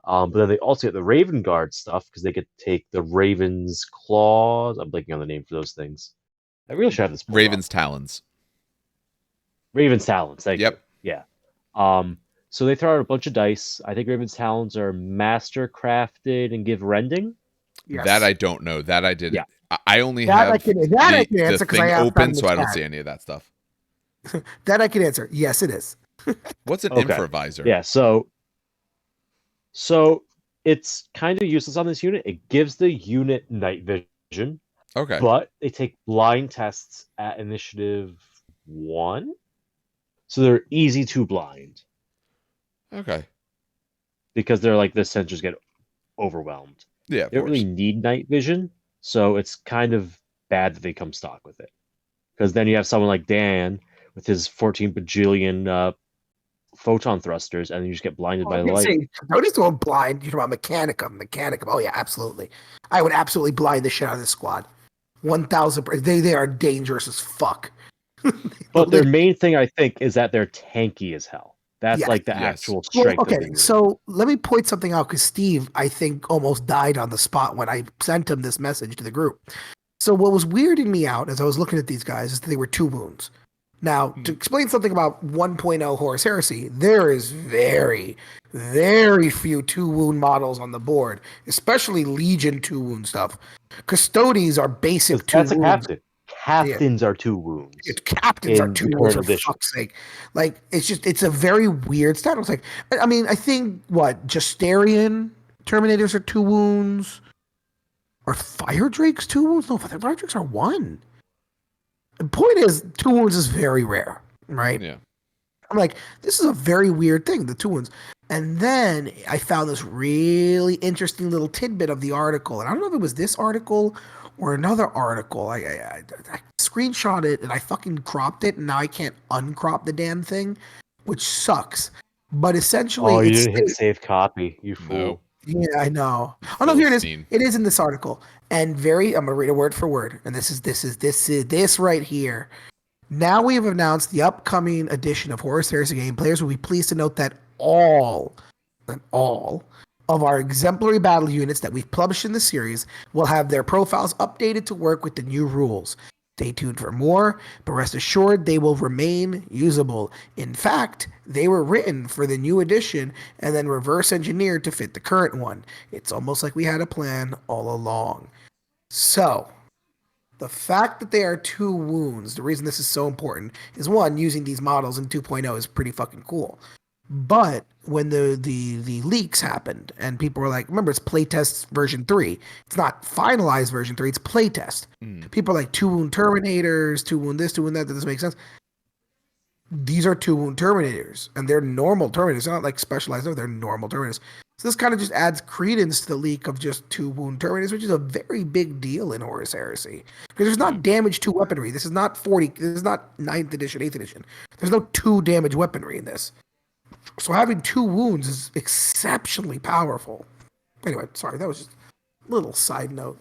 S3: But then they also get the Raven Guard stuff because they could take the Raven's Claws. I'm blanking on the name for those things. I really should have this pulled
S1: Raven's
S3: up.
S1: Talons.
S3: Raven's Talons. Thank
S1: Yep.
S3: you. Yeah. So they throw out a bunch of dice. I think Raven's Talons are master crafted and give rending.
S2: Yes.
S1: That I don't know. That I didn't.
S3: Yeah.
S1: I only
S2: That
S1: have
S2: I can
S1: the
S2: answer because I
S1: thing
S2: asked that in
S1: open,
S2: the
S1: so I don't
S2: chat.
S1: see any of that stuff.
S2: That I can answer. Yes, it is.
S1: What's an
S3: Okay.
S1: improviser?
S3: Yeah. So it's kind of useless on this unit. It gives the unit night vision,
S1: Okay.
S3: but they take blind tests at initiative 1. So they're easy to blind
S1: Okay.
S3: because they're like the sensors get overwhelmed.
S1: Yeah, of
S3: They don't
S1: course.
S3: really need night vision, so it's kind of bad that they come stock with it. because then you have someone like Dan with his 14 bajillion photon thrusters, and you just get blinded
S2: Oh,
S3: by
S2: I'm
S3: the
S2: gonna
S3: light.
S2: say nobody's going blind. You're talking about Mechanicum. Oh yeah, absolutely. I would absolutely blind the shit out of this squad. 1,000. They are dangerous as fuck.
S3: But their
S2: Literally.
S3: main thing, I think, is that they're tanky as hell. That's
S2: Yes.
S3: like the
S1: Yes.
S3: actual
S2: Well,
S3: strength of
S2: okay.
S3: the unit.
S2: So let me point something out because Steve, I think, almost died on the spot when I sent him this message to the group. So what was weirding me out as I was looking at these guys is that they were two wounds. Now, to explain something about 1.0 Horus Heresy, there is very, very few two wound models on the board, especially Legion two wound stuff. Custodes are
S3: Because
S2: basic two
S3: that's a
S2: wounds.
S3: captain.
S2: Yeah,
S3: Captains are 2 wounds
S2: captains are
S3: in
S2: two
S3: the
S2: wounds
S3: current
S2: for
S3: edition.
S2: fuck's sake. Like it's a very weird stat. It's like I mean I think what Justerian Terminators are two wounds, or Fire Drakes two wounds. No, Fire Drakes are one. The point is, two wounds is very rare, right?
S1: Yeah.
S2: I'm like, this is a very weird thing, the two wounds. And then I found this really interesting little tidbit of the article. And I don't know if it was this article or another article. I screenshot it and I fucking cropped it. And now I can't uncrop the damn thing, which sucks. But essentially,
S3: Oh, you
S2: it's
S3: didn't hit save copy, you
S1: Nope.
S3: fool.
S2: yeah, I know.
S1: You
S2: Oh no, here it is.
S1: Philistine.
S2: It is in this article, and I'm gonna read it word for word. And this right here. Now we have announced the upcoming edition of Horus Heresy game. Players will be pleased to note that all of our exemplary battle units that we've published in the series will have their profiles updated to work with the new rules. Stay tuned for more, but rest assured they will remain usable. In fact, they were written for the new edition and then reverse engineered to fit the current one. It's almost like we had a plan all along. So, the fact that they are two wounds, the reason this is so important is one, using these models in 2.0 is pretty fucking cool. But when the leaks happened and people were like, remember, it's playtest version 3. It's not finalized version 3, it's playtest. People are like, two wound Terminators, two wound this, two wound that doesn't make sense. These are two wound Terminators, and they're normal Terminators. They're not like specialized, no, they're normal Terminators. So this kind of just adds credence to the leak of just two wound Terminators, which is a very big deal in Horus Heresy. Because there's not damage to weaponry. This is not 40, this is not 9th edition, 8th edition. There's no two damage weaponry in this. So having two wounds is exceptionally powerful. Anyway, sorry, that was just a little side note.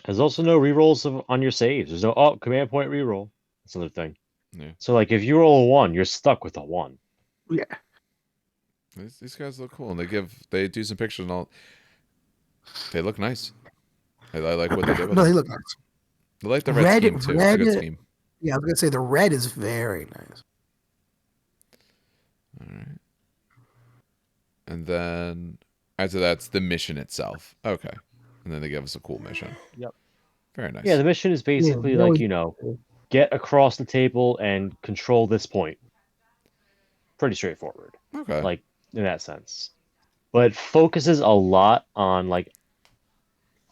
S3: There's also no rerolls on your saves. There's no command point reroll. That's another thing.
S1: Yeah.
S3: So like if you roll a 1, you're stuck with a 1.
S2: Yeah.
S1: These guys look cool, and they do some pictures and all. They look nice. I like what they did with
S2: No, they
S1: them.
S2: look nice.
S1: I like the red scheme too. It's a good scheme.
S2: Yeah, I was gonna say the red is very nice.
S1: All right. And then after that's the mission itself. Okay. And then they give us a cool mission.
S3: Yep.
S1: Very nice.
S3: Yeah, the mission is basically
S2: really
S3: like, get across the table and control this point. Pretty straightforward.
S1: Okay.
S3: Like in that sense. But it focuses a lot on like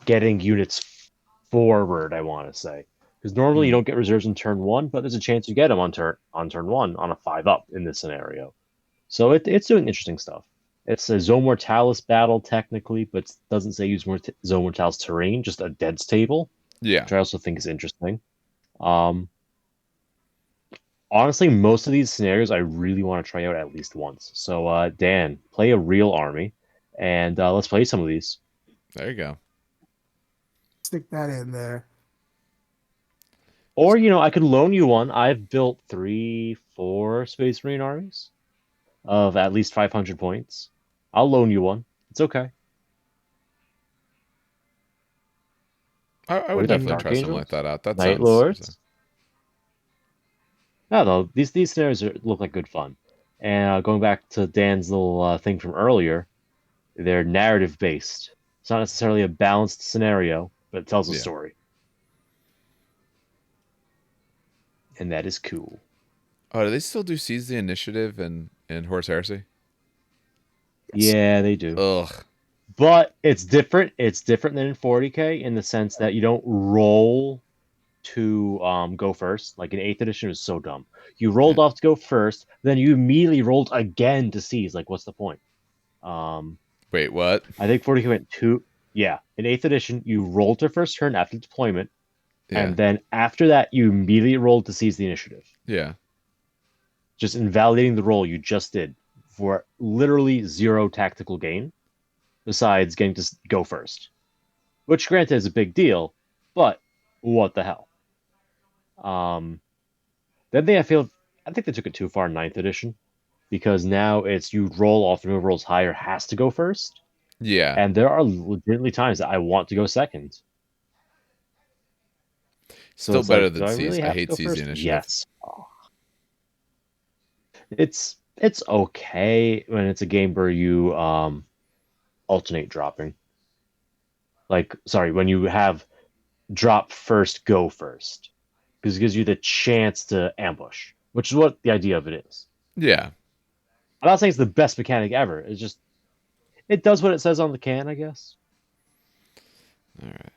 S3: getting units forward, I want to say. Because normally you don't get reserves in turn 1, but there's a chance you get them on turn 1 on a 5-up in this scenario. So it's doing interesting stuff. It's a Zone Mortalis battle technically, but doesn't say use Zone Mortalis terrain, just a deads table,
S1: Yeah.
S3: which I also think is interesting. Honestly, most of these scenarios I really want to try out at least once. So, Dan, play a real army, and let's play some of these.
S1: There you go.
S2: Stick that in there.
S3: Or, I could loan you one. I've built 3-4 Space Marine armies of at least 500 points. I'll loan you one. It's okay.
S1: I
S3: What
S1: would
S3: do you think,
S1: definitely
S3: Dark
S1: try something
S3: Angels?
S1: like that out. That
S3: Night
S1: sounds.
S3: Lords? No, these scenarios look like good fun. And going back to Dan's little thing from earlier, they're narrative based. It's not necessarily a balanced scenario, but it tells a
S1: Yeah.
S3: story. And that is cool.
S1: Oh, do they still do Seize the Initiative in Horus Heresy?
S3: Yeah, they do.
S1: Ugh.
S3: But it's different. It's different than in 40k in the sense that you don't roll to go first. Like in 8th edition, it was so dumb. You rolled off to go first, then you immediately rolled again to seize. Like, what's the point?
S1: Wait, what?
S3: I think 40k went 2. Yeah, in 8th edition, you rolled to first turn after deployment,
S1: Yeah.
S3: And then after that, you immediately roll to seize the initiative.
S1: Yeah.
S3: Just invalidating the roll you just did for literally 0 tactical gain, besides getting to go first. Which, granted, is a big deal, but what the hell? Then I think they took it too far in 9th edition, because now it's you roll off and whoever rolls higher has to go first.
S1: Yeah.
S3: And there are legitimately times that I want to go second. So
S1: Still
S3: it's
S1: better
S3: like, do
S1: than
S3: I
S1: seize.
S3: really
S1: I
S3: have to
S1: hate
S3: go
S1: seize the
S3: first?
S1: initiative.
S3: Yes. Oh. It's okay when it's a game where you alternate dropping. When you have drop first, go first, because it gives you the chance to ambush, which is what the idea of it is.
S1: Yeah.
S3: I'm not saying it's the best mechanic ever. It's just it does what it says on the can, I guess.
S1: All right.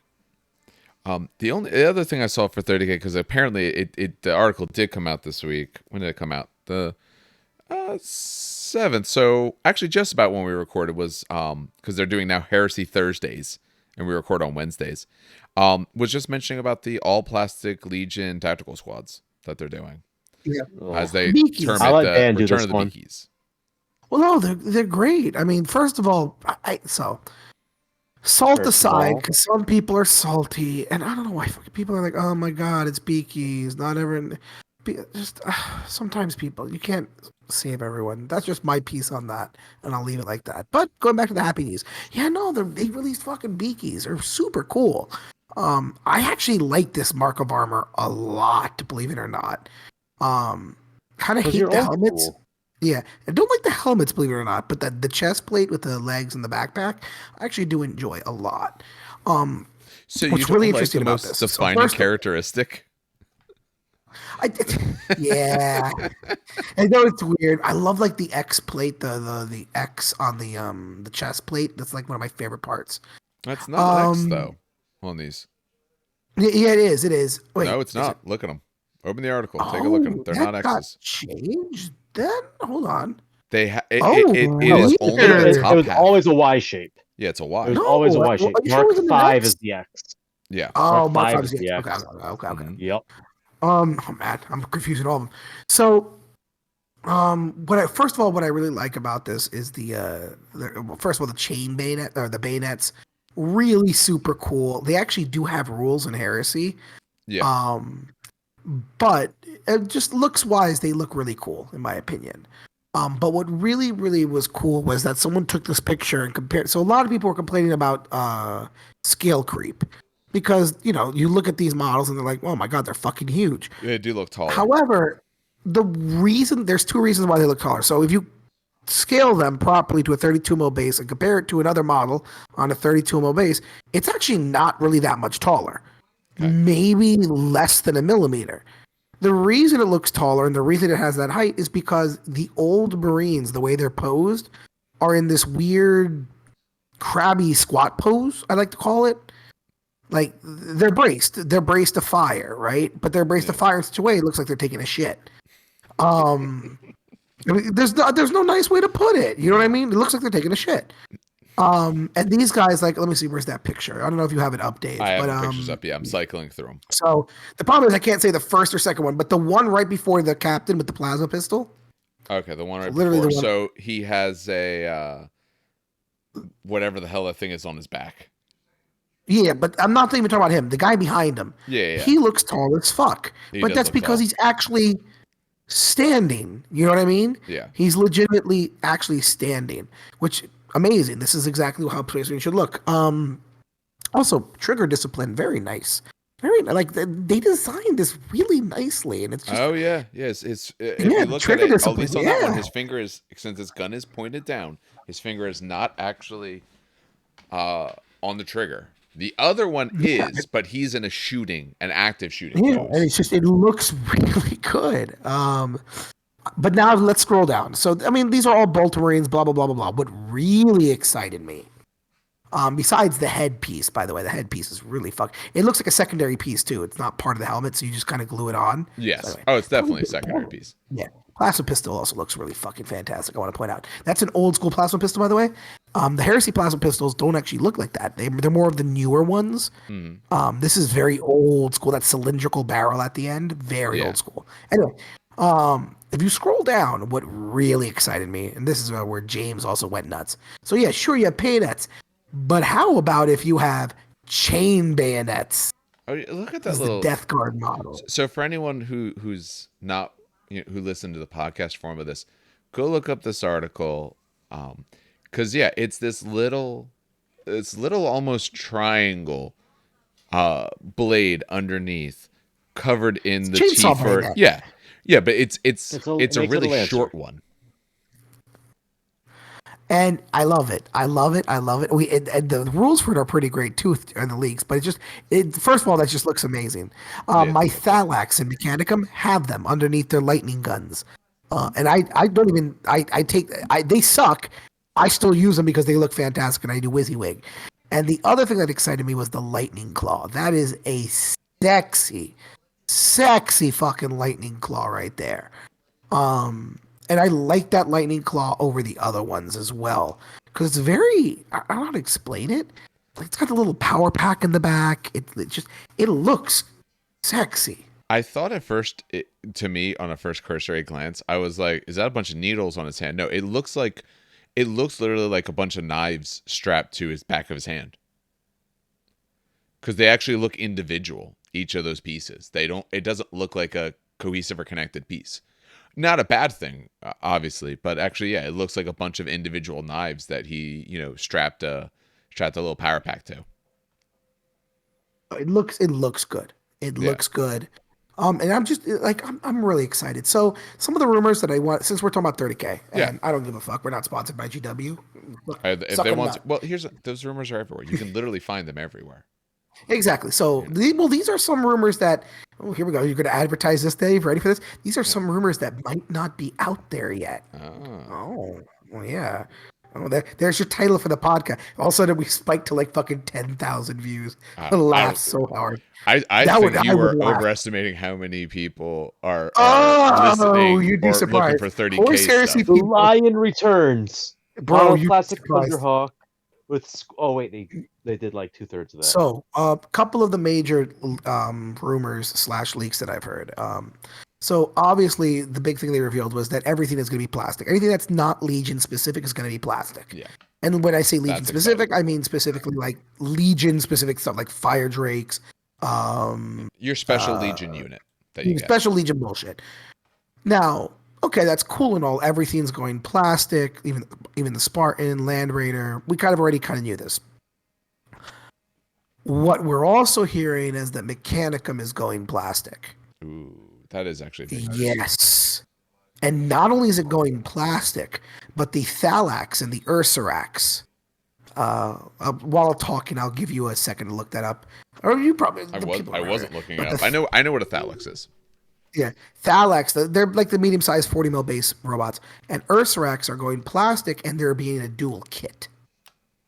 S1: The other thing I saw for 30K, because apparently the article did come out this week. When did it come out? The 7th. So actually, just about when we recorded was because they're doing now Heresy Thursdays, and we record on Wednesdays. Was just mentioning about the all plastic Legion tactical squads that they're doing
S2: Yeah.
S1: as they
S2: Beakies.
S1: term
S3: I'll
S1: it
S3: let
S1: the
S3: Dan do
S1: Return
S3: this
S1: of the
S3: one.
S1: Beakies.
S2: Well, no, they're great. I mean, first of all, salt
S3: First of
S2: aside,
S3: all.
S2: because some people are salty, and I don't know why fucking people are like, "Oh my god, it's beakies." Not everyone. Just sometimes people, you can't save everyone. That's just my piece on that, and I'll leave it like that. But going back to the Happy News, yeah, no, they released fucking beakies. They're super cool. I actually like this mark of armor a lot, believe it or not. Kind of
S3: Because
S2: hate
S3: you're
S2: the
S3: old
S2: helmets.
S3: school.
S2: Yeah, I don't like the helmets, believe it or not, but the chest plate with the legs and the backpack, I actually do enjoy a lot.
S1: So you
S2: What's
S1: don't
S2: really
S1: like
S2: interesting
S1: the
S2: about
S1: most
S2: this? So
S1: defining
S2: first,
S1: characteristic?
S2: I, yeah, I know it's weird. I love like the X plate, the X on the chest plate. That's like one of my favorite parts.
S1: That's not X
S2: Um,
S1: though on these.
S2: yeah, it is. It is. Wait,
S1: No, it's
S2: is it?
S1: not. Look at them. Open the article. Take a look at them.
S2: Oh,
S1: They're
S2: that
S1: not
S2: got
S1: X's.
S2: changed. Then hold on.
S1: It
S2: Oh,
S1: is only the
S2: weird.
S3: It
S1: top
S3: was
S1: half.
S3: always a Y shape.
S1: Yeah, it's a
S3: It
S1: Y.
S3: was
S2: No,
S3: always a Y
S2: are
S3: shape.
S2: you sure it
S3: Mark
S2: was in the
S3: 5
S2: X?
S3: is the X.
S1: Yeah.
S2: Oh,
S3: Mark
S2: Mark
S3: 5
S2: 5
S3: is
S2: is the
S3: the
S2: X.
S3: X.
S2: Okay.
S1: Mhm.
S3: Yep.
S2: Oh man, I'm confusing all of them. So, first of all, what I really like about this is well, first of all, the chain bayonet or the bayonets, really super cool. They actually do have rules in Heresy,
S1: Yeah.
S2: but just looks wise, they look really cool in my opinion. But what really, really was cool was that someone took this picture and compared. So a lot of people were complaining about scale creep because you look at these models and they're like, oh my god, they're fucking huge.
S1: They do look taller.
S2: However, there's two reasons why they look taller. So if you scale them properly to a 32 mil base and compare it to another model on a 32 mil base, it's actually not really that much taller.
S1: Okay.
S2: Maybe less than a millimeter. The reason it looks taller and the reason it has that height is because the old Marines, the way they're posed, are in this weird crabby squat pose, I like to call it. Like they're braced. They're braced to fire, right? But they're braced to fire in such a way it looks like they're taking a shit. I mean, there's no nice way to put it. You know what I mean? It looks like they're taking a shit. And these guys, like, let me see, where's that picture? I don't know if you have it up, Dave.
S1: I have
S2: but,
S1: the pictures up. Yeah, I'm cycling through them.
S2: So the problem is I can't say the first or second one, but the one right before the captain with the plasma pistol.
S1: Okay, the one right
S2: Literally
S1: before.
S2: the one-
S1: So he has a whatever the hell that thing is on his back.
S2: Yeah, but I'm not even talking about him. The guy behind him.
S1: Yeah.
S2: He looks tall as fuck.
S1: He
S2: But
S1: does
S2: that's
S1: look
S2: because
S1: tall.
S2: he's actually standing. You know what I mean?
S1: Yeah.
S2: He's legitimately actually standing, which amazing. This is exactly how PlayStation should look. Also, trigger discipline, very nice. Very like they designed this really nicely, and it's just
S1: Oh yeah. Yes. It's if
S2: Yeah,
S1: you
S2: the
S1: look at
S2: trigger
S1: it, at
S2: discipline,
S1: least on that one,
S2: yeah.
S1: his finger is, since his gun is pointed down, his finger is not actually on the trigger. The other one is, but he's in an active shooting
S2: yeah, and
S1: pose.
S2: it looks really good. But now let's scroll down. So I mean, these are all Bolt Marines, blah blah blah blah blah. What really excited me, besides the headpiece, by the way, the headpiece is really fuck. It looks like a secondary piece too. It's not part of the helmet, so you just kind of glue it on.
S1: Yes.
S2: So anyway,
S1: Oh, it's definitely a secondary piece.
S2: Yeah. Plasma pistol also looks really fucking fantastic. I want to point out that's an old school plasma pistol, by the way. The Heresy plasma pistols don't actually look like that. They're more of the newer ones.
S1: Mm,
S2: This is very old school. That cylindrical barrel at the end, very
S1: yeah.
S2: old school. Anyway, if you scroll down, what really excited me, and this is where James also went nuts. So yeah, sure you have bayonets, but how about if you have chain bayonets?
S1: Oh, look at
S2: This
S1: that
S2: is the
S1: little.
S2: Death Guard model.
S1: So for anyone who's not who listened to the podcast form of this, go look up this article, because yeah, it's this little almost triangle blade underneath, covered in the
S2: Chainsaw
S1: Tifa.
S2: bayonet.
S1: Yeah, yeah, but it's
S3: It
S1: a
S3: makes it a
S1: really
S3: lancer.
S1: short one.
S2: And I love it. I love it. I love it. And the rules for it are pretty great too in the leagues. But first of all, that just looks amazing.
S1: Yeah,
S2: My Thalax and Mechanicum have them underneath their lightning guns, and I don't even they suck. I still use them because they look fantastic and I do WYSIWYG. And the other thing that excited me was the lightning claw. That is a sexy, sexy fucking lightning claw right there. And I like that lightning claw over the other ones as well because it's very. I don't know how to explain it. Like it's got a little power pack in the back. It looks sexy.
S1: I thought at first, to me, on a first cursory glance, I was like, "Is that a bunch of needles on his hand?" No, it looks literally like a bunch of knives strapped to his back of his hand, because they actually look individual. Each of those pieces, they don't. It doesn't look like a cohesive or connected piece. Not a bad thing, obviously, but actually, yeah, it looks like a bunch of individual knives that he, strapped a little power pack to.
S2: It looks good. It
S1: Yeah,
S2: looks good. And I'm just like I'm really excited. So some of the rumors that I want, since we're talking about 30K,
S1: yeah.
S2: and I don't give a fuck. We're not sponsored by GW.
S1: If
S2: Suck
S1: they
S2: a
S1: want,
S2: nut.
S1: well, those rumors are everywhere. You can literally find them everywhere.
S2: Exactly. So,
S1: You know?
S2: these are some rumors that. Oh, here we go. You're going to advertise this, Dave. Ready for this? These are some rumors that might not be out there yet.
S1: Oh.
S2: Oh, well, yeah. Oh, there's your title for the podcast. All of a sudden, we spiked to like fucking 10,000 views.
S1: I,
S2: I
S1: I
S2: laughed
S1: don't.
S2: so hard.
S1: I
S2: That would
S1: think
S2: I
S1: you
S2: would
S1: are
S2: laugh.
S1: overestimating how many people are
S2: Oh,
S1: listening
S2: you'd be
S1: or looking
S2: surprised.
S1: for
S2: Horse
S1: 30K
S2: heresy
S1: stuff.
S3: The
S2: people,
S3: Lion returns.
S2: bro.
S3: Mono
S2: You'd be
S3: classic
S2: surprised.
S3: Thunderhawk with. Oh wait, they did like 2/3 of that.
S2: So, a couple of the major rumors slash leaks that I've heard. So obviously, the big thing they revealed was that everything is going to be plastic. Anything that's not Legion specific is going to be plastic.
S1: Yeah,
S2: And when I say Legion
S1: that's
S2: specific,
S1: exciting.
S2: I mean specifically like Legion specific stuff like Fire Drakes, um,
S1: Your special Legion unit that you get.
S2: special Legion bullshit. Now, okay, that's cool and all. Everything's going plastic, even the Spartan, Land Raider. We already kind of knew this. What we're also hearing is that Mechanicum is going plastic.
S1: Ooh, that is actually big news.
S2: Yes. And not only is it going plastic, but the Thalax and the Ursarax. While talking, I'll give you a second to look that up. Or you probably
S1: I wasn't looking it
S2: but
S1: up. I know what a Thalix is.
S2: Yeah, Thalax. They're like the medium-sized 40 mil base robots, and Ursarax are going plastic, and they're being a dual kit.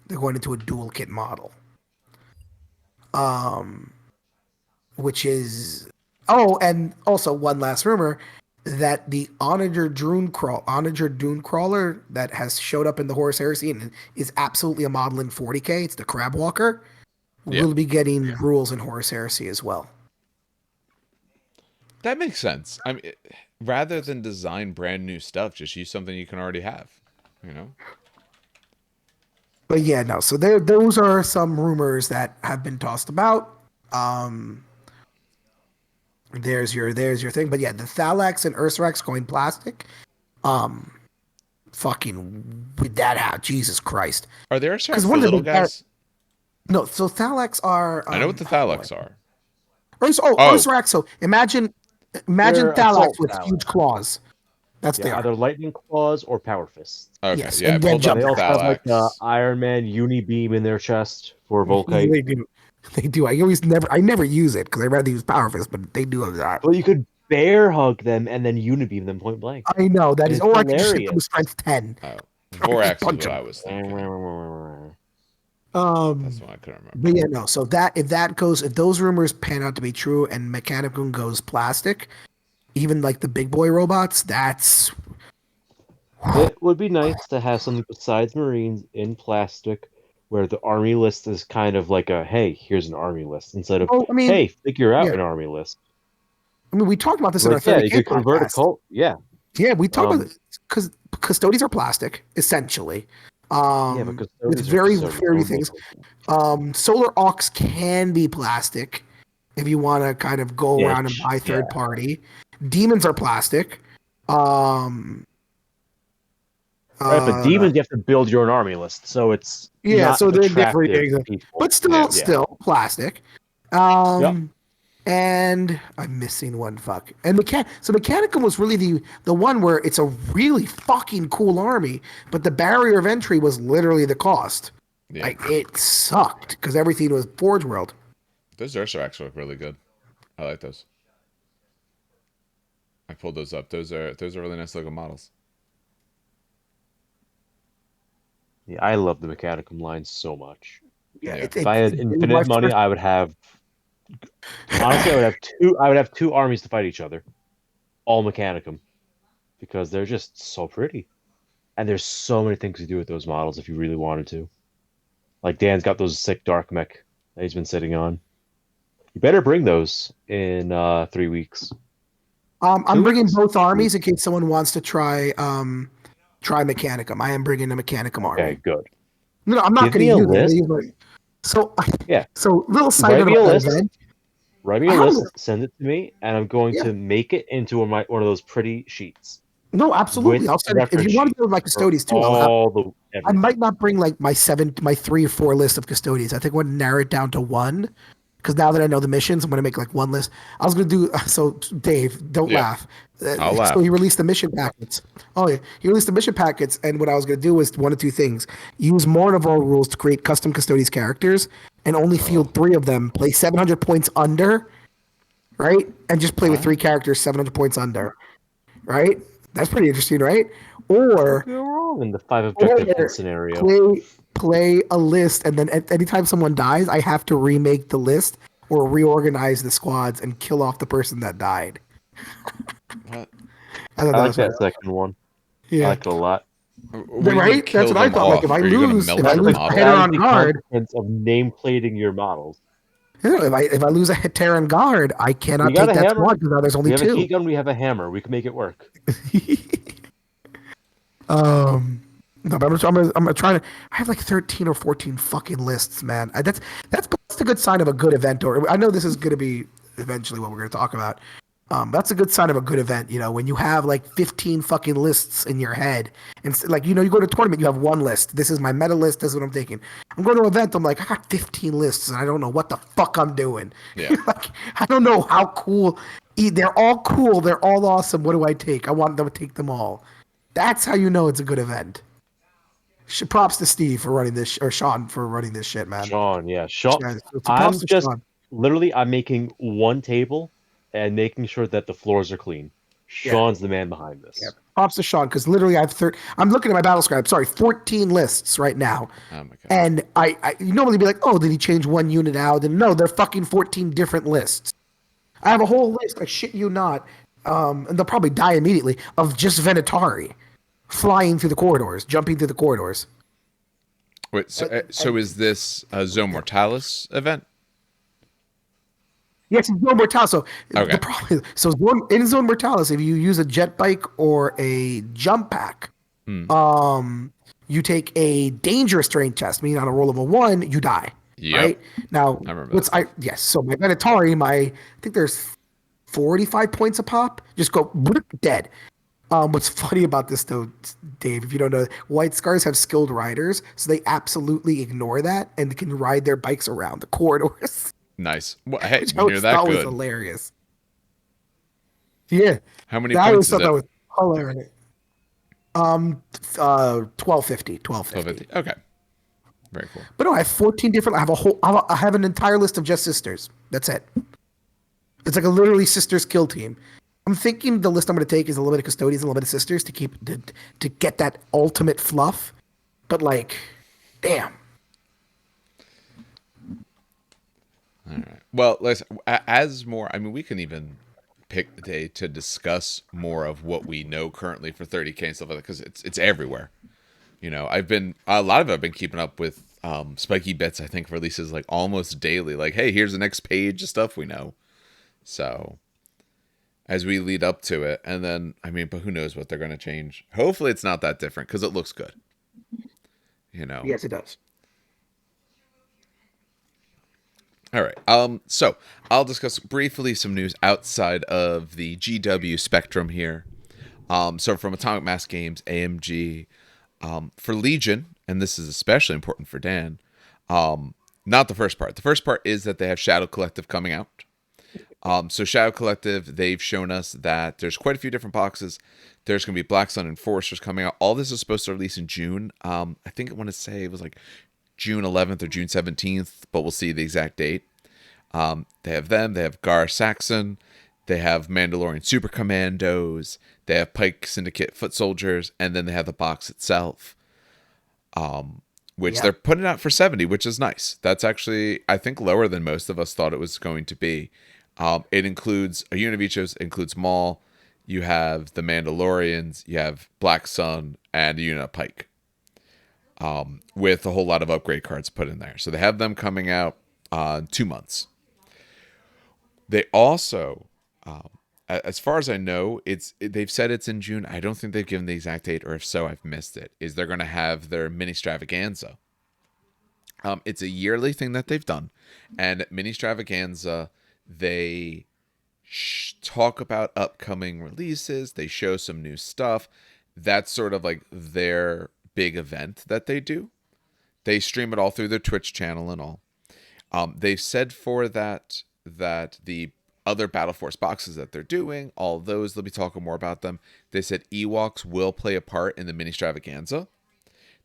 S2: They're going into a dual kit model. Which is and also one last rumor that the Onager Dune Crawler that has showed up in the Horus Heresy and is absolutely a model in 40K. It's the Crab Walker.
S1: Yeah.
S2: Will be getting rules in Horus Heresy as well.
S1: That makes sense. I mean, rather than design brand new stuff, just use something you can already have. You know.
S2: But yeah, no. So those are some rumors that have been tossed about. There's your thing. But yeah, the Thalax and Ursarax going plastic. Fucking with that out, Jesus Christ.
S1: Are there
S2: Because
S1: for
S2: one of the
S1: little
S2: big
S1: guys?
S2: no. So Thalax are.
S1: I know what the Thalix are.
S2: Ursarax. So imagine
S3: They're
S2: Thalax
S3: assault
S2: with
S3: Thalax.
S2: huge claws. That's
S3: Yeah,
S2: they are.
S3: either lightning claws or power fists.
S1: Okay,
S2: Yes,
S1: yeah, I
S2: and then
S1: pulled up
S2: jump
S3: They
S1: the
S3: also have like the
S1: Thalix.
S3: Iron Man uni beam in their chest for Volkite.
S2: They do. They do. I never use it because I rather use Power Fist, but they do have that.
S3: Well, you could bear hug them and then unibeam them point blank.
S2: I know that
S3: And
S2: is.
S3: it's
S2: Or I can just hit them
S3: hilarious.
S2: with strength 10.
S1: Oh, Vorax is
S2: Punch
S1: what
S2: him.
S1: I was thinking. That's what I couldn't remember.
S2: But yeah, no. So if those rumors pan out to be true, and Mechanicum goes plastic, even like the big boy robots, that's
S3: It would be nice to have something besides Marines in plastic, where the army list is kind of like a hey, here's an army list, instead of
S2: Well, I mean,
S3: hey, figure out
S2: yeah.
S3: an army list.
S2: I mean, we talked about this in our
S3: Like, yeah, you
S2: 30K
S3: could convert a
S2: podcast.
S3: cult. Yeah.
S2: Yeah, we talked about
S3: Um,
S2: it because custodies are plastic, essentially.
S3: yeah, but
S2: With
S3: custodians are
S2: very
S3: custodians. No
S2: few
S3: one
S2: things.
S3: makes them.
S2: Solar aux can be plastic if you want to kind of go around and buy
S3: Yeah.
S2: third party. Demons are plastic. Um,
S3: Right, but
S2: uh,
S3: demons, you have to build your own army list, so it's
S2: yeah,
S3: not
S2: so they're different,
S3: attractive to
S2: things,
S3: people.
S2: but still,
S1: Yeah.
S2: plastic.
S3: Yep.
S2: And I'm missing one. Fuck. And so Mechanicum was really the one where it's a really fucking cool army, but the barrier of entry was literally the cost.
S1: Yeah.
S2: Like it sucked because everything was Forge World.
S1: Those Zergs are actually really good. I like those. I pulled those up. Those are really nice looking models.
S3: Yeah, I love the Mechanicum line so much.
S2: Yeah,
S1: Yeah.
S3: If I had
S2: it was my
S3: infinite money,
S2: first.
S3: I would have honestly, I would have two. I would have two armies to fight each other, all Mechanicum, because they're just so pretty, and there's so many things to do with those models if you really wanted to. Like Dan's got those sick dark mech that he's been sitting on. You better bring those in 3 weeks.
S2: I'm
S3: 2
S2: bringing
S3: weeks?
S2: both armies in case someone wants to try Mechanicum. I am bringing a Mechanicum
S3: Okay,
S2: army.
S3: good.
S2: No, I'm not
S3: Give
S2: going
S3: me
S2: to
S3: a
S2: use it. I'm
S3: list.
S2: gonna use so,
S3: Yeah,
S2: so little side
S3: write
S2: note
S3: me a
S2: about that
S3: list.
S2: event.
S3: Write me
S2: I
S3: a
S2: have a
S3: list. Send it to me, and I'm going
S2: Yeah.
S3: to make it into one of those pretty sheets
S2: No, absolutely.
S3: with
S2: I'll send it if you
S3: reference
S2: want to
S3: sheets
S2: do it with my
S3: for
S2: custodies too.
S3: all the
S2: I
S3: everything.
S2: might not bring like my 3 or 4 list of custodians. I think I'm going to narrow it down to one because now that I know the missions, I'm going to make like one list. I was going to do so. Dave, don't
S1: Yeah.
S2: laugh.
S1: I'll laugh.
S2: So he released the mission packets. Oh yeah, he released the mission packets, and what I was going to do was one of two things: use Mournival rules to create custom custodies characters, and only field 3 of them. Play 700 points under, right? And just play with
S1: Wow.
S2: 3 characters 700 points under, right? That's pretty interesting, right? Or
S3: Go wrong in the 5 objective
S2: or
S3: scenario.
S2: play a list, and then anytime someone dies, I have to remake the list or reorganize the squads and kill off the person that died.
S1: What?
S2: I thought
S3: I
S2: that
S3: like
S2: was right.
S3: that second one. I
S2: Yeah,
S3: like it a lot.
S1: What do you mean
S2: right. That's
S1: kill
S2: what I
S1: them
S2: thought. Like
S1: off?
S2: if I
S1: Are you gonna
S2: lose,
S1: melt
S2: if I
S1: the
S2: lose
S1: model?
S2: Terran
S3: That is
S2: on
S3: the
S2: guard,
S3: consequence of name plating your models.
S2: if I lose a Terran guard, I
S3: We
S2: cannot
S3: got
S2: take
S3: a
S2: that
S3: hammer.
S2: squad because now there's
S3: We
S2: only
S3: have a
S2: 2.
S3: heat gun. We have a hammer. We can make it work.
S2: No, but I'm trying to. I have like 13 or 14 fucking lists, man. That's a good sign of a good event. Or I know this is going to be eventually what we're going to talk about. That's a good sign of a good event. You know, when you have like 15 fucking lists in your head, and like you go to a tournament, you have one list. This is my meta list. This is what I'm taking. I'm going to an event. I'm like, I got 15 lists, and I don't know what the fuck I'm doing.
S1: Yeah.
S2: Like, I don't know how cool. They're all cool. They're all awesome. What do I take? I want them to take them all. That's how you know it's a good event. Props to Steve for running this, or Sean for running this shit, man.
S3: Sean, yeah, Sean.
S2: Yeah, so props
S3: I'm
S2: to
S3: just
S2: Sean.
S3: literally. I'm making one table and making sure that the floors are clean.
S2: Yeah.
S3: Sean's the man behind this.
S2: Yeah, props to Sean because literally I'm looking at my battle scribe. Sorry, 14 lists right now.
S1: Oh my god.
S2: And I you normally be like, oh, did he change one unit out? And no, they're fucking 14 different lists. I have a whole list. I shit you not. And they'll probably die immediately of just Venatari flying through the corridors, jumping through the corridors.
S1: Wait, so is this a Zone Mortalis event?
S2: Yes, it's Zone Mortalis. So
S1: Okay.
S2: the problem is, in Zone Mortalis, if you use a jet bike or a jump pack, you take a dangerous terrain test, meaning on a roll of a 1, you die.
S1: Yep.
S2: Right? Now,
S1: I remember that.
S2: yes, so my Venatari, I think there's 45 points a pop, just go dead. What's funny about this though, Dave, if you don't know, White Scars have skilled riders, so they absolutely ignore that and can ride their bikes around the corridors.
S1: Nice. Well, hey,
S2: Which
S1: when you're that
S2: was
S1: good.
S2: hilarious. Yeah.
S1: How many
S2: That
S1: points is
S2: that
S1: it?
S2: was hilarious. 1250.
S1: 1250. Okay. Very cool.
S2: But no, I have 14 different. I have an entire list of just sisters. That's it. It's like a literally sisters kill team. I'm thinking the list I'm going to take is a little bit of custodians and a little bit of sisters to get that ultimate fluff. But like, damn.
S1: All right. Well, listen, as more, I mean, we can even pick the day to discuss more of what we know currently for 30K and stuff like that, because it's everywhere. You know, a lot of it I've been keeping up with. Spiky Bits, I think, releases like almost daily. Like, hey, here's the next page of stuff we know. So as we lead up to it, and then I mean, but who knows what they're going to change? Hopefully, it's not that different because it looks good. You know.
S2: Yes, it does.
S1: All right. So I'll discuss briefly some news outside of the GW spectrum here. So from Atomic Mass Games, AMG, for Legion, and this is especially important for Dan. Not the first part. The first part is that they have Shadow Collective coming out. So Shadow Collective, they've shown us that there's quite a few different boxes. There's going to be Black Sun Enforcers coming out. All this is supposed to release in June. I think I want to say it was like June 11th or June 17th, but we'll see the exact date. They have them. They have Gar Saxon. They have Mandalorian Super Commandos. They have Pike Syndicate Foot Soldiers. And then they have the box itself, which they're putting out for 70, which is nice. That's actually, I think, lower than most of us thought it was going to be. It includes a unit of each of those. It includes Maul. You have the Mandalorians. You have Black Sun and a unit of Pike, with a whole lot of upgrade cards put in there. So they have them coming out in 2 months. They also, as far as I know, they've said it's in June. I don't think they've given the exact date, or if so, I've missed it. Is they're going to have their mini stravaganza. It's a yearly thing that they've done, and mini stravaganza, they talk about upcoming releases. They show some new stuff. That's sort of like their big event that they do. They stream it all through their Twitch channel and all. They've said for that the other Battle Force boxes that they're doing, all those, they'll be talking more about them. They said Ewoks will play a part in the mini stravaganza.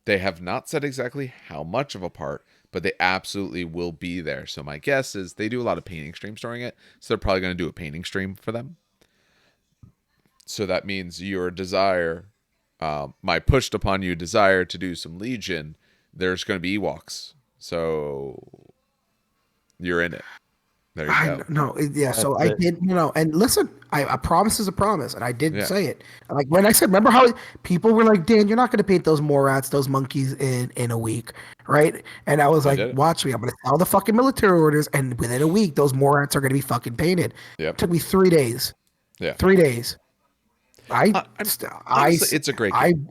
S1: They have not said exactly how much of a part, but they absolutely will be there. So my guess is they do a lot of painting streams during it, so they're probably going to do a painting stream for them. So that means your desire, my pushed upon you desire to do some Legion, there's going to be Ewoks. So you're in it. There you go.
S2: No, yeah. So I did, and listen, a promise is a promise, and I did say it. Like when I said, remember how people were like, "Dan, you're not going to paint those Morats, those monkeys in a week, right?" And I was like, "Watch me, I'm going to sell the fucking military orders, and within a week, those Morats are going to be fucking painted."
S1: Yep.
S2: It took me 3 days.
S1: Yeah,
S2: 3 days.
S1: Honestly, it's a great game.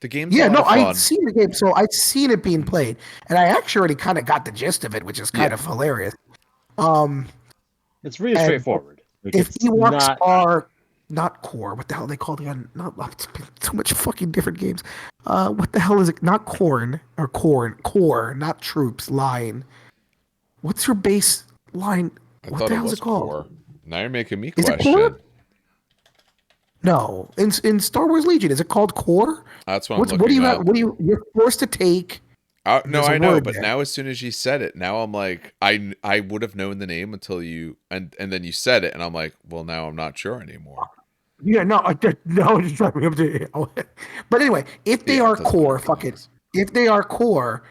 S1: The game's
S2: I'd seen the game, so I'd seen it being played, and I actually already kind of got the gist of it, which is kind of hilarious.
S3: It's really straightforward. Like,
S2: if Ewoks are not core, what the hell are they called again? It's been so much fucking different games. What the hell is it? Not corn or core, not troops. Line. What's your base line? What the hell is it called?
S1: Core. Now you're making me
S2: question. Is it core? No, in Star Wars Legion, is it called core?
S1: That's what I'm looking up.
S2: You're forced to take.
S1: No, I know, but now as soon as you said it, now I'm like, I would have known the name until you, and then you said it, and I'm like, well, now I'm not sure anymore.
S2: Yeah, no, just let me up to. But anyway, if they are core, fuck it. If they are core,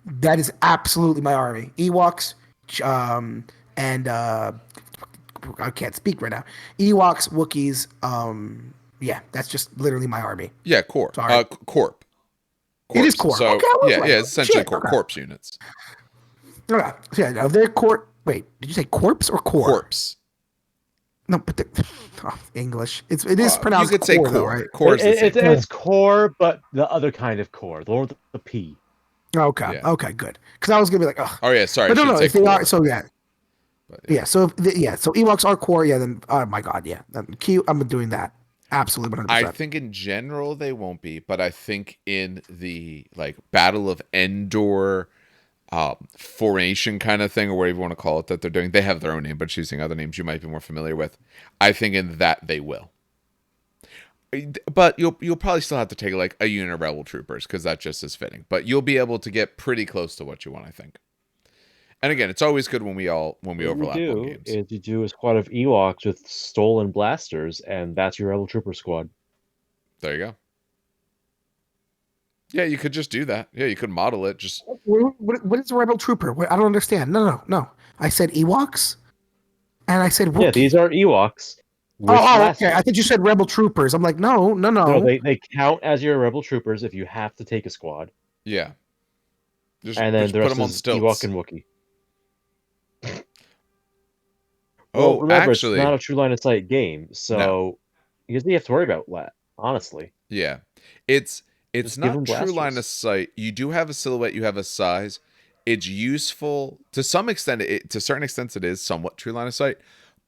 S2: that is absolutely my army. Ewoks, and I can't speak right now. Ewoks, Wookiees, yeah, that's just literally my army.
S1: Yeah, core.
S2: Sorry.
S1: Corp.
S2: It is core.
S1: So,
S2: okay,
S1: it's essentially corpse units.
S2: Okay. Yeah, no, they're core. Wait, did you say corpse or core?
S1: Corpse.
S2: No, but English. It is pronounced.
S1: You could say core.
S2: Though, right?
S1: Core is
S3: it's core, but the other kind of core, the P.
S2: Okay. Yeah. Okay. Good. Because I was gonna be like,
S1: oh yeah, sorry.
S2: But no. If they are, so
S1: yeah.
S2: But, yeah. So so Ewoks are core. Yeah. Then oh my god. Yeah. I'm doing that. Absolutely 100%.
S1: I think in general they won't be, but I think in the like Battle of Endor formation kind of thing, or whatever you want to call it, that they're doing, they have their own name, but choosing other names you might be more familiar with. I think in that they will. But you'll probably still have to take like a unit of Rebel Troopers because that just is fitting. But you'll be able to get pretty close to what you want, I think. And again, it's always good when we overlap on games.
S3: Is you do a squad of Ewoks with stolen blasters, and that's your Rebel Trooper squad.
S1: There you go. Yeah, you could just do that. Yeah, you could model it. Just
S2: what is a Rebel Trooper? I don't understand. No. I said Ewoks, and I said Wookiee.
S3: Yeah, these are Ewoks with
S2: Okay. I
S3: lassos.
S2: think you said Rebel Troopers. I'm like, no, no,
S3: No,
S2: no.
S3: they count as your rebel troopers if you have to take a squad,
S1: Yeah.
S3: and then
S1: Just
S3: the
S1: put
S3: rest
S1: them on
S3: is Ewok
S1: stilts.
S3: and Wookiee. Well,
S1: Oh,
S3: remember it's not
S1: actually,
S3: a true line of sight game,
S1: no.
S3: so you guys have to worry about that. Honestly,
S1: Yeah. It's
S3: just give
S1: not
S3: them
S1: true line of
S3: blasters.
S1: sight. You do have a silhouette, you have a size. It's useful to some extent. To certain extents, it is somewhat true line of sight,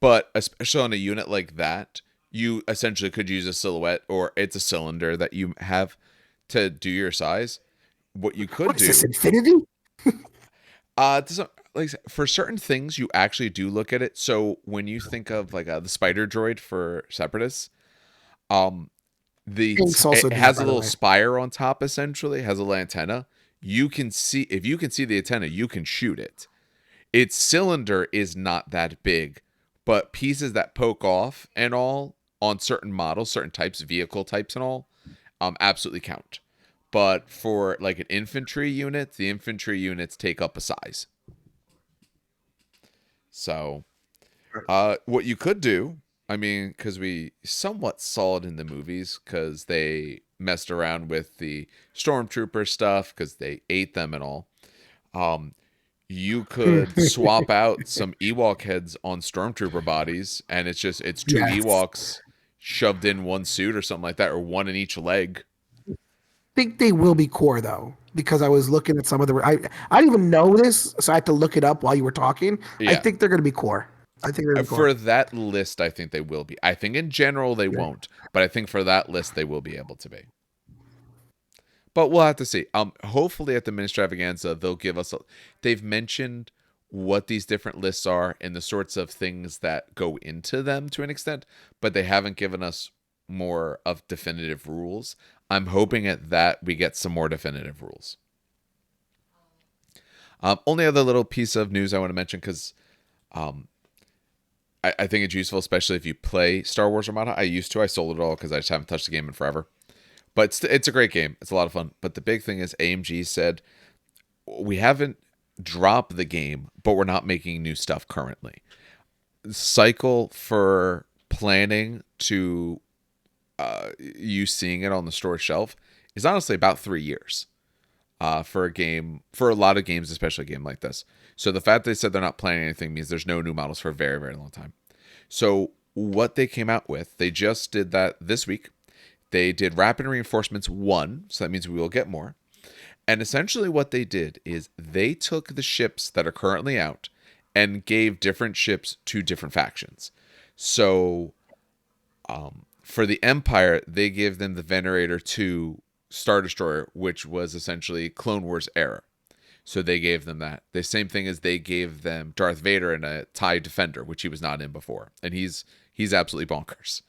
S1: but especially on a unit like that, you essentially could use a silhouette or it's a cylinder that you have to do your size. What you could
S2: What is this,
S1: do,
S2: Infinity?
S1: to some, like for certain things, you actually do look at it. So when you think of like the spider droid for Separatists, um,
S2: Tanks
S1: it
S2: also do that,
S1: has a
S2: by the
S1: little
S2: way.
S1: spire on top. Essentially, has a little antenna. You can see if you can see the antenna, you can shoot it. Its cylinder is not that big, but pieces that poke off and all on certain models, certain types, vehicle types and all, absolutely count. But for like an infantry unit, the infantry units take up a size. So, what you could do, I mean, because we somewhat saw it in the movies, because they messed around with the stormtrooper stuff, because they ate them and all. Um, you could swap out some Ewok heads on stormtrooper bodies, and it's two
S2: Yes.
S1: Ewoks shoved in one suit or something like that, or one in each leg.
S2: Think they will be core though, because I was looking at some of the. I didn't even know this, so I had to look it up while you were talking. I
S1: Yeah.
S2: think they're going to be core. I think they're going to be core.
S1: For that list, I think they will be. I think in general they
S2: Yeah.
S1: won't, but I think for that list they will be able to be. But we'll have to see. Hopefully at the Ministravaganza they'll give us. They've mentioned what these different lists are and the sorts of things that go into them to an extent, but they haven't given us more of definitive rules. I'm hoping at that we get some more definitive rules. Only other little piece of news I want to mention because um, I think it's useful, especially if you play Star Wars Armada. I used to. I sold it all because I just haven't touched the game in forever. But it's a great game. It's a lot of fun. But the big thing is AMG said we haven't dropped the game, but we're not making new stuff currently. Cycle for planning to you seeing it on the store shelf is honestly about 3 years for a game, for a lot of games, especially a game like this. So the fact they said they're not planning anything means there's no new models for a very, very long time. So what they came out with, they just did that this week. They did Rapid Reinforcements 1, so that means we will get more. And essentially what they did is they took the ships that are currently out and gave different ships to different factions. So for the Empire, they gave them the Venerator 2 Star Destroyer, which was essentially Clone Wars era. So they gave them that. The same thing as they gave them Darth Vader in a TIE Defender, which he was not in before. And he's absolutely bonkers.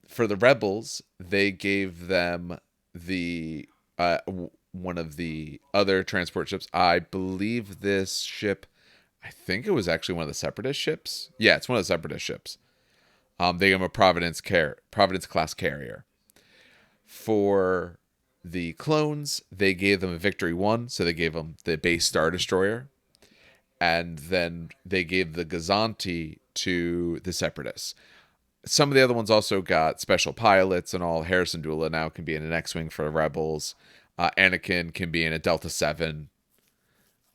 S1: For the Rebels, they gave them the one of the other transport ships. I believe this ship, I think it was actually one of the Separatist ships. Yeah, it's one of the Separatist ships. They gave them a Providence class carrier. For the clones, they gave them a Victory 1, so they gave them the base Star Destroyer. And then they gave the Gazanti to the Separatists. Some of the other ones also got special pilots and all. Harrison Dula now can be in an X-Wing for Rebels. Anakin can be in a Delta 7.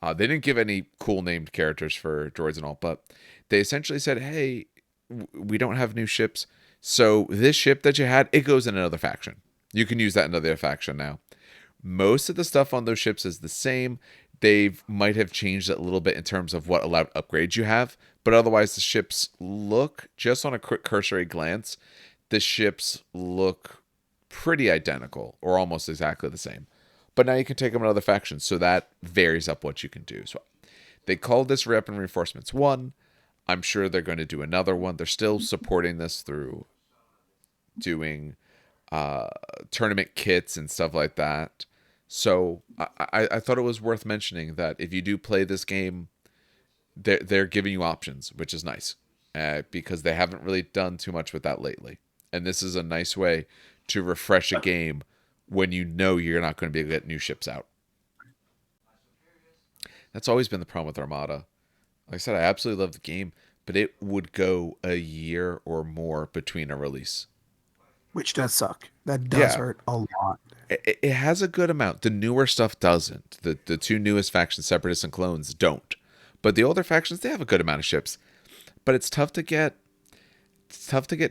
S1: They didn't give any cool named characters for droids and all, but they essentially said, hey, we don't have new ships. So this ship that you had, it goes in another faction. You can use that in another faction now. Most of the stuff on those ships is the same. They might have changed it a little bit in terms of what allowed upgrades you have, but otherwise the ships look, just on a quick cursory glance, the ships look pretty identical or almost exactly the same. But now you can take them in other factions, so that varies up what you can do. So they called this Weapon Reinforcements 1. I'm sure they're going to do another one. They're still supporting this through doing tournament kits and stuff like that. So I thought it was worth mentioning that if you do play this game, they're giving you options, which is nice because they haven't really done too much with that lately. And this is a nice way to refresh a game when you know you're not going to be able to get new ships out. That's always been the problem with Armada. Like I said, I absolutely love the game, but it would go a year or more between a release.
S2: which does suck. That does
S1: Yeah,
S2: hurt a lot.
S1: it has a good amount. The newer stuff doesn't. The two newest factions, Separatists and Clones, don't. But the older factions, they have a good amount of ships. But it's tough to get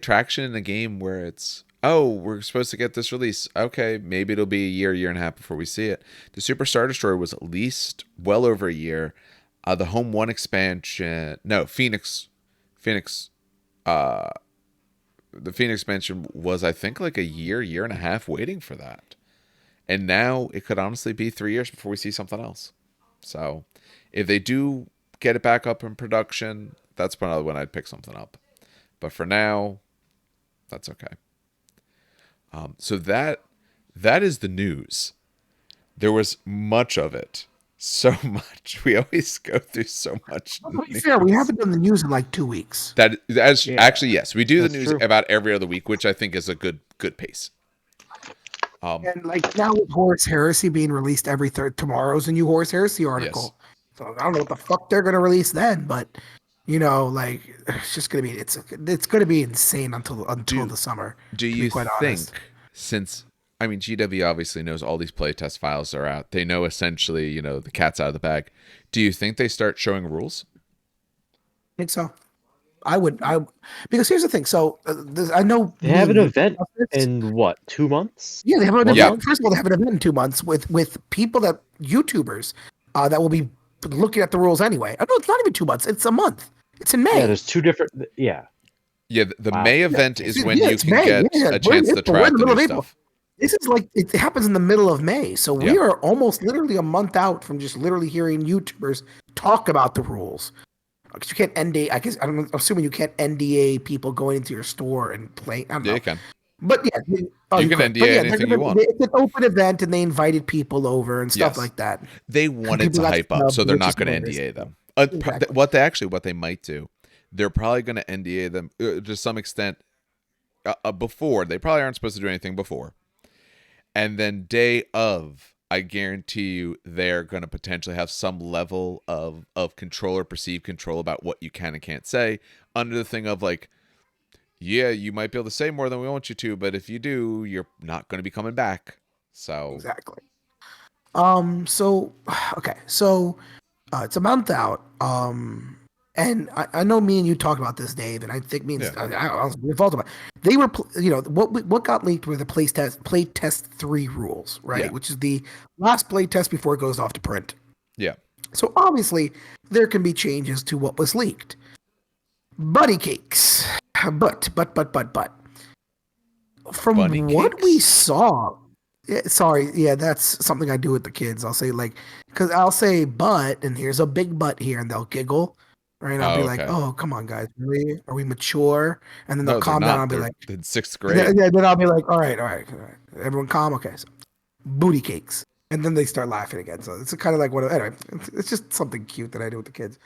S1: traction in a game where it's, oh, we're supposed to get this release. Okay, maybe it'll be a year and a half before we see it. The Super Star Destroyer was at least well over a year. The Home 1 expansion, no, Phoenix, uh, the Phoenix expansion was, I think, like a year and a half waiting for that. And now it could honestly be 3 years before we see something else. So if they do get it back up in production, that's probably when I'd pick something up. But for now, that's okay. So that is the news. There was much of it. So much. We always go through so much.
S2: To be fair, we haven't done the news in like 2 weeks.
S1: Actually, yes, we do the
S3: That's
S1: news
S3: true.
S1: about every other week, which I think is a good pace.
S2: And like now with Horus Heresy being released every tomorrow's a new Horus Heresy article.
S1: Yes.
S2: So I don't know what the fuck they're gonna release then, but like it's just gonna be it's gonna be insane until the summer.
S1: Do
S2: to be
S1: you
S2: quite
S1: think,
S2: honest.
S1: since, I mean, GW obviously knows all these playtest files are out, they know essentially, the cat's out of the bag. Do you think they start showing rules?
S2: I think so. Because here's the thing. So I know
S3: They have an
S2: you
S3: event
S2: know this.
S3: in what, 2 months?
S2: Yeah, they have an
S3: One
S2: event.
S3: month?
S2: First of all, they have an event in 2 months with people YouTubers that will be looking at the rules anyway. I know it's not even 2 months. It's a month. It's in May.
S3: Yeah, there's two different. Yeah,
S1: Yeah, the
S3: Wow.
S1: May event is when you
S2: it's
S1: can
S2: May.
S1: get a chance to
S2: We're
S1: try
S2: in
S1: out
S2: the
S1: the
S2: middle
S1: new
S2: of April.
S1: stuff.
S2: This is like it happens in the middle of May, so we
S1: Yeah.
S2: are almost literally a month out from just literally hearing YouTubers talk about the rules. Because you can't NDA. I guess I'm assuming you can't NDA people going into your store and play. I don't
S1: Yeah,
S2: know.
S1: you can.
S2: But yeah,
S1: You can
S2: could.
S1: NDA
S2: But yeah,
S1: anything you want.
S2: It's an open event, and they invited people over and stuff
S1: Yes.
S2: like that.
S1: They wanted
S2: People
S1: to
S2: got
S1: hype up,
S2: snubbed,
S1: so they're
S2: which
S1: not
S2: is
S1: going to
S2: hilarious.
S1: NDA them.
S2: Exactly.
S1: What they might do, they're probably going to NDA them to some extent before. They probably aren't supposed to do anything before. And then day of, I guarantee you they're going to potentially have some level of control or perceived control about what you can and can't say, under the thing of like, yeah, you might be able to say more than we want you to, but if you do, you're not going to be coming back. So
S2: Exactly. So okay. So it's a month out. And I know me and you talked about this, Dave, and I think me and
S1: Yeah.
S2: I was involved about. They were, what got leaked were the playtest 3 rules, right?
S1: Yeah.
S2: Which is the last playtest before it goes off to print.
S1: yeah,
S2: So obviously there can be changes to what was leaked. Buddy cakes, but from
S1: Bunny
S2: what
S1: cakes?
S2: we saw, that's something I do with the kids. I'll say because I'll say but, and here's a big but here, and they'll giggle, right? And I'll be like,
S1: okay.
S2: oh, come on, guys, really? Are we mature? And then they'll
S1: No, they're
S2: calm down.
S1: not.
S2: I'll be
S1: They're
S2: like,
S1: in sixth grade.
S2: then I'll be like, all right, everyone calm, okay. So, booty cakes, and then they start laughing again. So it's kind of like anyway, it's just something cute that I do with the kids.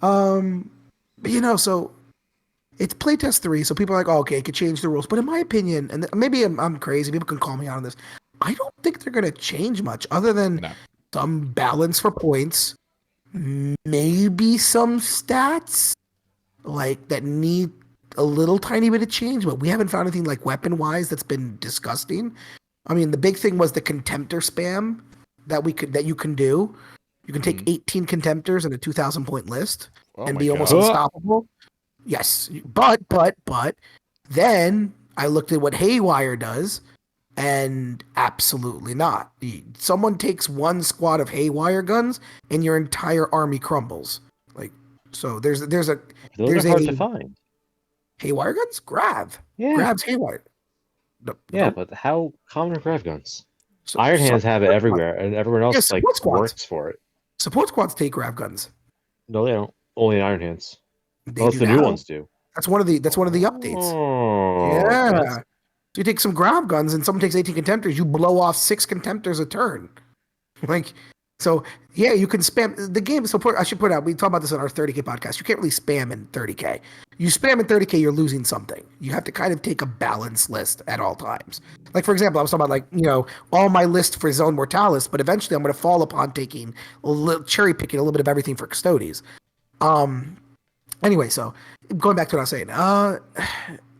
S2: But so it's playtest 3, so people are like, oh, okay, it could change the rules. But in my opinion, and maybe I'm crazy, people can call me out on this. I don't think they're going to change much other than
S1: No.
S2: some balance for points, maybe some stats like that need a little tiny bit of change, but we haven't found anything like weapon-wise that's been disgusting. I mean, the big thing was the contemptor spam that you can do. You can take 18 contemptors in a 2,000 point list
S1: Oh
S2: and
S1: my
S2: be almost
S1: God.
S2: unstoppable. Yes, but then I looked at what Haywire does, and absolutely not. Someone takes one squad of Haywire guns, and your entire army crumbles. Like, so there's
S3: Those
S2: there's
S3: are hard
S2: a
S3: to find.
S2: Haywire guns. Grav
S3: Yeah,
S2: grabs Haywire. No,
S3: yeah,
S2: no.
S3: but how common are grav guns?
S2: So-
S3: Iron Hands have it
S2: support
S3: everywhere, and everyone else
S2: Yeah,
S3: like
S2: support squads.
S3: works for it.
S2: Support squads take grav guns.
S3: No, they don't. Only in Iron Hands.
S2: They
S3: Unless
S2: do
S3: the new
S2: now.
S3: ones do.
S2: That's one of the updates.
S3: Oh,
S2: Yeah.
S3: that's-
S2: So you take some grav guns and someone takes 18 contemptors, you blow off 6 contemptors a turn. Like, so yeah, you can spam the game. So I should put out, we talk about this on our 30K podcast. You can't really spam in 30K. You spam in 30K, you're losing something. You have to kind of take a balanced list at all times. Like, for example, I was talking about all my list for Zone Mortalis, but eventually I'm going to fall upon taking cherry picking a little bit of everything for Custodes. Anyway, so going back to what I was saying,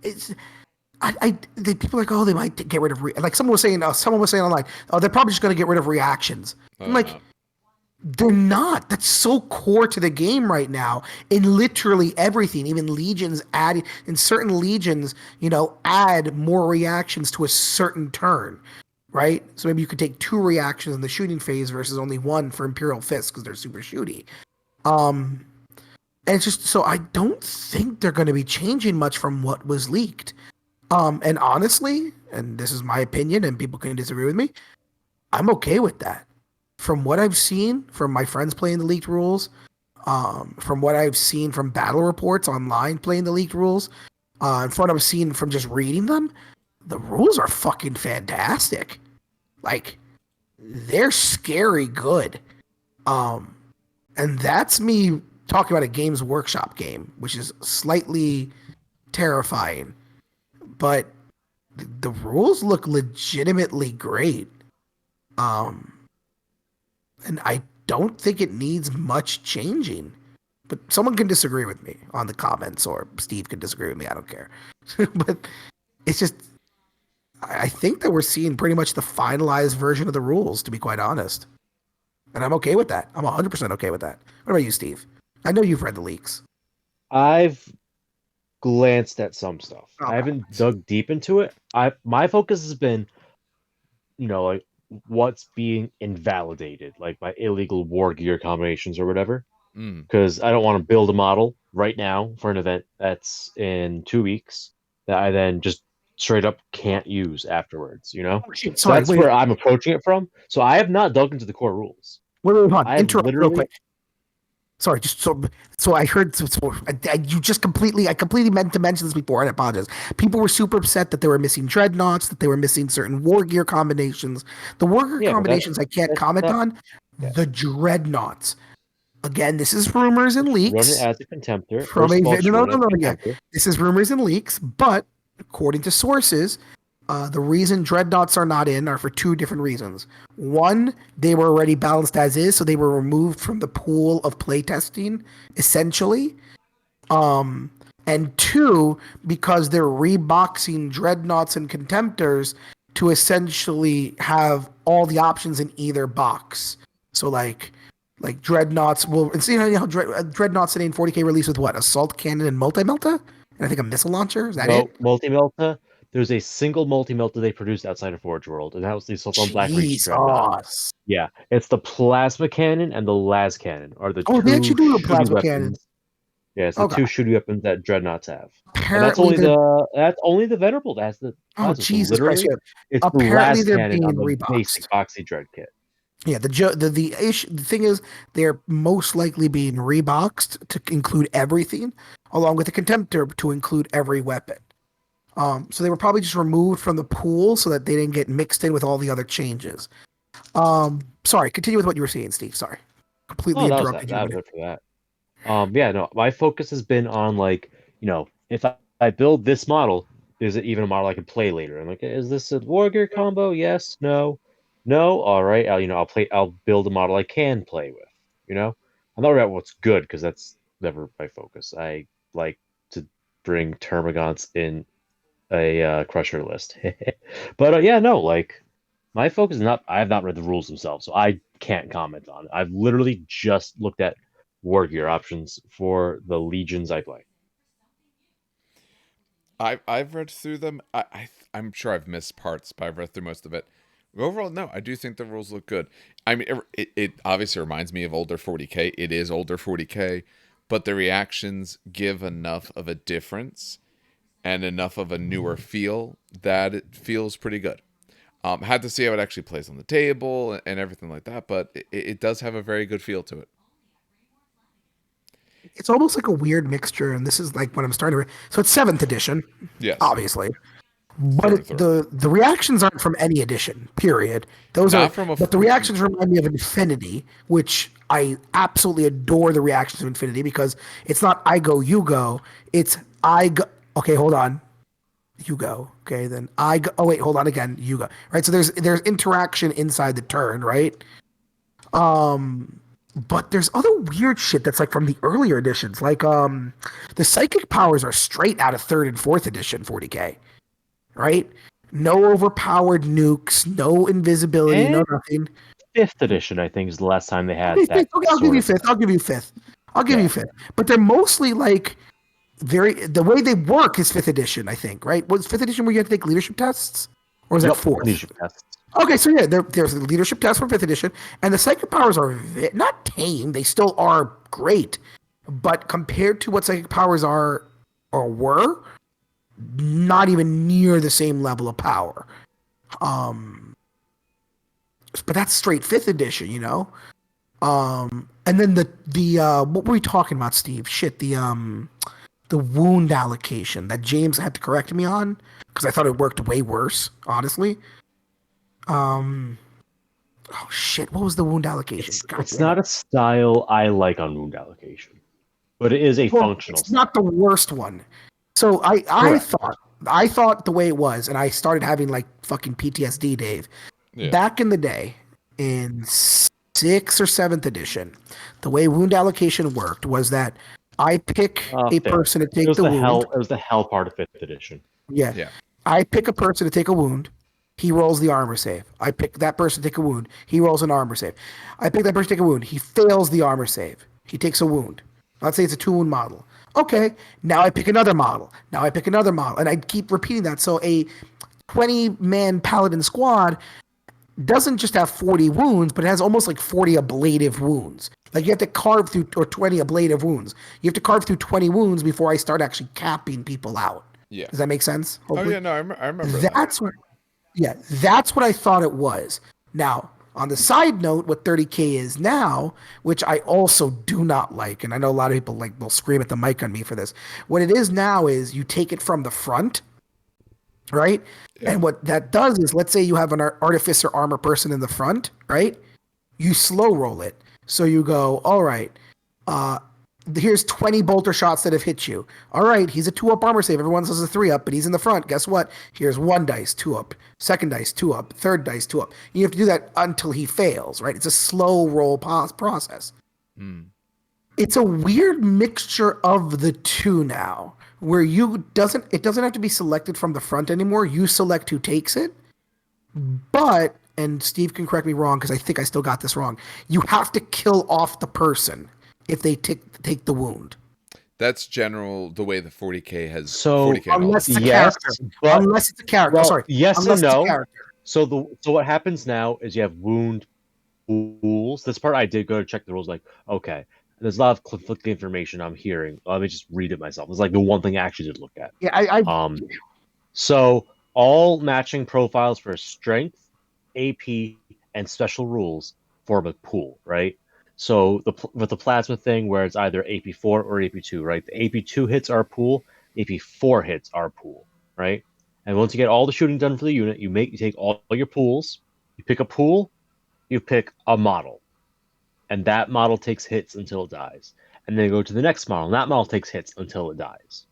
S2: it's people are like, oh, they might get rid of like someone was saying online, oh, they're probably just going to get rid of reactions. I'm
S1: Oh
S2: like,
S1: no.
S2: they're not. That's so core to the game right now. In literally everything, even legions add in certain legions, add more reactions to a certain turn, right? So maybe you could take two reactions in the shooting phase versus only one for Imperial Fist because they're super shooty. Um, and it's just so I don't think they're going to be changing much from what was leaked. And honestly, and this is my opinion, and people can disagree with me, I'm okay with that. From what I've seen from my friends playing the leaked rules, from what I've seen from battle reports online playing the leaked rules, and from what I've seen from just reading them, the rules are fucking fantastic. Like, they're scary good. Um, and that's me talking about a Games Workshop game, which is slightly terrifying. But the rules look legitimately great. Um, and I don't think it needs much changing. But someone can disagree with me on the comments, or Steve can disagree with me. I don't care. But it's just, I think that we're seeing pretty much the finalized version of the rules, to be quite honest. And I'm okay with that. I'm 100% okay with that. What about you, Steve? I know you've read the leaks.
S3: I've glanced at some stuff. I
S2: Okay.
S3: haven't dug deep into it. My focus has been, like what's being invalidated, like by illegal war gear combinations or whatever.
S1: Mm.
S3: Because I don't want to build a model right now for an event that's in 2 weeks that I then just straight up can't use afterwards.
S2: Oh, shit.
S3: So
S2: Sorry,
S3: that's
S2: wait,
S3: where I'm approaching it from. So I have not dug into the core rules.
S2: hold on.
S3: I have
S2: Interrupt real
S3: literally
S2: quick. Sorry, just so I heard. I completely meant to mention this before, and I apologize. People were super upset that they were missing dreadnoughts, that they were missing certain war gear combinations. The war gear
S3: yeah, but
S2: combinations I can't
S3: that's
S2: comment
S3: not
S2: on.
S3: yeah.
S2: The dreadnoughts. Again, this is rumors and
S3: Run it
S2: leaks
S3: as a contemptor.
S2: from
S3: First
S2: a
S3: of all, just
S2: no
S3: run
S2: no
S3: it as
S2: no
S3: a
S2: yeah.
S3: contemptor.
S2: This is rumors and leaks, but according to sources, the reason dreadnoughts are not in are for two different reasons. One, they were already balanced as is, so they were removed from the pool of playtesting, essentially. Um, and two, because they're reboxing dreadnoughts and contemptors to essentially have all the options in either box. So like dreadnoughts will and see how dreadnoughts in 40K release with what? Assault cannon and multi-melta? And I think a missile launcher. Is that
S3: No,
S2: it?
S3: multi-melta. There's a single multi-melta they produced outside of Forge World, and that was the Assault on Black Reach Dreadnought.
S2: Jesus.
S3: Yeah, it's the plasma cannon and the las cannon are the
S2: Oh, they actually
S3: two
S2: do have a
S3: shooting
S2: plasma cannon.
S3: weapons. Yeah, it's the
S2: Okay.
S3: two shooting weapons that dreadnoughts have, and
S2: Apparently they're
S3: that's only the venerable that has the
S2: oh
S3: plasma. So
S2: Jesus Christ.
S3: literally,
S2: Yeah.
S3: it's the
S2: Apparently
S3: las
S2: they're
S3: cannon on
S2: being
S3: the basic
S2: reboxed.
S3: boxy dread kit.
S2: Yeah, the thing is they're most likely being reboxed to include everything, along with the contemptor to include every weapon. So they were probably just removed from the pool so that they didn't get mixed in with all the other changes. Sorry, continue with what you were saying, Steve. Sorry. Completely
S3: Oh, that was that.
S2: interrupted you.
S3: That was it for that. Yeah, no, my focus has been on like, if I build this model, is it even a model I can play later? I'm like, is this a warrior combo? Yes, no, no. All right, I'll build a model I can play with. I'm not worried about what's good because that's never my focus. I like to bring Termagants in a Crusher list, but yeah, no, like my focus is not. I have not read the rules themselves, so I can't comment on it. I've literally just looked at war gear options for the legions I play.
S1: I've read through them. I'm sure I've missed parts, but I've read through most of it. Overall, no, I do think the rules look good. I mean, it obviously reminds me of older 40K. It is older 40K, but the reactions give enough of a difference and enough of a newer feel that it feels pretty good. Had to see how it actually plays on the table and everything like that, but it does have a very good feel to it.
S2: It's almost like a weird mixture, and this is like what I'm starting to. So it's seventh edition,
S1: Yes,
S2: obviously, but
S1: through and through.
S2: the reactions aren't from any edition. Period. Those are,
S1: Not from a.
S2: but the reactions remind me of Infinity, which I absolutely adore. The reactions of Infinity because it's not I go, you go. It's I go. Okay, hold on. You go. Okay, then I go. Oh wait, hold on again. You go. Right. So there's interaction inside the turn. Right. Um, But there's other weird shit that's like from the earlier editions. Like the psychic powers are straight out of third and fourth edition 40k, right? No overpowered nukes, no invisibility, no
S3: And
S2: nothing.
S3: fifth edition, I think, is the last time they had
S2: Okay,
S3: that
S2: fifth. Okay, I'll give
S3: sort
S2: you
S3: of
S2: fifth. I'll give you fifth. I'll give you
S3: yeah.
S2: fifth. But they're mostly like very the way they work is fifth edition, I think, right? Was fifth edition where you had to take leadership tests? Or is that
S3: Yep,
S2: fourth?
S3: leadership tests.
S2: Okay, so yeah, there's a leadership test for fifth edition, and the psychic powers are not tame; they still are great, but compared to what psychic powers are or were, not even near the same level of power. Um, but that's straight fifth edition, you know. And then the what were we talking about, Steve? Shit, the wound allocation that James had to correct me on because I thought it worked way worse, honestly. Um, Oh shit! What was the wound allocation? God
S3: It's
S2: damn
S3: not
S2: it!
S3: a style I like on wound allocation, but it is a
S2: Well,
S3: functional
S2: it's
S3: style.
S2: not the worst one. So
S3: Correct.
S2: I thought the way it was, and I started having like fucking PTSD, Dave.
S1: Yeah.
S2: Back in the day, in sixth or seventh edition, the way wound allocation worked was that I pick a
S3: Fair.
S2: person to take the wound.
S3: It was the hell part of fifth edition.
S2: Yeah.
S1: Yeah.
S2: I pick a person to take a wound. He rolls the armor save. I pick that person to take a wound. He rolls an armor save. I pick that person to take a wound. He fails the armor save. He takes a wound. Let's say it's a 2 wound model. Okay, now I pick another model. Now I pick another model. And I keep repeating that. So a 20-man paladin squad doesn't just have 40 wounds, but it has almost like 40 ablative wounds. Like you have to carve through, or 20 ablative wounds. You have to carve through 20 wounds before I start actually capping people out.
S1: Yeah.
S2: Does that make sense?
S1: Oh
S2: Hopefully?
S1: yeah, no, I remember that.
S2: That's what I thought it was. Now, on the side note, what 30K is now, which I also do not like, and I know a lot of people like will scream at the mic on me for this. What it is now is you take it from the front, right?
S1: Yeah.
S2: And what that does is, let's say you have an artificer armor person in the front, right? You slow roll it. So you go, all right, uh, here's 20 bolter shots that have hit you. All right, he's a 2-up armor save. Everyone says a 3-up, but he's in the front. Guess what? Here's 1 dice, 2-up. Second dice, 2-up. Third dice, 2-up. You have to do that until he fails, right? It's a slow roll process. It's a weird mixture of the two now, where it doesn't have to be selected from the front anymore. You select who takes it, but, and Steve can correct me wrong because I think I still got this wrong. You have to kill off the person if they take the wound.
S1: That's general the way the 40K has
S3: So
S1: 40K and all
S2: Unless
S1: this.
S2: it's a
S3: yes,
S2: character.
S3: but
S2: Unless it's a character.
S3: well,
S2: Sorry.
S3: yes
S2: Unless
S3: and
S2: it's a
S3: no.
S2: character.
S3: So what happens now is you have wound pools. This part I did go to check the rules. Like, okay, there's a lot of conflicting information I'm hearing. Let me just read it myself. It's like the one thing I actually did look at.
S2: Yeah, I
S3: So all matching profiles for strength, AP, and special rules form a pool, right? So with the plasma thing, where it's either AP4 or AP2, right? The AP2 hits our pool, AP4 hits our pool, right? And once you get all the shooting done for the unit, you take all your pools, you pick a pool, you pick a model, and that model takes hits until it dies. And then you go to the next model, and that model takes hits until it dies.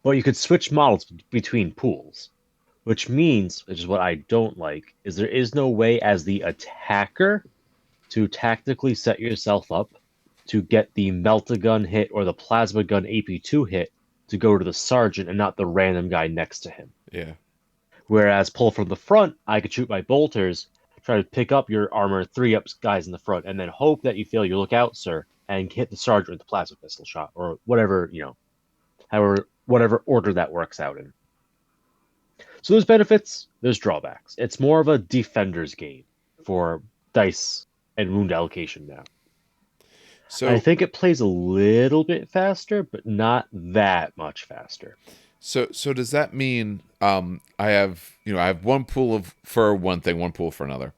S3: But you could switch models between pools, which means, which is what I don't like, is there is no way as the attacker to tactically set yourself up to get the melt-a-gun hit or the plasma gun AP2 hit to go to the sergeant and not the random guy next to him.
S1: Yeah.
S3: Whereas pull from the front, I could shoot my bolters, try to pick up your armor 3-up guys in the front, and then hope that you fail your look out, sir, and hit the sergeant with the plasma pistol shot, or whatever, however, whatever order that works out in. So there's benefits, there's drawbacks. It's more of a defender's game for dice and wound allocation now.
S1: So
S3: I think it plays a little bit faster, but not that much faster.
S1: So does that mean I have one pool for one thing, one pool for another.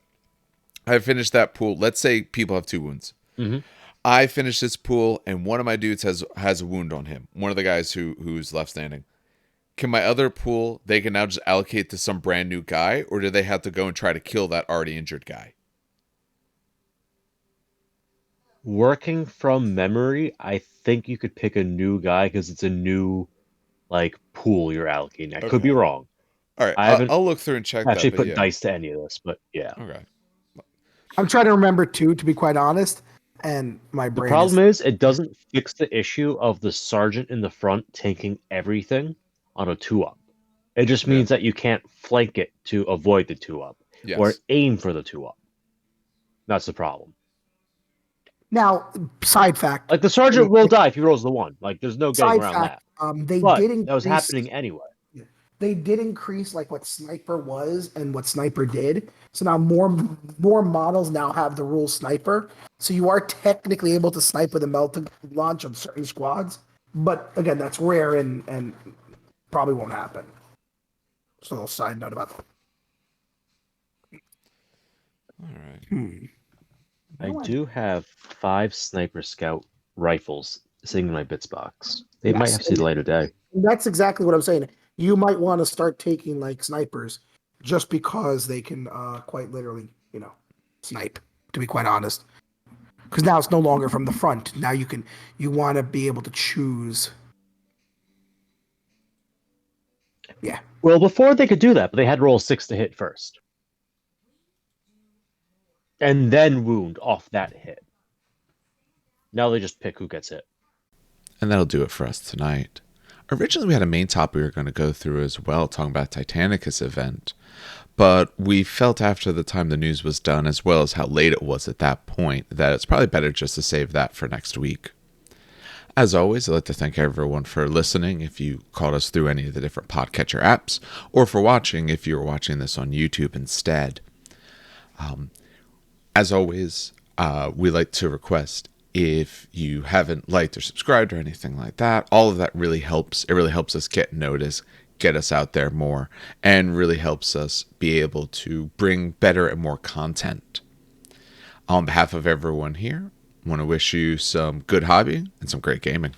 S1: I finished that pool. Let's say people have 2 wounds.
S3: Mm-hmm.
S1: I finish this pool, and one of my dudes has a wound on him. One of the guys who's left standing. Can my other pool, they can now just allocate to some brand new guy, or do they have to go and try to kill that already injured guy?
S3: Working from memory, I think you could pick a new guy because it's a new pool you're allocating. I could be wrong.
S1: All right,
S3: I haven't
S1: I'll look through and check
S3: actually
S1: that.
S3: put
S1: Yeah.
S3: dice to any of this, but yeah.
S1: Okay.
S2: I'm trying to remember too, to be quite honest, and my
S3: The
S2: brain
S3: problem
S2: is
S3: is it doesn't fix the issue of the sergeant in the front taking everything on a 2-up. It just
S1: Yeah.
S3: means that you can't flank it to avoid the 2-up or
S1: Yes.
S3: aim for the 2-up. That's the problem.
S2: now side fact.
S3: Like the sergeant will die if he rolls the 1. Like there's no getting
S2: Side
S3: around
S2: fact.
S3: that.
S2: They
S3: But
S2: did
S3: that was
S2: increase.
S3: happening anyway.
S2: They did increase like what sniper was and what sniper did. So now more models now have the rule sniper. So you are technically able to snipe with a melted launch of certain squads. But again, that's rare and probably won't happen. Just a little side note about that.
S1: All right.
S2: You
S3: I
S2: know what?
S3: do have 5 sniper scout rifles sitting in my bits box. They might
S2: Yes,
S3: have to see the light of day.
S2: that's exactly what I'm saying. You might want to start taking like snipers just because they can quite literally, snipe, to be quite honest. Because now it's no longer from the front. Now you want to be able to choose. Yeah.
S3: Well, before they could do that, but they had to roll 6 to hit first. And then wound off that hit. Now they just pick who gets hit.
S1: And that'll do it for us tonight. Originally, we had a main topic we were going to go through as well, talking about Titanicus event. But we felt after the time the news was done, as well as how late it was at that point, that it's probably better just to save that for next week. As always, I'd like to thank everyone for listening if you caught us through any of the different podcatcher apps, or for watching if you were watching this on YouTube instead. As always, we like to request if you haven't liked or subscribed or anything like that, all of that really helps. It really helps us get noticed, get us out there more, and really helps us be able to bring better and more content. On behalf of everyone here, I want to wish you some good hobby and some great gaming.